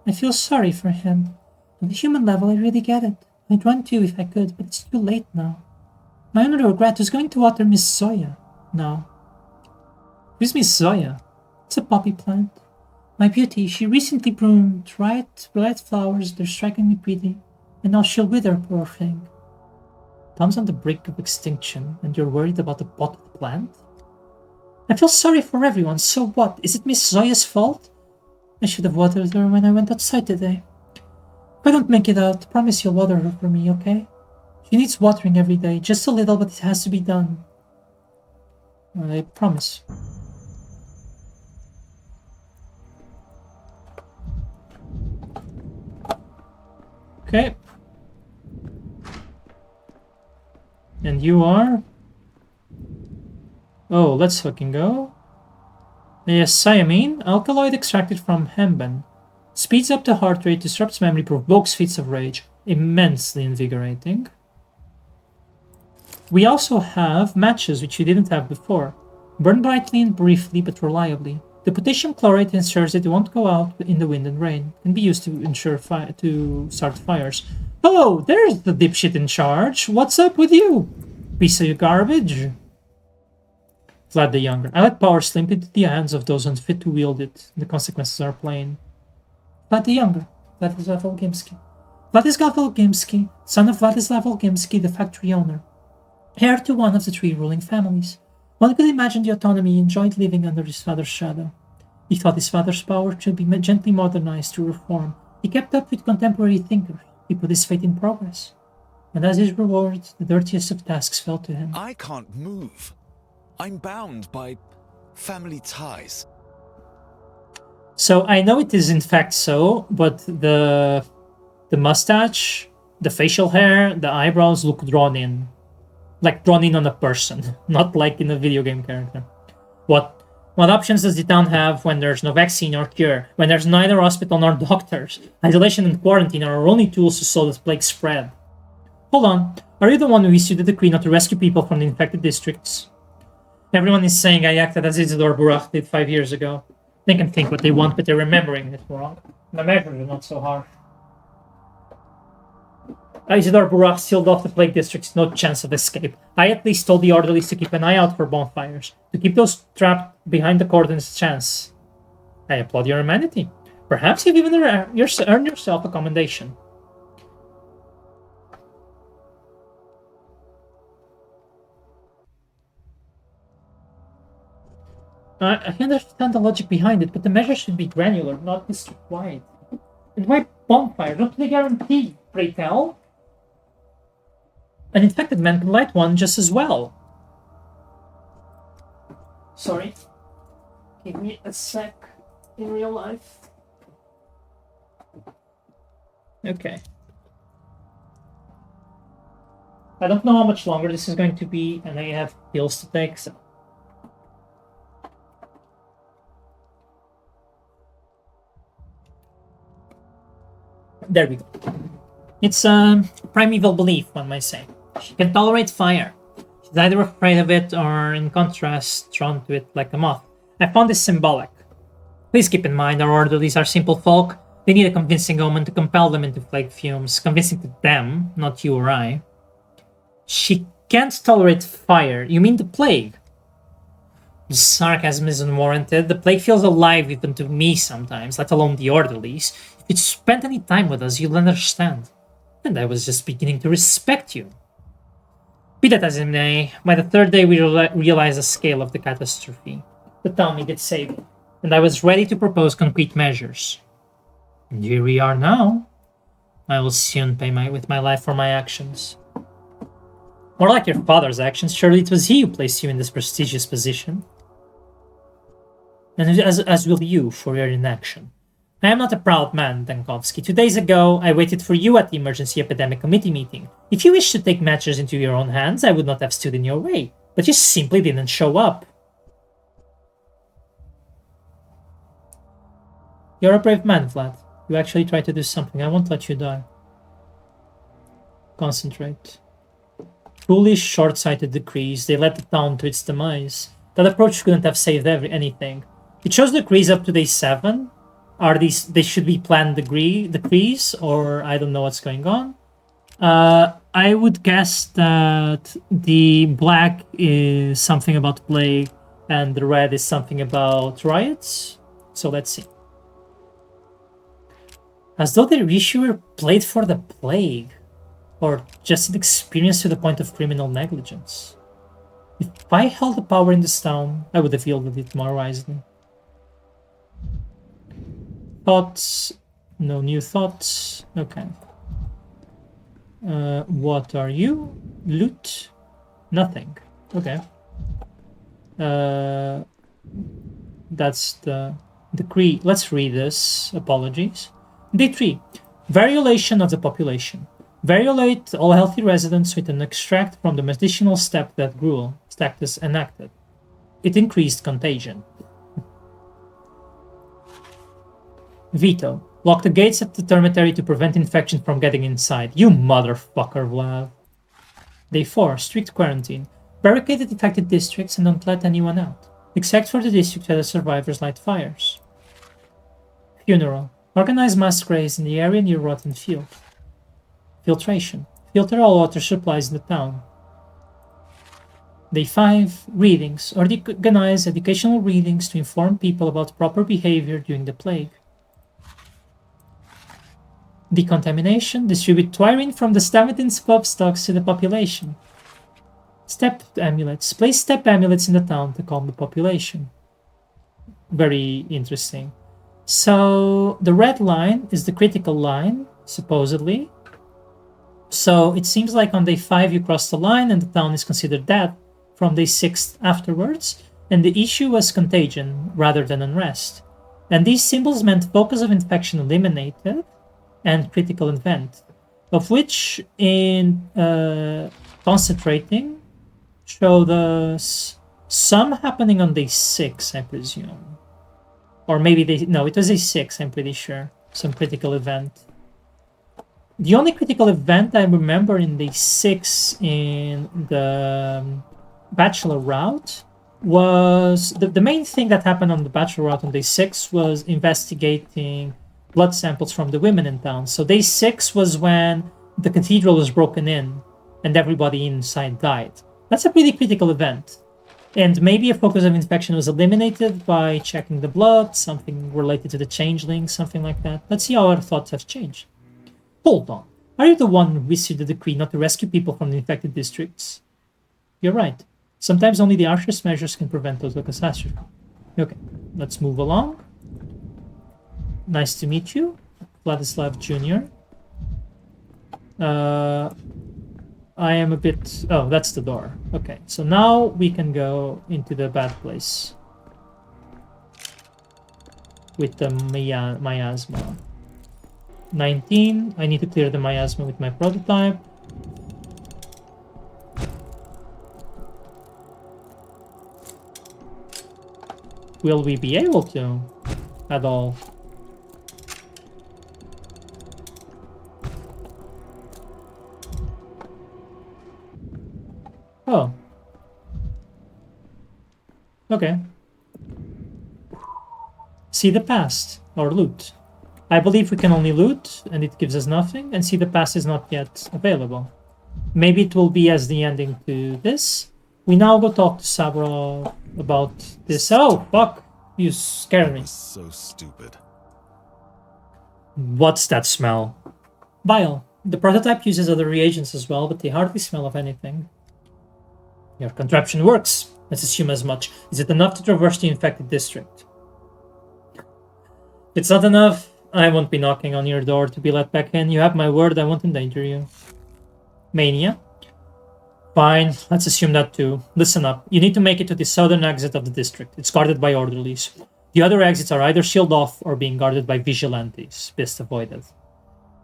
[SPEAKER 1] I feel sorry for him. On the human level, I really get it. I'd run too if I could, but it's too late now. My only regret was going to water Miss Zoya now. Who's Miss Zoya? It's a poppy plant. My beauty, she recently bloomed right flowers, they're strikingly pretty, and now she'll wither, poor thing. Tom's on the brink of extinction, and you're worried about the potted plant? I feel sorry for everyone, so what? Is it Miss Zoya's fault? I should have watered her when I went outside today. If I don't make it out, promise you'll water her for me, okay? She needs watering every day, just a little, but it has to be done. I promise. Okay. And you are? Oh, let's fucking go. Yes, thiamine, alkaloid extracted from hemben. Speeds up the heart rate, disrupts memory, provokes fits of rage. Immensely invigorating. We also have matches, which we didn't have before. Burn brightly and briefly, but reliably. The potassium chlorate ensures that it won't go out in the wind and rain. Can be used to ensure to start fires. Oh, there's the dipshit in charge. What's up with you? Piece of garbage. Vlad the Younger. I let power slip into the hands of those unfit to wield it. The consequences are plain. Vlad the Younger. Vladislav Volgimsky. Vladislav Volgimsky, son of Vladislav Volgimsky, the factory owner. Heir to one of the 3 ruling families. One could imagine the autonomy he enjoyed living under his father's shadow. He thought his father's power should be gently modernized through reform. He kept up with contemporary thinkers. He put his faith in progress. And as his reward, the dirtiest of tasks fell to him.
[SPEAKER 9] I can't move. I'm bound by family ties.
[SPEAKER 1] So I know it is in fact so, but the mustache, the facial hair, the eyebrows look drawn in. Like drawn in on a person, not like in a video game character. What options does the town have when there's no vaccine or cure? When there's neither hospital nor doctors? Isolation and quarantine are our only tools to slow the plague spread. Hold on, are you the one who issued the decree not to rescue people from the infected districts? Everyone is saying I acted as Isidore Burak did 5 years ago. They can think what they want, but they're remembering it wrong. My measures are not so harsh. Isidore Burak sealed off the plague districts, no chance of escape. I at least told the orderlies to keep an eye out for bonfires, to keep those trapped behind the cordons a chance. I applaud your humanity. Perhaps you've even earned yourself a commendation. I understand the logic behind it, but the measure should be granular, not district-wide. And why bonfire? Don't they guarantee, pray tell? An infected man can light one just as well. Sorry. Give me a sec in real life. Okay. I don't know how much longer this is going to be, and I have pills to take, so... There we go. It's a primeval belief, one might say. She can tolerate fire. She's either afraid of it or, in contrast, drawn to it like a moth. I found this symbolic. Please keep in mind our orderlies are simple folk. They need a convincing omen to compel them into plague fumes. Convincing to them, not you or I. She can't tolerate fire. You mean the plague? The sarcasm is unwarranted. The plague feels alive even to me sometimes, let alone the orderlies. If you'd spent any time with us, you'll understand. And I was just beginning to respect you. Be that as it may, by the 3rd day we realized the scale of the catastrophe. The town needed saving, and I was ready to propose concrete measures. And here we are now. I will soon pay with my life for my actions. More like your father's actions. Surely it was he who placed you in this prestigious position. And as will you for your inaction. I am not a proud man, Dankovsky. 2 days ago, I waited for you at the Emergency Epidemic Committee meeting. If you wished to take matters into your own hands, I would not have stood in your way. But you simply didn't show up. You're a brave man, Vlad. You actually tried to do something. I won't let you die. Concentrate. Foolish, short-sighted decrees. They led the town to its demise. That approach couldn't have saved anything. It shows decrees up to day 7. They should be planned decrees, or I don't know what's going on. I would guess that the black is something about plague, and the red is something about riots. So let's see. As though the issuer played for the plague, or just an experience to the point of criminal negligence. If I held the power in this town, I would have wielded it more wisely. Thoughts? No new thoughts. Okay. What are you? Loot? Nothing. Okay. That's the decree. Let's read this. Apologies. Day 3. Variolation of the population. Variolate all healthy residents with an extract from the medicinal step that gruel Stactus enacted. It increased contagion. Veto. Lock the gates at the dormitory to prevent infection from getting inside. You motherfucker, Vlad. Day 4. Strict quarantine. Barricade the affected districts and don't let anyone out, except for the district where the survivors light fires. Funeral. Organize mass graves in the area near Rotten Field. Filtration. Filter all water supplies in the town. Day 5, readings. Organize educational readings to inform people about proper behavior during the plague. Decontamination. Distribute Twirine from the Stavitin's pub stocks to the population. Step amulets. Place step amulets in the town to calm the population. Very interesting. So the red line is the critical line, supposedly. So it seems like on day 5 you cross the line and the town is considered dead from day 6 afterwards. And the issue was contagion rather than unrest. And these symbols meant focus of infection eliminated and critical event, of which in concentrating showed us some happening on day 6, I presume. Or maybe it was day 6, I'm pretty sure. Some critical event. The only critical event I remember in day 6 in the Bachelor route was the main thing that happened on the Bachelor route on day 6 was investigating blood samples from the women in town. So day 6 was when the cathedral was broken in and everybody inside died. That's a pretty critical event. And maybe a focus of infection was eliminated by checking the blood, something related to the changeling, something like that. Let's see how our thoughts have changed. Hold on. Are you the one who issued the decree not to rescue people from the infected districts? You're right. Sometimes only the harshest measures can prevent total catastrophe. Okay, let's move along. Nice to meet you, Vladislav Jr. I am a bit... Oh, that's the door. Okay, so now we can go into the bad place. With the miasma. 19. I need to clear the miasma with my prototype. Will we be able to? At all? Oh. Okay. See the past, or loot. I believe we can only loot, and it gives us nothing, and see the past is not yet available. Maybe it will be as the ending to this. We now go talk to Sabrov about this. Oh, fuck! You scared me.
[SPEAKER 8] So stupid.
[SPEAKER 1] What's that smell? Bile. The prototype uses other reagents as well, but they hardly smell of anything. Your contraption works. Let's assume as much. Is it enough to traverse the infected district? If it's not enough, I won't be knocking on your door to be let back in. You have my word, I won't endanger you. Mania? Fine, let's assume that too. Listen up. You need to make it to the southern exit of the district. It's guarded by orderlies. The other exits are either sealed off or being guarded by vigilantes. Best avoided.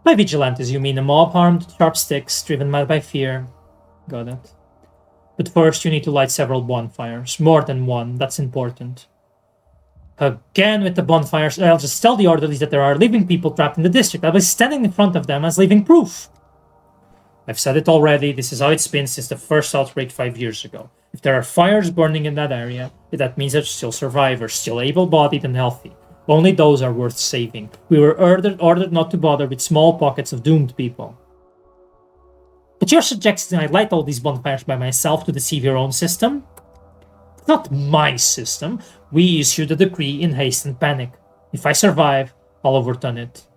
[SPEAKER 1] By vigilantes, you mean a mob armed with sharp sticks, driven mad by fear. Got it. But first, you need to light several bonfires. More than one, that's important. Again with the bonfires, I'll just tell the orderlies that there are living people trapped in the district. I'll be standing in front of them as living proof. I've said it already, this is how it's been since the first outbreak 5 years ago. If there are fires burning in that area, that means there's still survivors, still able-bodied and healthy. Only those are worth saving. We were ordered not to bother with small pockets of doomed people. But you're suggesting I light all these bonfires by myself to deceive your own system? It's not my system. We issued a decree in haste and panic. If I survive, I'll overturn it.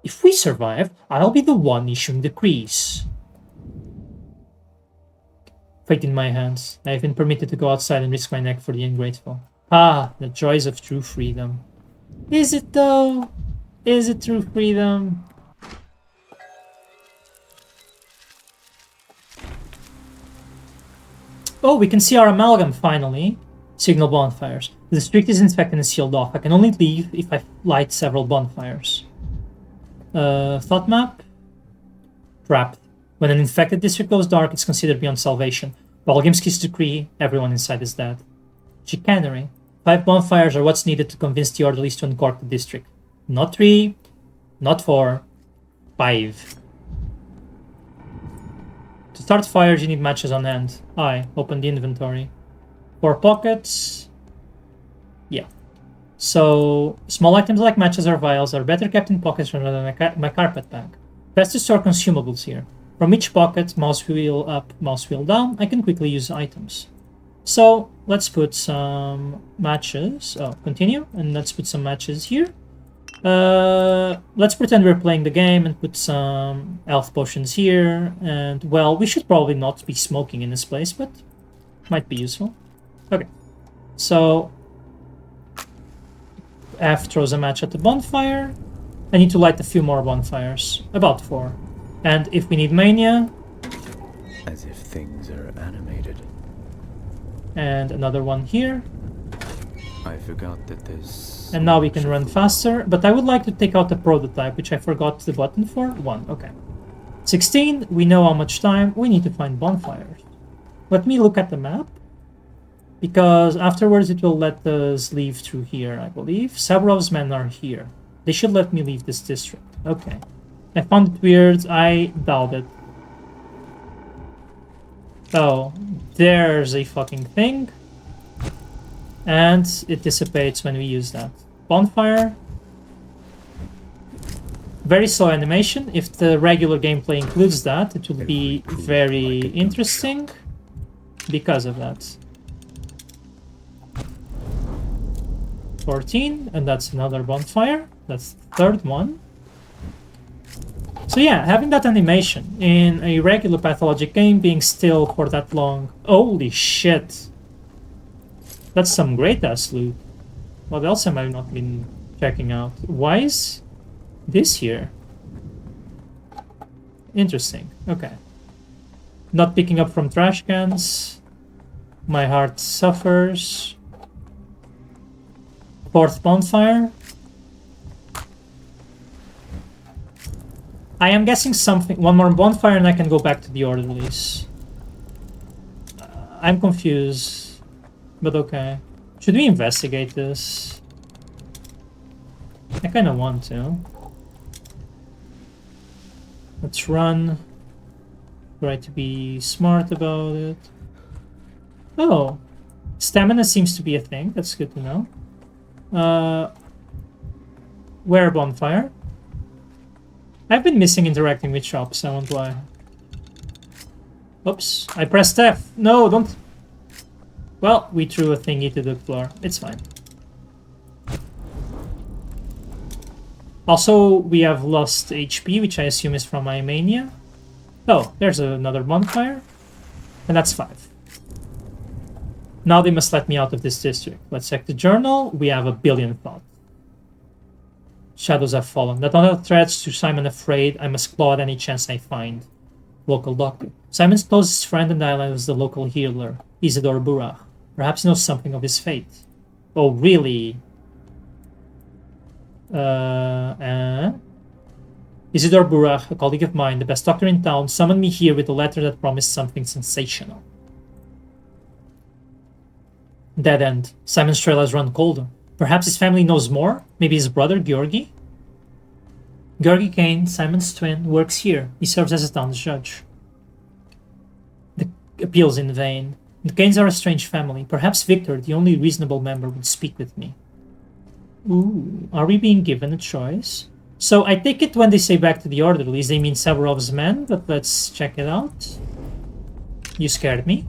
[SPEAKER 1] If we survive, I'll be the one issuing decrees. Fate in my hands. I have been permitted to go outside and risk my neck for the ungrateful. Ah, the joys of true freedom. Is it though? Is it true freedom? Oh, we can see our amalgam finally. Signal bonfires. The district is inspected and sealed off. I can only leave if I light several bonfires. Thought map? Trapped. When an infected district goes dark, it's considered beyond salvation. Volgimsky's decree, everyone inside is dead. Chicanery. 5 bonfires are what's needed to convince the orderlies to uncork the district. Not 3, not 4, 5. To start fires, you need matches on hand. Open the inventory. 4 pockets. Yeah. So, small items like matches or vials are better kept in pockets rather than my carpet bag. Best to store consumables here. From each pocket, mouse wheel up, mouse wheel down, I can quickly use items. So let's put some matches. Oh, continue, and let's put some matches here. Let's pretend we're playing the game and put some health potions here. And, well, we should probably not be smoking in this place, but might be useful. Okay, so F throws a match at the bonfire. I need to light a few more bonfires, about 4. And if we need mania...
[SPEAKER 4] As if things are animated.
[SPEAKER 1] And another one here.
[SPEAKER 4] I forgot that there's...
[SPEAKER 1] And now we can run faster, but I would like to take out the prototype, which I forgot the button for. 1, okay. 16, we know how much time. We need to find bonfires. Let me look at the map, because afterwards it will let us leave through here, I believe. Sabrov's men are here. They should let me leave this district. Okay. I found it weird. I doubt it. Oh, there's a fucking thing. And it dissipates when we use that. Bonfire. Very slow animation. If the regular gameplay includes that, it will be very interesting because of that. 14, and that's another bonfire. That's the third one. So yeah, having that animation in a regular Pathologic game being still for that long. Holy shit. That's some great ass loot. What else have I not been checking out? Why is this here? Interesting. Okay. Not picking up from trash cans. My heart suffers. 4th bonfire. I am guessing something. One more bonfire and I can go back to the orderlies. I'm confused. But okay. Should we investigate this? I kind of want to. Let's run. Try to be smart about it. Oh. Stamina seems to be a thing. That's good to know. Where bonfire? I've been missing interacting with shops, I won't lie. Oops, I pressed F. No, don't... Well, we threw a thingy to the floor. It's fine. Also, we have lost HP, which I assume is from my mania. Oh, there's another bonfire. And that's 5. Now they must let me out of this district. Let's check the journal. We have a billion thoughts. Shadows have fallen. That other threats to Simon afraid. I must claw at any chance I find. Local doctor. Simon's closest friend and ally was the local healer, Isidore Burach. Perhaps he knows something of his fate. Oh, really? Isidore Burach, a colleague of mine, the best doctor in town, summoned me here with a letter that promised something sensational. Dead end. Simon's trail has run colder. Perhaps his family knows more? Maybe his brother, Georgi? Georgi Kane, Simon's twin, works here. He serves as a town's judge. The appeal's in vain. The Kanes are a strange family. Perhaps Victor, the only reasonable member, would speak with me. Ooh, are we being given a choice? So I take it when they say back to the orderlies, they mean Severov's men, but let's check it out. You scared me.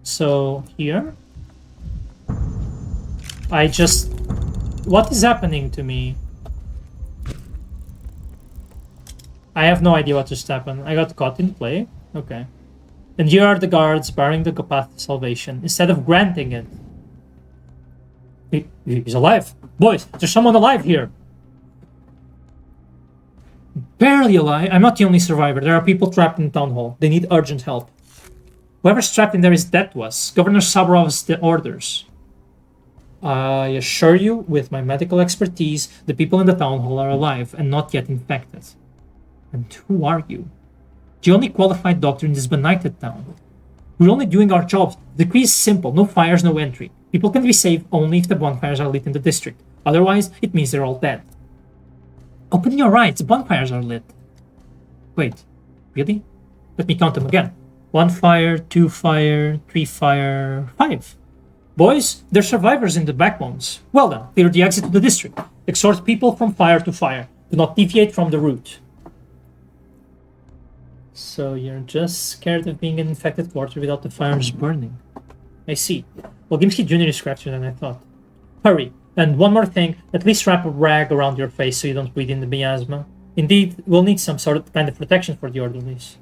[SPEAKER 1] So here, I just... What is happening to me? I have no idea what just happened. I got caught in play. Okay. And here are the guards barring the path to salvation instead of granting it. He's alive. Boys, there's someone alive here. Barely alive. I'm not the only survivor. There are people trapped in the town hall. They need urgent help. Whoever's trapped in there is dead to us. Governor Sabrov's orders. I assure you, with my medical expertise, the people in the town hall are alive and not yet infected. And who are you? The only qualified doctor in this benighted town. We're only doing our jobs. The decree is simple. No fires, no entry. People can be saved only if the bonfires are lit in the district. Otherwise, it means they're all dead. Open your eyes. The bonfires are lit. Wait. Really? Let me count them again. 1 fire, 2 fire, 3 fire, 5. Boys, there's survivors in the backbones. Well then, clear the exit to the district. Exhort people from fire to fire. Do not deviate from the route. So you're just scared of being in an infected quarter without the fires burning. I see. Well, Gimski Jr. is scratchier than I thought. Hurry. And one more thing, at least wrap a rag around your face so you don't breathe in the miasma. Indeed, we'll need some sort of kind of protection for the orderlies.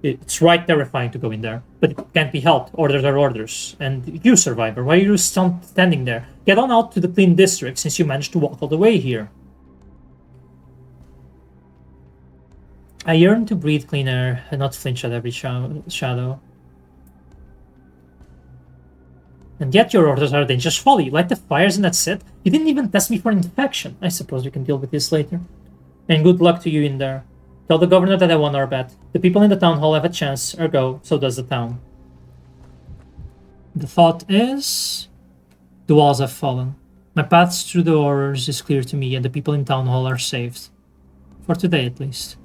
[SPEAKER 1] It's right terrifying to go in there, but it can't be helped. Orders are orders. And you, survivor, why are you standing there? Get on out to the clean district since you managed to walk all the way here. I yearn to breathe clean air and not flinch at every shadow. And yet your orders are dangerous folly. Light the fires and that's it. You didn't even test me for infection. I suppose we can deal with this later. And good luck to you in there. Tell the governor that I won our bet. The people in the town hall have a chance, ergo, so does the town. The thought is... the walls have fallen. My path through the horrors is clear to me, and the people in town hall are saved. For today, at least.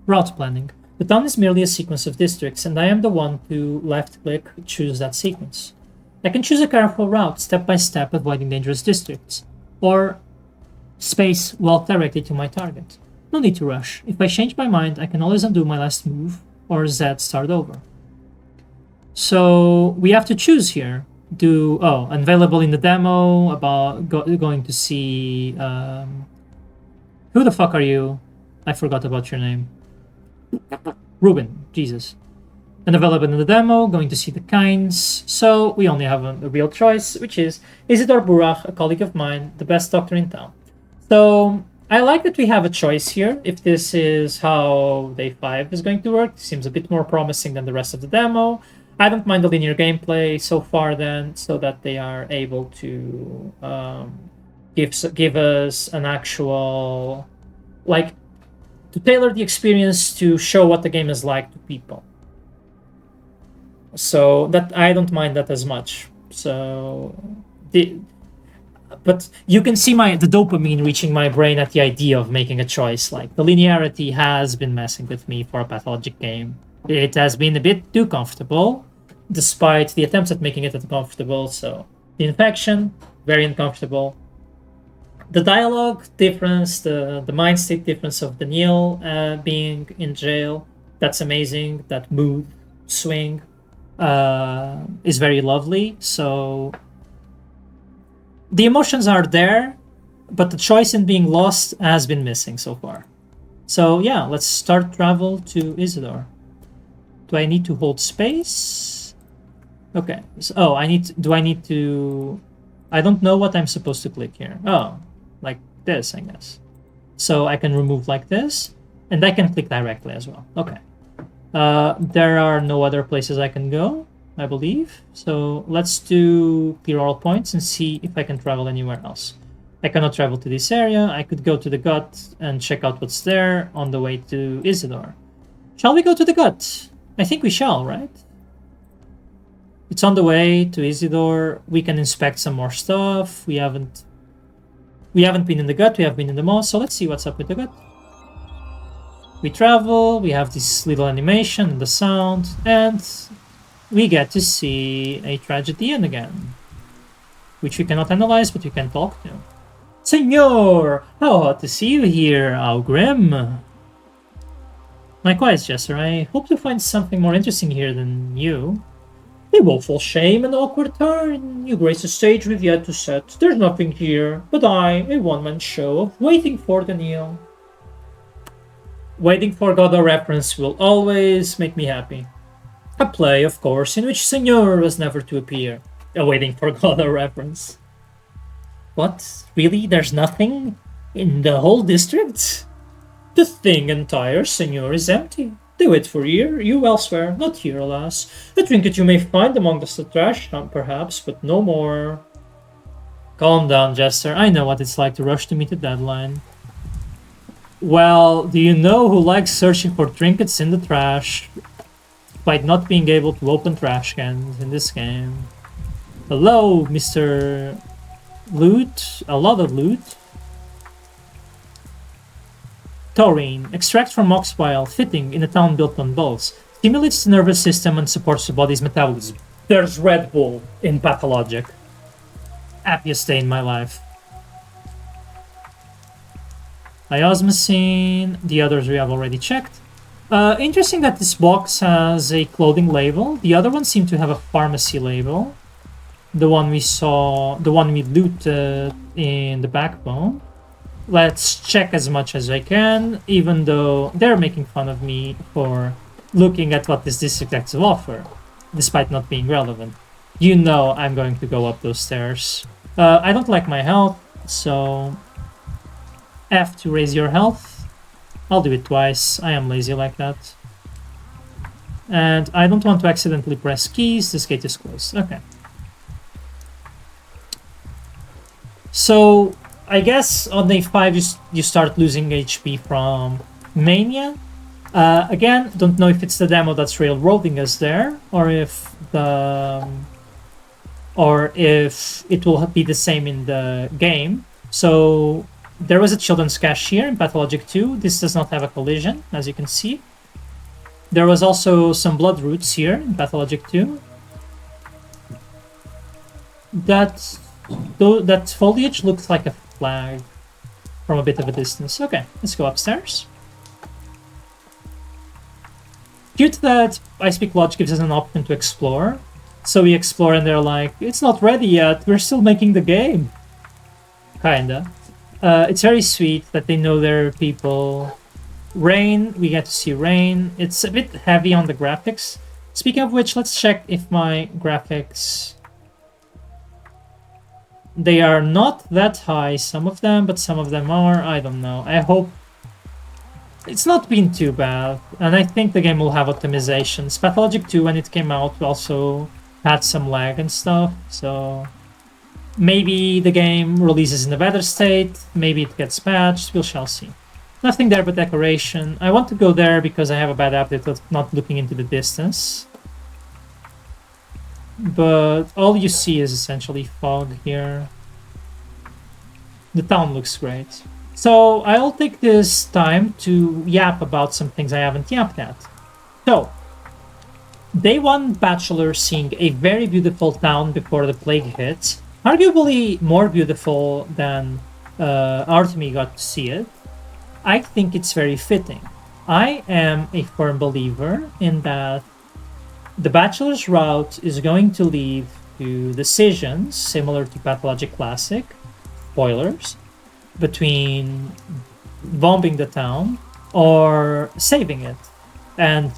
[SPEAKER 1] Route planning. The town is merely a sequence of districts, and I am the one to left-click choose that sequence. I can choose a careful route, step by step, avoiding dangerous districts. Or space walk directly to my target. No need to rush. If I change my mind, I can always undo my last move, or Z start over. So we have to choose here. Available in the demo, about going to see... who the fuck are you? I forgot about your name. Ruben, Jesus. And available in the demo, going to see the kinds. So we only have a real choice, which is Isidore Burach, a colleague of mine, the best doctor in town. So I like that we have a choice here. If this is how Day 5 is going to work, it seems a bit more promising than the rest of the demo. I don't mind the linear gameplay so far then, so that they are able to give us an actual... to tailor the experience to show what the game is like to people. So that I don't mind that as much. But you can see the dopamine reaching my brain at the idea of making a choice. Like, the linearity has been messing with me for a Pathologic game. It has been a bit too comfortable, despite the attempts at making it uncomfortable. So the infection, very uncomfortable. The dialogue difference, the mind state difference of Daniel being in jail, that's amazing. That mood swing is very lovely. So the emotions are there, but the choice in being lost has been missing so far. So yeah, let's start travel to Isidore. Do I need to hold space? Okay. So, I need to... I don't know what I'm supposed to click here. Oh, like this, I guess. So I can remove like this, and I can click directly as well. Okay. There are no other places I can go, I believe. So let's do clear all points and see if I can travel anywhere else. I cannot travel to this area. I could go to the gut and check out what's there on the way to Isidore. Shall we go to the gut? I think we shall, right? It's on the way to Isidore. We can inspect some more stuff. We haven't been in the gut. We have been in the mall. So let's see what's up with the gut. We travel. We have this little animation and the sound, and we get to see a tragedian again, which we cannot analyze, but we can talk to. Senor, how hot to see you here, Augrim. Likewise, Jesser, I hope to find something more interesting here than you. A woeful shame, an awkward turn. You grace the stage we've yet to set. There's nothing here, but a one-man show of waiting for Daniel. Waiting for God a reference will always make me happy. A play, of course, in which Senor was never to appear. A waiting for God a reference. What? Really? There's nothing? In the whole district? The thing entire, Senor, is empty. They wait for you elsewhere, not here, alas. A trinket you may find among the trash, perhaps, but no more. Calm down, Jester. I know what it's like to rush to meet a deadline. Well, do you know who likes searching for trinkets in the trash, despite not being able to open trash cans in this game? Hello, Mr. Loot. A lot of loot. Taurine. Extract from oxbile, fitting in a town built on balls. Stimulates the nervous system and supports the body's metabolism. There's Red Bull in Pathologic. Happiest day in my life. Iosmosine, the others we have already checked. Interesting that this box has a clothing label. The other one seemed to have a pharmacy label. The one we saw, the one we looted in the backbone. Let's check as much as I can, even though they're making fun of me for looking at what this district has to offer, despite not being relevant. You know I'm going to go up those stairs. I don't like my health, so F to raise your health. I'll do it twice. I am lazy like that. And I don't want to accidentally press keys. This gate is closed. Okay. So I guess on day 5 you start losing HP from Mania. Again, don't know if it's the demo that's railroading us there, or if it will be the same in the game. So there was a children's cache here in Pathologic 2. This does not have a collision, as you can see. There was also some blood roots here in Pathologic 2. That foliage looks like a flag from a bit of a distance. Okay, let's go upstairs. Cute that I Speak Lodge gives us an option to explore. So we explore and they're like, it's not ready yet, we're still making the game. Kinda. It's very sweet that they know there are people. Rain, we get to see rain. It's a bit heavy on the graphics. Speaking of which, let's check if my graphics... They are not that high, some of them, but some of them are. I don't know. I hope it's not been too bad. And I think the game will have optimizations. Pathologic 2, when it came out, also had some lag and stuff. So maybe the game releases in a better state. Maybe it gets patched. We shall see. Nothing there but decoration. I want to go there because I have a bad habit of not looking into the distance. But all you see is essentially fog here. The town looks great. So I'll take this time to yap about some things I haven't yapped at. So, day 1 Bachelor seeing a very beautiful town before the plague hit. Arguably more beautiful than Artemy got to see it. I think it's very fitting. I am a firm believer in that the Bachelor's route is going to lead to decisions similar to Pathologic Classic, spoilers, between bombing the town or saving it and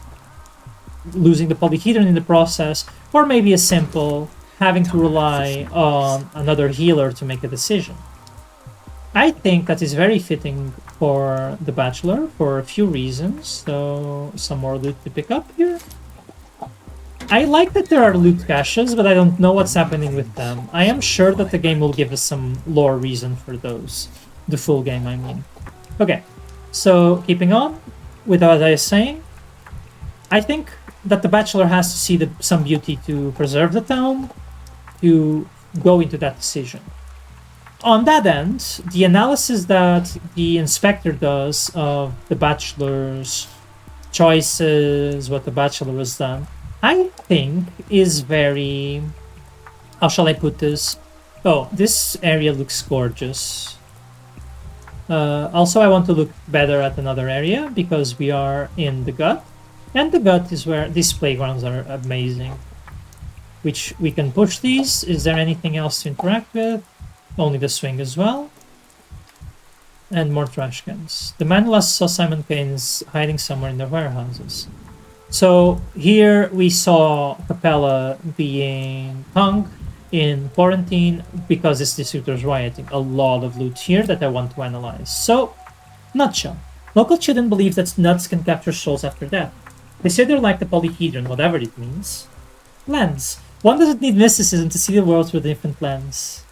[SPEAKER 1] losing the polyhedron in the process, or maybe a simple having to rely on another healer to make a decision. I think that is very fitting for the Bachelor for a few reasons, so some more loot to pick up here. I like that there are loot caches, but I don't know what's happening with them. I am sure that the game will give us some lore reason for those. The full game, I mean. Okay, so keeping on with what I was saying, I think that the Bachelor has to see some beauty to preserve the town, to go into that decision. On that end, the analysis that the Inspector does of the Bachelor's choices, what the Bachelor has done, I think is very... How shall I put this? Oh, this area looks gorgeous. Also, I want to look better at another area because we are in the gut. And the gut is where these playgrounds are amazing. Which we can push these. Is there anything else to interact with? Only the swing as well. And more trash cans. The man last saw Simon Kane's hiding somewhere in the warehouses. So here we saw Capella being hung in quarantine because this district was rioting. A lot of loot here that I want to analyze. So, nutshell. Local children believe that nuts can capture souls after death. They say they're like the polyhedron, whatever it means. Lens. One doesn't need mysticism to see the world through a different lens.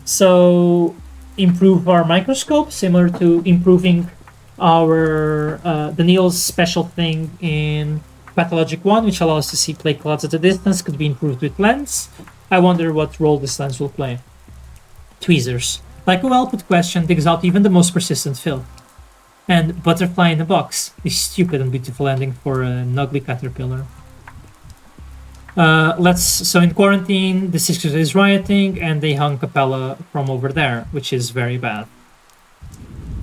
[SPEAKER 1] So, improve our microscope, similar to improving our Daniel's special thing in Pathologic 1, which allows us to see plague clouds at a distance, could be improved with lens. I wonder what role this lens will play. Tweezers. Like a well-put question, digs out even the most persistent filth. And butterfly in a box. A stupid and beautiful ending for an ugly caterpillar. So in quarantine, the Sixers is rioting, and they hung Capella from over there, which is very bad.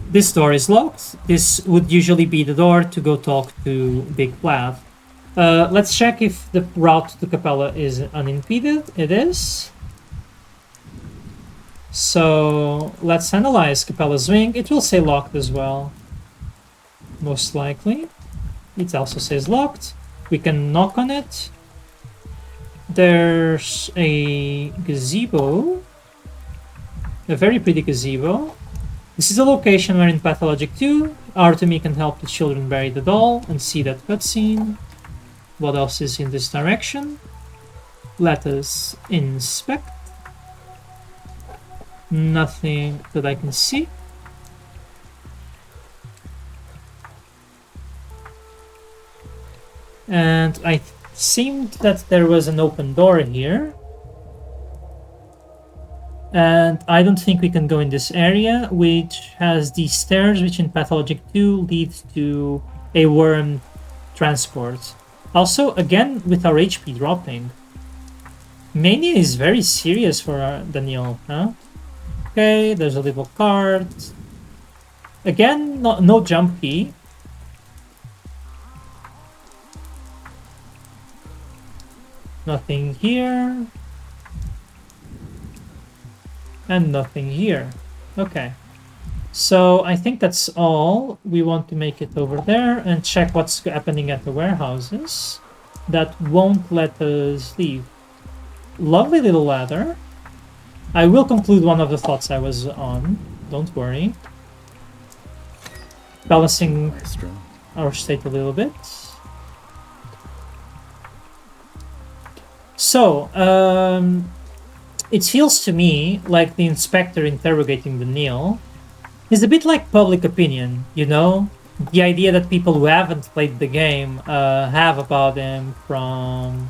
[SPEAKER 1] This door is locked. This would usually be the door to go talk to Big Plaid. Let's check if the route to Capella is unimpeded. It is. So let's analyze Capella's wing. It will say locked as well. Most likely. It also says locked. We can knock on it. There's a gazebo. A very pretty gazebo. This is a location where in Pathologic 2, Artemy can help the children bury the doll and see that cutscene. What else is in this direction? Let us inspect. Nothing that I can see. And I seemed that there was an open door here. And I don't think we can go in this area, which has these stairs, which in Pathologic 2 leads to a worm transport. Also, again, with our HP dropping. Mania is very serious for Daniel, huh? Okay, there's a little card. Again, no jump key. Nothing here. And nothing here. Okay. So I think that's all. We want to make it over there and check what's happening at the warehouses. That won't let us leave. Lovely little ladder. I will conclude one of the thoughts I was on. Don't worry. Balancing our state a little bit. So, it feels to me like the inspector interrogating Daniil is a bit like public opinion, you know? The idea that people who haven't played the game have about him from...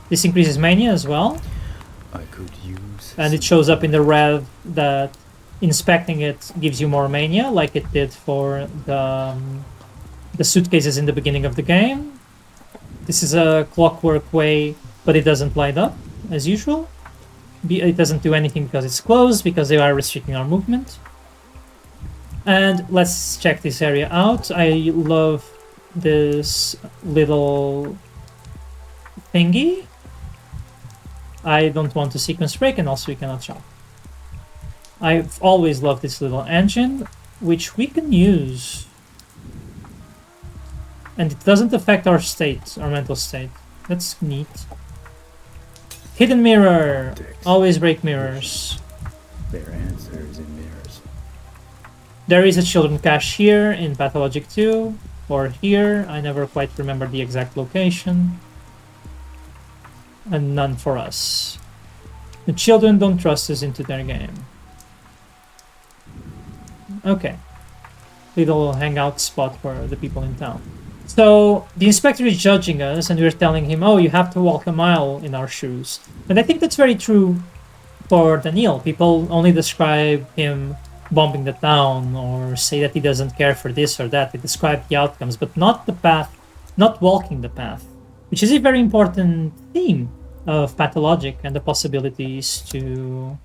[SPEAKER 1] This increases mania as well.
[SPEAKER 4] I could use...
[SPEAKER 1] And it shows up in the red that inspecting it gives you more mania, like it did for the suitcases in the beginning of the game. This is a clockwork way, but it doesn't light up, as usual. It doesn't do anything because it's closed, because they are restricting our movement. And let's check this area out. I love this little thingy. I don't want to sequence break, and also we cannot chop. I've always loved this little engine, which we can use. And it doesn't affect our state, our mental state. That's neat. Hidden mirror. Always break mirrors.
[SPEAKER 4] Their answers in mirrors.
[SPEAKER 1] There is a children cache here in Pathologic 2. Or here. I never quite remember the exact location. And none for us. The children don't trust us into their game. Okay. Little hangout spot for the people in town. So the inspector is judging us, and we're telling him, oh, you have to walk a mile in our shoes. And I think that's very true for Daniil. People only describe him bombing the town or say that he doesn't care for this or that. They describe the outcomes, but not the path, not walking the path, which is a very important theme of Pathologic and the possibilities to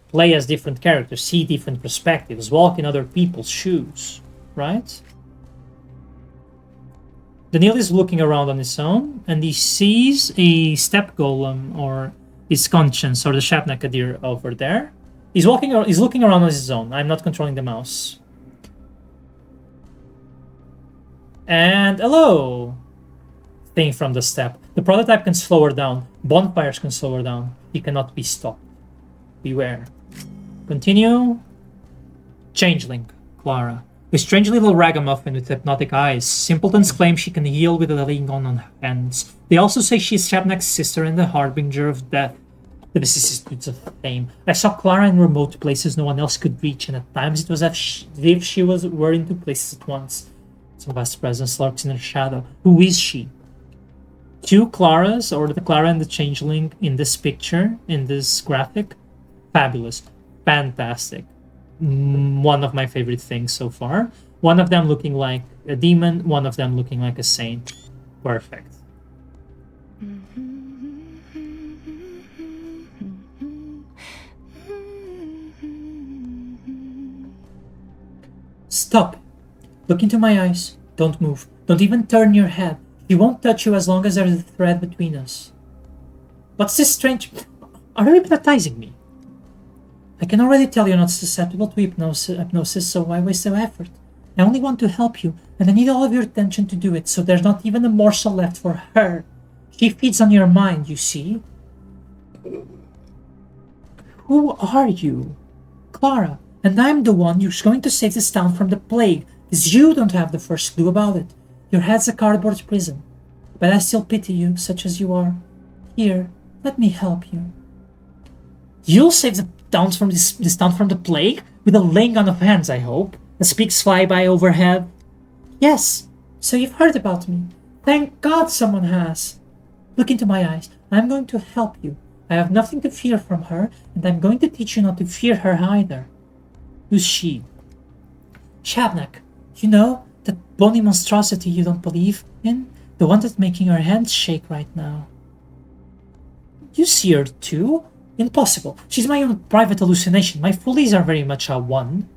[SPEAKER 1] play as different characters, see different perspectives, walk in other people's shoes, right? Daniil is looking around on his own, and he sees a step golem, or his conscience, or the Shapnakadir over there. He's looking around on his own. I'm not controlling the mouse. And hello! Thing from the step. The prototype can slow her down. Bonfires can slow her down. He cannot be stopped. Beware. Continue. Changeling. Clara. A strange little ragamuffin with hypnotic eyes. Simpletons claim she can heal with a laying on her hands. They also say she is Shapnak's sister and the harbinger of death. The vicissitudes of fame. I saw Clara in remote places no one else could reach, and at times it was as if she were in two places at once. Some vast presence lurks in her shadow. Who is she? Two Claras, or the Clara and the Changeling in this picture, in this graphic. Fabulous. Fantastic. One of my favorite things so far. One of them looking like a demon, one of them looking like a saint. Perfect. Stop. Look into my eyes. Don't move. Don't even turn your head. She won't touch you as long as there's a thread between us. What's this strange... Are you hypnotizing me? I can already tell you're not susceptible to hypnosis, so why waste the effort? I only want to help you, and I need all of your attention to do it, so there's not even a morsel left for her. She feeds on your mind, you see? Who are you? Clara, and I'm the one who's going to save this town from the plague, because you don't have the first clue about it. Your head's a cardboard prison. But I still pity you, such as you are. Here, let me help you. You'll save the town from this town from the plague? With a laying on of hands, I hope. The speaks fly by overhead. Yes, so you've heard about me. Thank God someone has. Look into my eyes. I'm going to help you. I have nothing to fear from her, and I'm going to teach you not to fear her either. Who's she? Shabnak. You know, that bony monstrosity you don't believe in? The one that's making her hands shake right now. You see her too? Impossible. She's my own private hallucination. My foolies are very much a one.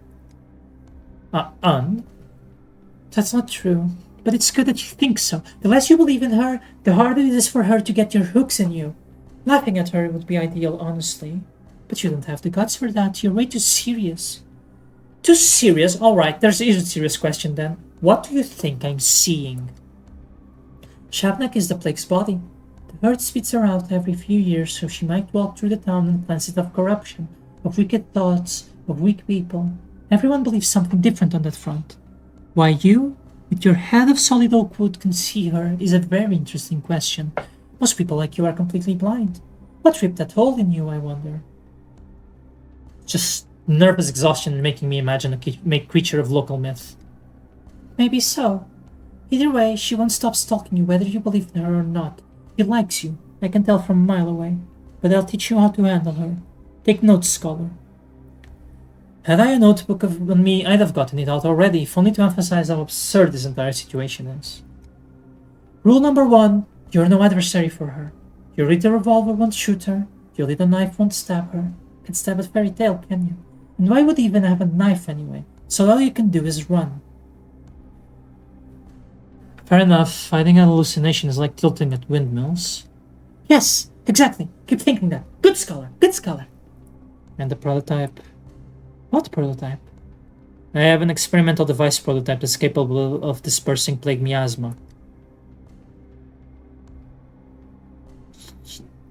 [SPEAKER 1] That's not true. But it's good that you think so. The less you believe in her, the harder it is for her to get your hooks in you. Laughing at her would be ideal, honestly. But you don't have the guts for that. You're way too serious. Too serious? Alright, there's a serious question then. What do you think I'm seeing? Shabnak is the plague's body. The herd spits her out every few years, so she might walk through the town and cleanse it of corruption, of wicked thoughts, of weak people. Everyone believes something different on that front. Why you, with your head of solid oak wood, can see her is a very interesting question. Most people like you are completely blind. What ripped that hole in you, I wonder? Just nervous exhaustion making me imagine a creature of local myth. Maybe so. Either way, she won't stop stalking you whether you believe in her or not. She likes you, I can tell from a mile away. But I'll teach you how to handle her. Take notes, scholar. Had I a notebook on me, I'd have gotten it out already, if only to emphasize how absurd this entire situation is. Rule number 1, you're no adversary for her. Your little revolver won't shoot her, your little knife won't stab her. You can stab a fairy tale, can you? And why would you even have a knife anyway? So all you can do is run. Fair enough, fighting an hallucination is like tilting at windmills. Yes, exactly. Keep thinking that. Good scholar, good scholar. And the prototype? What prototype? I have an experimental device prototype that's capable of dispersing plague miasma.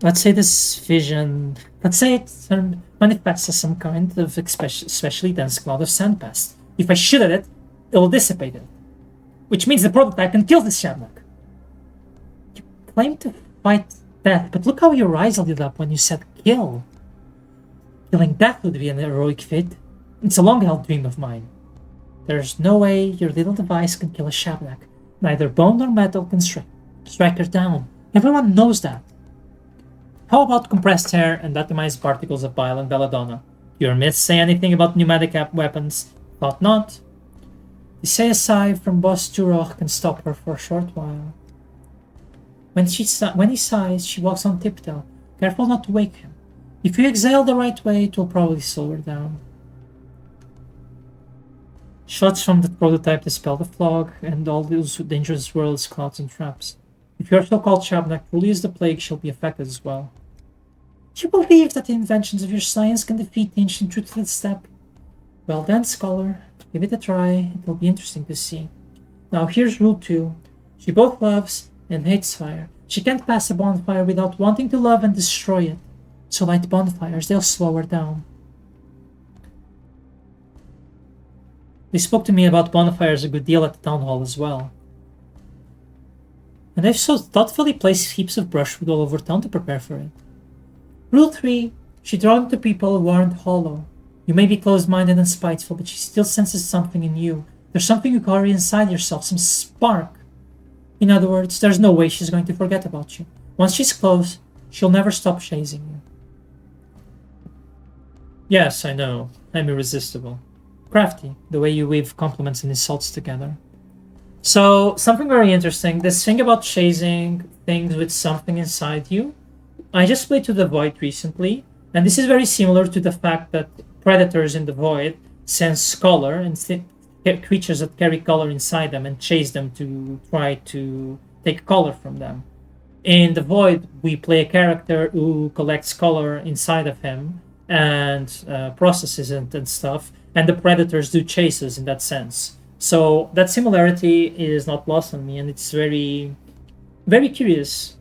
[SPEAKER 1] Let's say this vision... Let's say it manifests as some kind of especially dense cloud of sandpest. If I shoot at it, it'll dissipate it. Which means the prototype can kill this Shabnak. You claim to fight death, but look how your eyes lit up when you said kill. Killing death would be an heroic feat. It's a long-held dream of mine. There's no way your little device can kill a Shabnak. Neither bone nor metal can strike her down. Everyone knows that. How about compressed air and atomized particles of bile and belladonna? Your myths say anything about pneumatic weapons? Thought not. They say a sigh from Boss Turok can stop her for a short while. When he sighs, she walks on tiptoe, careful not to wake him. If you exhale the right way, it will probably slow her down. Shots from the prototype dispel the fog and all those dangerous worlds, clouds, and traps. If your so-called Shabnak truly is the plague, she'll be affected as well. Do you believe that the inventions of your science can defeat the ancient truthless step? Well then, scholar, give it a try. It will be interesting to see. Now here's rule 2. She both loves and hates fire. She can't pass a bonfire without wanting to love and destroy it. So light bonfires, they'll slow her down. They spoke to me about bonfires a good deal at the town hall as well. And they've so thoughtfully placed heaps of brushwood all over town to prepare for it. Rule 3. She drawn to people who aren't hollow. You may be closed-minded and spiteful, but she still senses something in you. There's something you carry inside yourself, some spark. In other words, there's no way she's going to forget about you. Once she's close, she'll never stop chasing you. Yes, I know. I'm irresistible. Crafty, the way you weave compliments and insults together. So, something very interesting. This thing about chasing things with something inside you. I just played to the Void recently, and this is very similar to the fact that predators in the Void sense color and creatures that carry color inside them and chase them to try to take color from them. In the Void, we play a character who collects color inside of him and processes it and stuff, and the predators do chases in that sense. So that similarity is not lost on me, and it's very, very curious.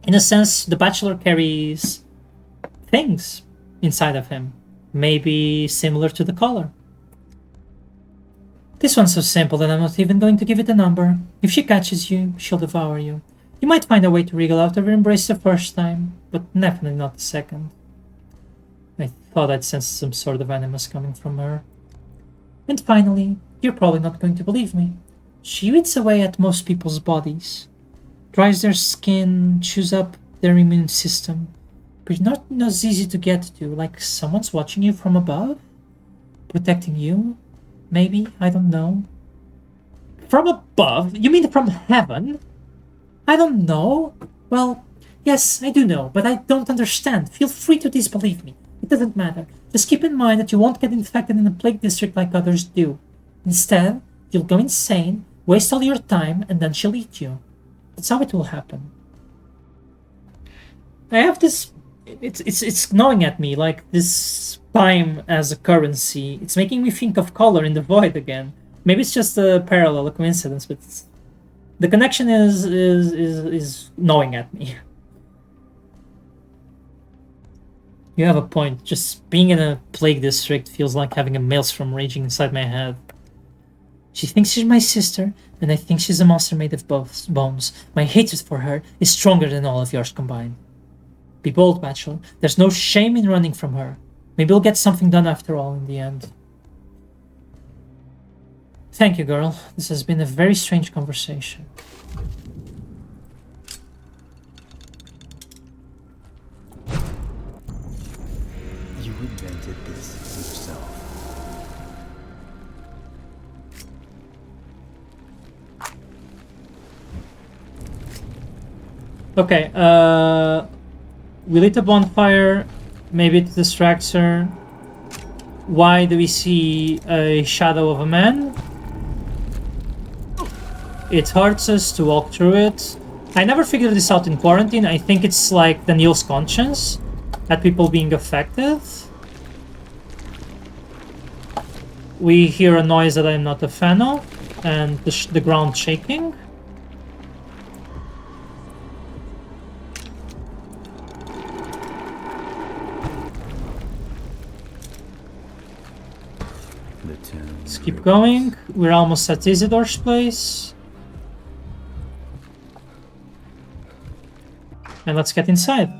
[SPEAKER 1] In a sense, the Bachelor carries things inside of him, maybe similar to the color. This one's so simple that I'm not even going to give it a number. If she catches you, she'll devour you. You might find a way to wriggle out of her embrace the first time, but definitely not the second. I thought I'd sensed some sort of animus coming from her. And finally, you're probably not going to believe me. She eats away at most people's bodies, dries their skin, chews up their immune system, but not as easy to get to, like someone's watching you from above? Protecting you? Maybe? I don't know. From above? You mean from heaven? I don't know. Well, yes, I do know, but I don't understand. Feel free to disbelieve me. It doesn't matter. Just keep in mind that you won't get infected in a plague district like others do. Instead, you'll go insane, waste all your time, and then she'll eat you. That's how it will happen. I have this... It's gnawing at me, like this time as a currency. It's making me think of color in the Void again. Maybe it's just a parallel, a coincidence, but the connection is gnawing at me. You have a point. Just being in a plague district feels like having a maelstrom raging inside my head. She thinks she's my sister, and I think she's a monster made of both bones. My hatred for her is stronger than all of yours combined. Be bold, Bachelor. There's no shame in running from her. Maybe we'll get something done after all in the end. Thank you, girl. This has been a very strange conversation.
[SPEAKER 4] You invented this yourself.
[SPEAKER 1] Okay, we lit a bonfire. Maybe it distracts her. Why do we see a shadow of a man? It hurts us to walk through it. I never figured this out in quarantine. I think it's like Daniel's conscience at people being affected. We hear a noise that I'm not a fan of, and the ground shaking. Let's keep going. We're almost at Isidore's place. And let's get inside.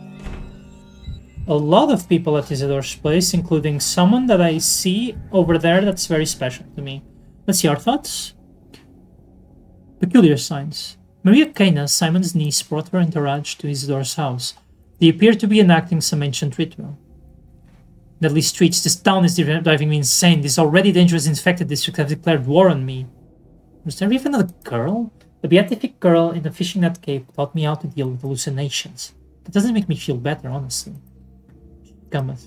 [SPEAKER 1] A lot of people at Isidore's place, including someone that I see over there that's very special to me. Let's see our thoughts. Peculiar signs. Maria Kaina, Simon's niece, brought her entourage to Isidore's house. They appear to be enacting some ancient ritual. Deadly streets, this town is driving me insane. This already dangerous infected district have declared war on me. Was there even a girl? The beatific girl in the fishing net cape taught me how to deal with hallucinations. That doesn't make me feel better, honestly. Cometh.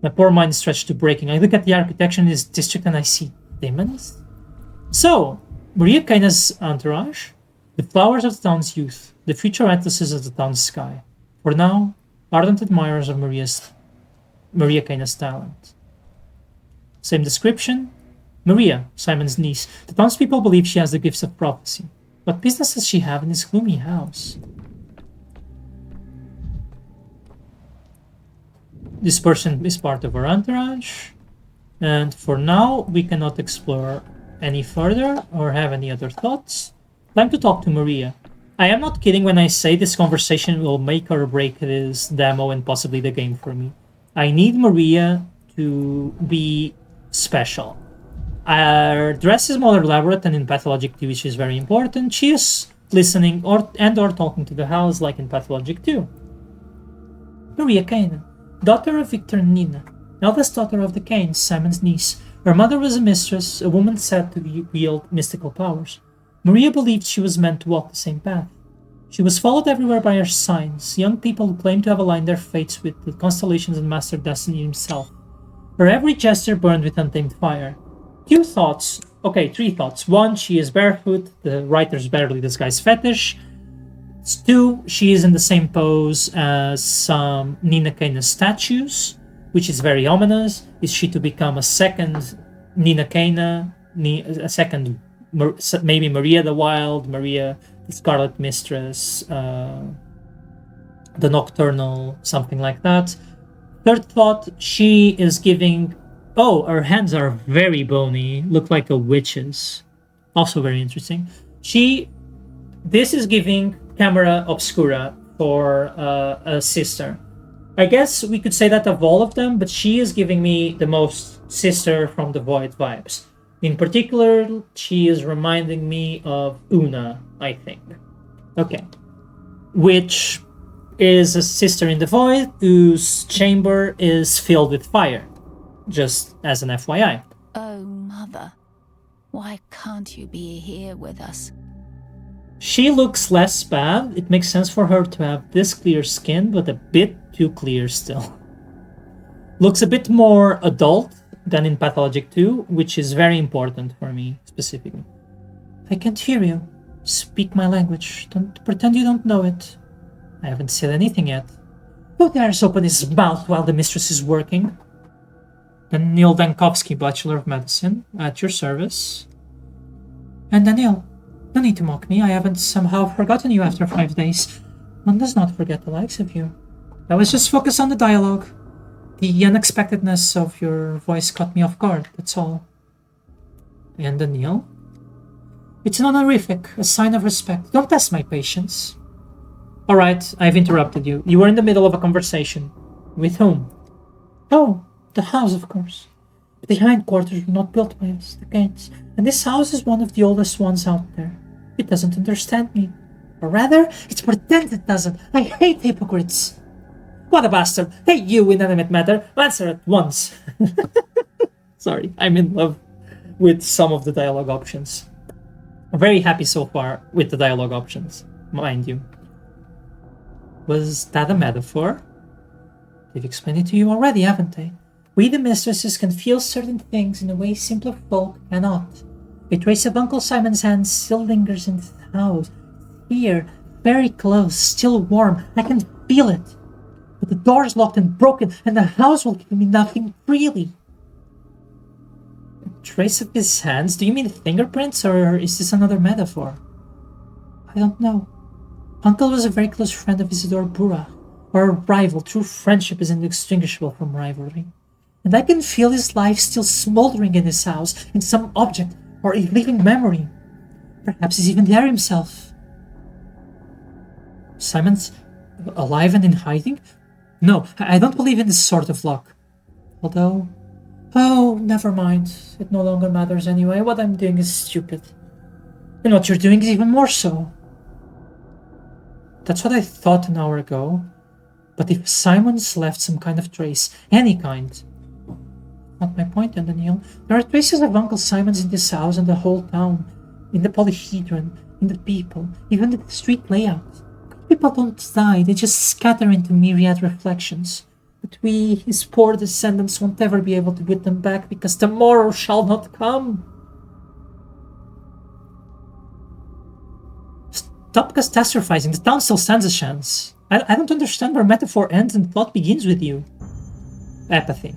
[SPEAKER 1] My poor mind is stretched to breaking. I look at the architecture in this district and I see demons? So, Maria Kaina's entourage? The flowers of the town's youth, the future atlases of the town's sky. For now, ardent admirers of Maria Kaina's talent. Same description. Maria, Simon's niece. The townspeople believe she has the gifts of prophecy. What business does she have in this gloomy house? This person is part of our entourage. And for now, we cannot explore any further or have any other thoughts. Time to talk to Maria. I am not kidding when I say this conversation will make or break this demo and possibly the game for me. I need Maria to be special. Her dress is more elaborate than in Pathologic 2, which is very important. She is listening or talking to the house like in Pathologic 2. Maria Kaina, daughter of Victor and Nina, eldest daughter of the Kanes, Simon's niece. Her mother was a mistress, a woman said to wield mystical powers. Maria believed she was meant to walk the same path. She was followed everywhere by her signs, young people who claimed to have aligned their fates with the constellations and Master Destiny himself. Her every gesture burned with untamed fire. Few thoughts Okay, 3 thoughts. 1, she is barefoot. The writer's barely disguised fetish. 2, she is in the same pose as some Nina Kane statues, which is very ominous. Is she to become a second Nina Kane, a second, maybe Maria the Wild, Maria the Scarlet Mistress, the Nocturnal, something like that? Third thought, she is giving... Oh, her hands are very bony, look like a witch's. Also very interesting. This is giving camera obscura for a sister. I guess we could say that of all of them, but she is giving me the most sister from the Void vibes. In particular, she is reminding me of Una, I think. Okay. Which is a sister in the Void whose chamber is filled with fire. Just as an FYI.
[SPEAKER 10] Oh, Mother. Why can't you be here with us?
[SPEAKER 1] She looks less bad. It makes sense for her to have this clear skin, but a bit too clear still. Looks a bit more adult than in Pathologic 2, which is very important for me, specifically. I can't hear you. Speak my language. Don't pretend you don't know it. I haven't said anything yet. Who dares open his mouth while the mistress is working? Daniil Dankovsky, Bachelor of Medicine, at your service. And Daniil, no need to mock me. I haven't somehow forgotten you after 5 days. One does not forget the likes of you. I was just focused on the dialogue. The unexpectedness of your voice caught me off guard, that's all. And Daniil? It's an honorific, a sign of respect. Don't test my patience. Alright, I've interrupted you. You were in the middle of a conversation. With whom? Oh, the house, of course. The hindquarters were not built by us, the Gates, and this house is one of the oldest ones out there. It doesn't understand me. Or rather, it pretends it doesn't. I hate hypocrites. What a bastard. Hey, you inanimate matter, answer at once. Sorry, I'm in love with some of the dialogue options. I'm very happy so far with the dialogue options, mind you. Was that a metaphor? They've explained it to you already, haven't they? We, the mistresses, can feel certain things in a way simpler folk cannot. A trace of Uncle Simon's hand still lingers in the house. Here, very close, still warm. I can feel it. But the door's locked and broken, and the house will give me nothing freely. A trace of his hands? Do you mean fingerprints, or is this another metaphor? I don't know. Uncle was a very close friend of Isidore Burach, or a rival. True friendship is indistinguishable from rivalry. And I can feel his life still smoldering in his house, in some object, or a living memory. Perhaps he's even there himself. Simon's alive and in hiding? No, I don't believe in this sort of luck. Although... Oh, never mind. It no longer matters anyway. What I'm doing is stupid. And what you're doing is even more so. That's what I thought an hour ago. But if Simon's left some kind of trace, any kind... Not my point, Daniel. There are traces of Uncle Simon's in this house and the whole town. In the polyhedron, in the people, even the street layout. People don't die, they just scatter into myriad reflections. But we, his poor descendants, won't ever be able to get them back because tomorrow shall not come. Stop catastrophizing, the town still stands a chance. I don't understand where metaphor ends and plot begins with you. Apathy.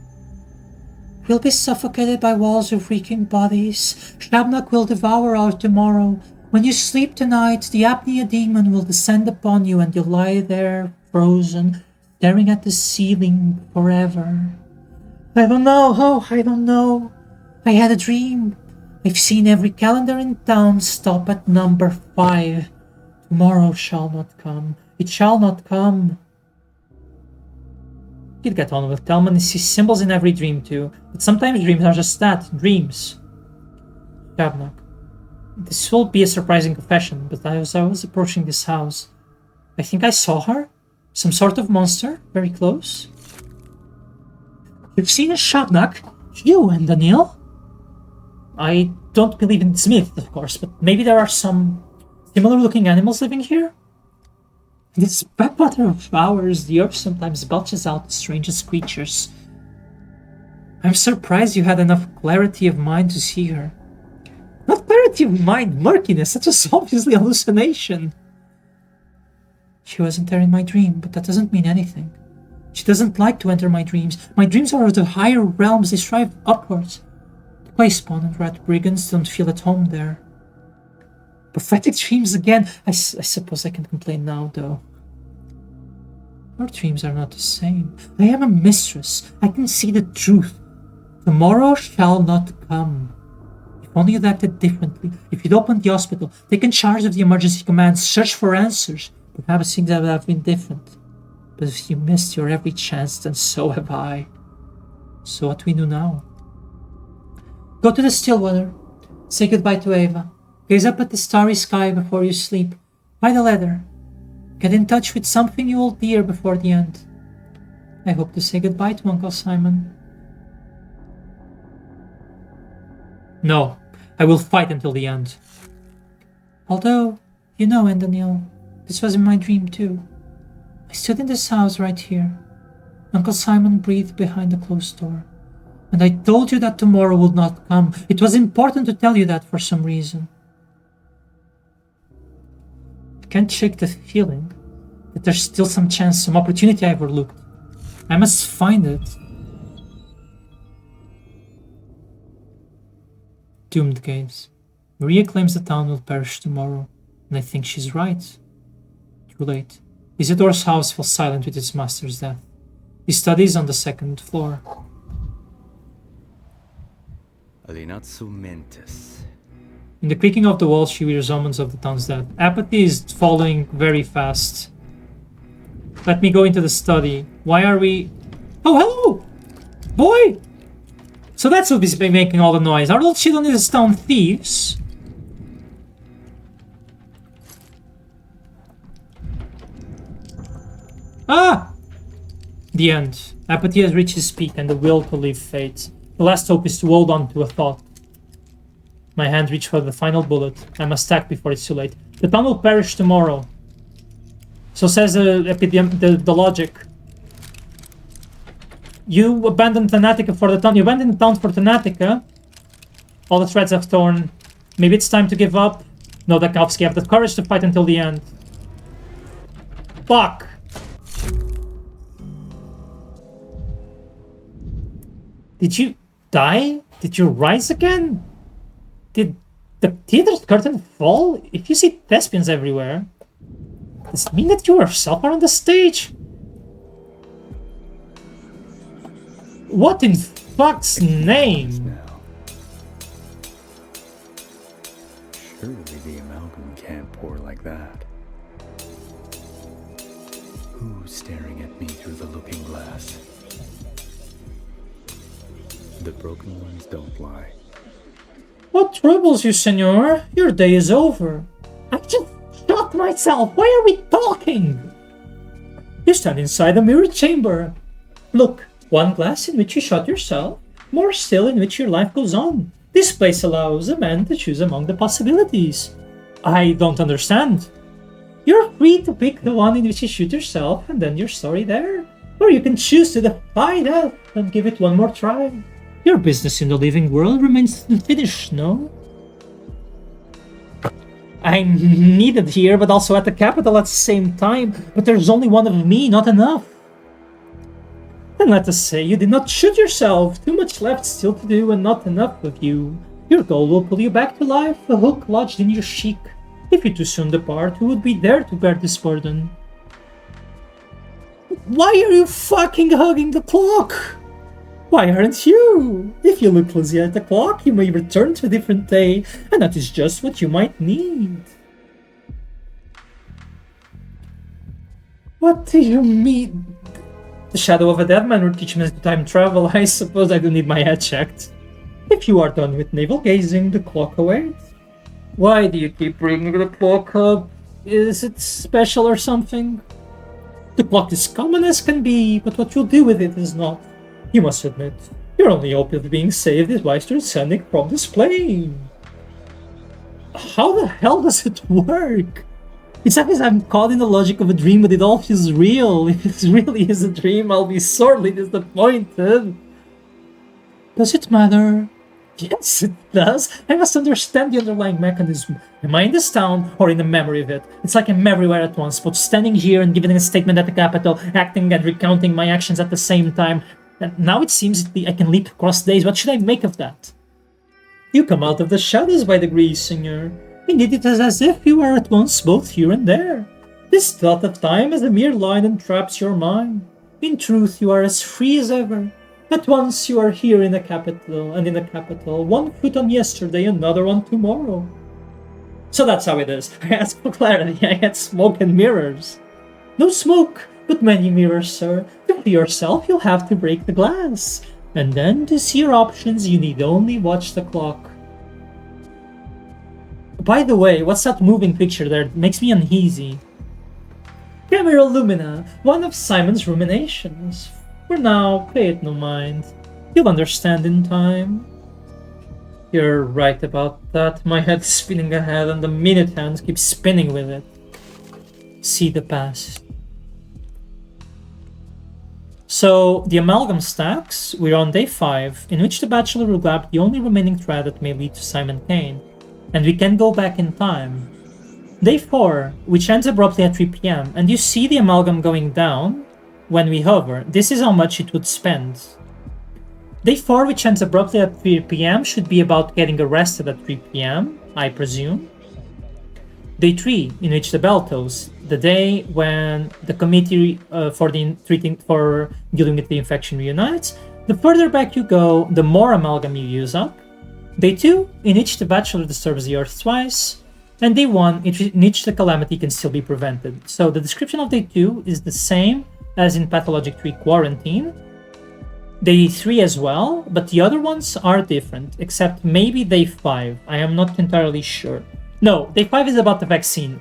[SPEAKER 1] We'll be suffocated by walls of reeking bodies. Shabnak will devour our tomorrow. When you sleep tonight, the apnea demon will descend upon you and you'll lie there, frozen, staring at the ceiling forever. I don't know, I don't know. I had a dream. I've seen every calendar in town stop at number 5. Tomorrow shall not come. It shall not come. You'd get on with Telman and see symbols in every dream too, but sometimes dreams are just that, dreams. Shabnak. This will be a surprising confession, but as I was approaching this house, I think I saw her? Some sort of monster, very close. You've seen a Shabnak? You and Daniil? I don't believe in this myth, of course, but maybe there are some similar-looking animals living here? In this backwater of ours, the earth sometimes belches out the strangest creatures. I'm surprised you had enough clarity of mind to see her. clarity of mind, murkiness, such as obviously hallucination. She wasn't there in my dream, but that doesn't mean anything. She doesn't like to enter my dreams. My dreams are of the higher realms, they strive upwards. The Clayspawn and Rat Brigands don't feel at home there. Prophetic dreams again. I suppose I can complain now, though. Our dreams are not the same. I am a mistress. I can see the truth. Tomorrow shall not come. If only you'd acted differently. If you'd opened the hospital, taken charge of the emergency command, searched for answers, perhaps things would have been different. But if you missed your every chance, then so have I. So what do we do now? Go to the Stillwater. Say goodbye to Ava. Gaze up at the starry sky before you sleep. Write a letter. Get in touch with something you hold dear before the end. I hope to say goodbye to Uncle Simon. No, I will fight until the end. Although, you know, Daniel, this was in my dream too. I stood in this house right here. Uncle Simon breathed behind the closed door. And I told you that tomorrow would not come. It was important to tell you that for some reason. I can't shake the feeling that there's still some chance, some opportunity I overlooked. I must find it. Doomed gaze. Maria claims the town will perish tomorrow, and I think she's right. Too late. Isidore's house fell silent with its master's death. He studies on the second floor.
[SPEAKER 4] Alinatsu mentis.
[SPEAKER 1] In the creaking of the walls, she hears omens of the town's death. Apathy is falling very fast. Let me go into the study. Why are we... Oh, hello! Boy! So that's who's been making all the noise. Are all children in this town thieves? Ah! The end. Apathy has reached its peak and the will to live fades. The last hope is to hold on to a thought. My hand reached for the final bullet. I must act before it's too late. The town will perish tomorrow. So says the logic. You abandoned Thanatica for the town. You abandoned the town for Thanatica. All the threads have torn. Maybe it's time to give up. No, Dakovsky, have the courage to fight until the end. Fuck! Did you die? Did you rise again? Did the theater's curtain fall? If you see thespians everywhere, does it mean that you yourself are on the stage? What in fuck's name?
[SPEAKER 4] Surely the amalgam can't pour like that. Who's staring at me through the looking glass? The broken ones don't lie.
[SPEAKER 1] What troubles you, senor? Your day is over. I just shot myself. Why are we talking? You stand inside a mirror chamber. Look, one glass in which you shot yourself, more still in which your life goes on. This place allows a man to choose among the possibilities. I don't understand. You're free to pick the one in which you shoot yourself and end your story there. Or you can choose to defy death and give it one more try. Your business in the living world remains unfinished, no? I'm needed here, but also at the capital at the same time. But there's only one of me, not enough. Then let us say you did not shoot yourself. Too much left still to do and not enough of you. Your goal will pull you back to life, a hook lodged in your cheek. If you too soon depart, who would be there to bear this burden? Why are you fucking hugging the clock? Why aren't you? If you look closely at the clock, you may return to a different day, and that is just what you might need. What do you mean? The shadow of a dead man will teach me to time travel. I suppose I do need my head checked. If you are done with navel gazing, the clock awaits. Why do you keep bringing the clock up? Is it special or something? The clock is common as can be, but what you'll do with it is not. You must admit, your only hope of being saved is by transcending from this plane. How the hell does it work? It's like I'm caught in the logic of a dream, but it all feels real. If it really is a dream, I'll be sorely disappointed. Does it matter? Yes, it does. I must understand the underlying mechanism. Am I in this town or in the memory of it? It's like I'm everywhere at once, both standing here and giving a statement at the capital, acting and recounting my actions at the same time. And now it seems I can leap across days. What should I make of that? You come out of the shadows by degrees, Senor. Indeed, it is as if you are at once both here and there. This thought of time is a mere line entraps your mind. In truth, you are as free as ever. At once you are here in the capital, and in the capital, one foot on yesterday, another on tomorrow. So that's how it is. I asked for clarity. I had smoke and mirrors. No smoke, but many mirrors, sir. To see yourself, you'll have to break the glass. And then, to see your options, you need only watch the clock. By the way, what's that moving picture there? It makes me uneasy. Camera Lumina, one of Simon's ruminations. For now, pay it no mind. You'll understand in time. You're right about that. My head's spinning ahead and the minute hands keep spinning with it. See the past. So, the amalgam stacks, we're on day 5, in which the Bachelor will grab the only remaining thread that may lead to Simon Kane, and we can go back in time. Day 4, which ends abruptly at 3 PM, and you see the amalgam going down when we hover. This is how much it would spend. Day 4, which ends abruptly at 3 PM, should be about getting arrested at 3 PM, I presume. Day 3, in which the bell tolls, the day when the committee for dealing with the infection reunites. The further back you go, the more amalgam you use up. Day 2, in which the Bachelor disturbs the Earth twice. And day 1, in which the calamity can still be prevented. So the description of day 2 is the same as in Pathologic 3 Quarantine. Day 3 as well, but the other ones are different, except maybe day 5. I am not entirely sure. No, day 5 is about the vaccine.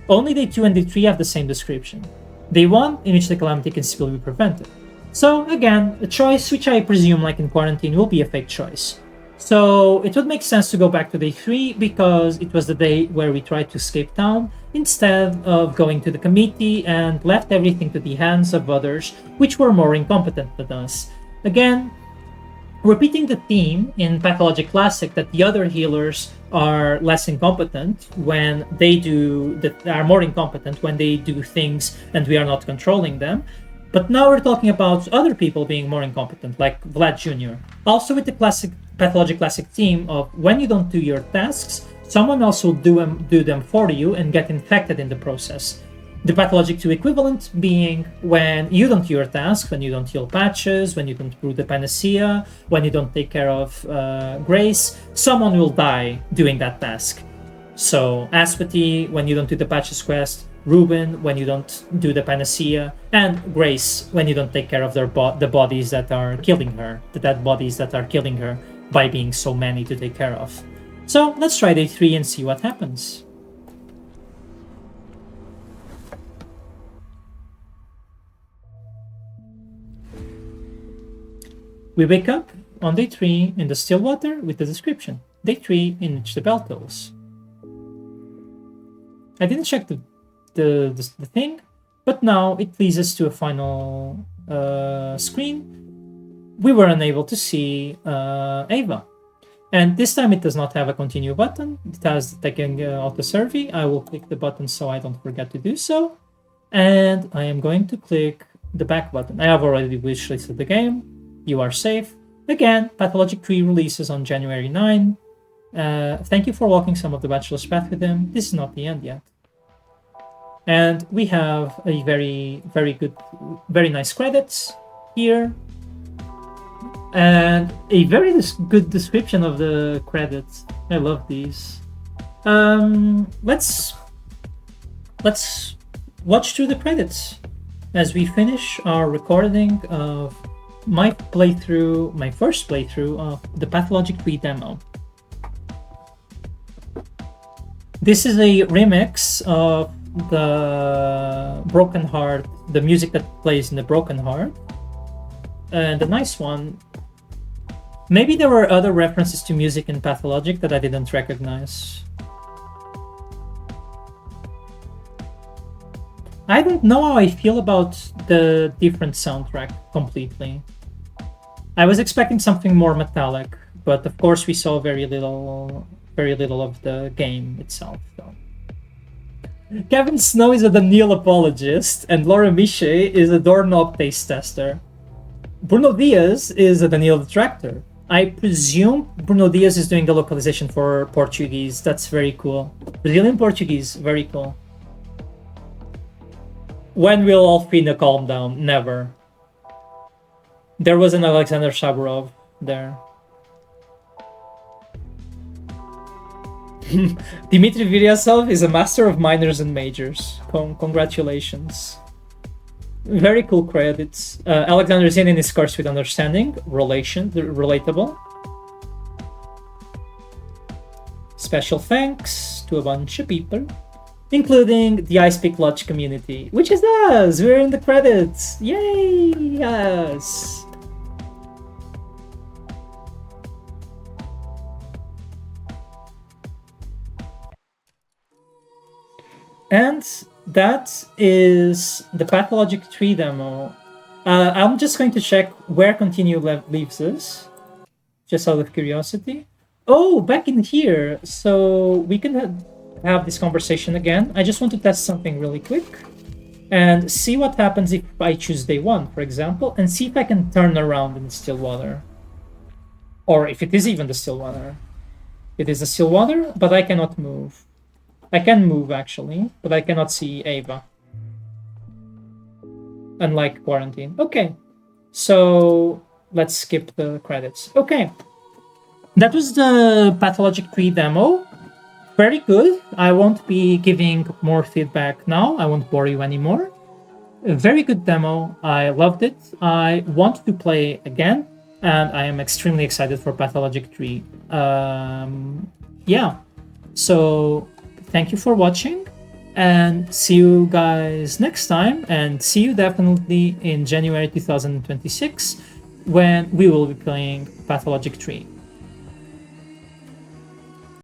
[SPEAKER 1] Only day 2 and day 3 have the same description. Day 1, in which the calamity can still be prevented. So again, a choice which I presume, like in Quarantine, will be a fake choice. So it would make sense to go back to day 3 because it was the day where we tried to escape town instead of going to the committee and left everything to the hands of others which were more incompetent than us. Again, repeating the theme in Pathologic Classic that the other healers are less incompetent when are more incompetent when they do things and we are not controlling them. But now we're talking about other people being more incompetent, like Vlad Jr. Also with the Pathologic Classic theme of when you don't do your tasks, someone else will do them for you and get infected in the process. The Pathologic 2 equivalent being when you don't do your tasks, when you don't heal patches, when you don't brew the panacea, when you don't take care of Grace, someone will die doing that task. So Aspati, when you don't do the patches quest, Ruben, when you don't do the panacea, and Grace, when you don't take care of the bodies that are killing her, the dead bodies that are killing her by being so many to take care of. So let's try day 3 and see what happens. We wake up on day 3 in the still water with the description. Day 3 in which the bell tolls. I didn't check the thing, but now it leads us to a final screen. We were unable to see Ava. And this time it does not have a continue button. It has taking auto survey. I will click the button so I don't forget to do so. And I am going to click the back button. I have already wishlisted the game. You are safe. Again, Pathologic 3 releases on January 9. Thank you for walking some of the Bachelor's Path with him. This is not the end yet. And we have a very, very good, very nice credits here. And a very good description of the credits. I love these. Let's watch through the credits as we finish our recording of my first playthrough of the Pathologic 3 demo. This is a remix of the Broken Heart, the music that plays in the Broken Heart, and a nice one. Maybe there were other references to music in Pathologic that I didn't recognize. I don't know how I feel about the different soundtrack completely. I was expecting something more metallic, but of course we saw very little of the game itself, though. Kevin Snow is a Daniel apologist, and Laura Miche is a doorknob taste tester. Bruno Diaz is a Daniel detractor. I presume Bruno Diaz is doing the localization for Portuguese. That's very cool. Brazilian Portuguese, very cool. When will Alfina calm down? Never. There was an Alexander Shaburov there. Dmitry Viryasov is a master of minors and majors. Congratulations. Very cool credits. Alexander Zenin is cursed with understanding, relatable. Special thanks to a bunch of people, including the I Speak Lodge community, which is us. We're in the credits. Yay! Yes. And that is the Pathologic 3 demo. I'm just going to check where continue leaves us, just out of curiosity. Oh, back in here. So we can have this conversation again. I just want to test something really quick and see what happens if I choose day 1, for example, and see if I can turn around in the still water. Or if it is even the still water. It is the still water, but I cannot move. I can move, actually, but I cannot see Ava. Unlike Quarantine. Okay, so let's skip the credits. Okay, that was the Pathologic 3 demo. Very good. I won't be giving more feedback now. I won't bore you anymore. A very good demo. I loved it. I want to play again, and I am extremely excited for Pathologic 3. Yeah, so thank you for watching, and see you guys next time, and see you definitely in January 2026 when we will be playing Pathologic 3.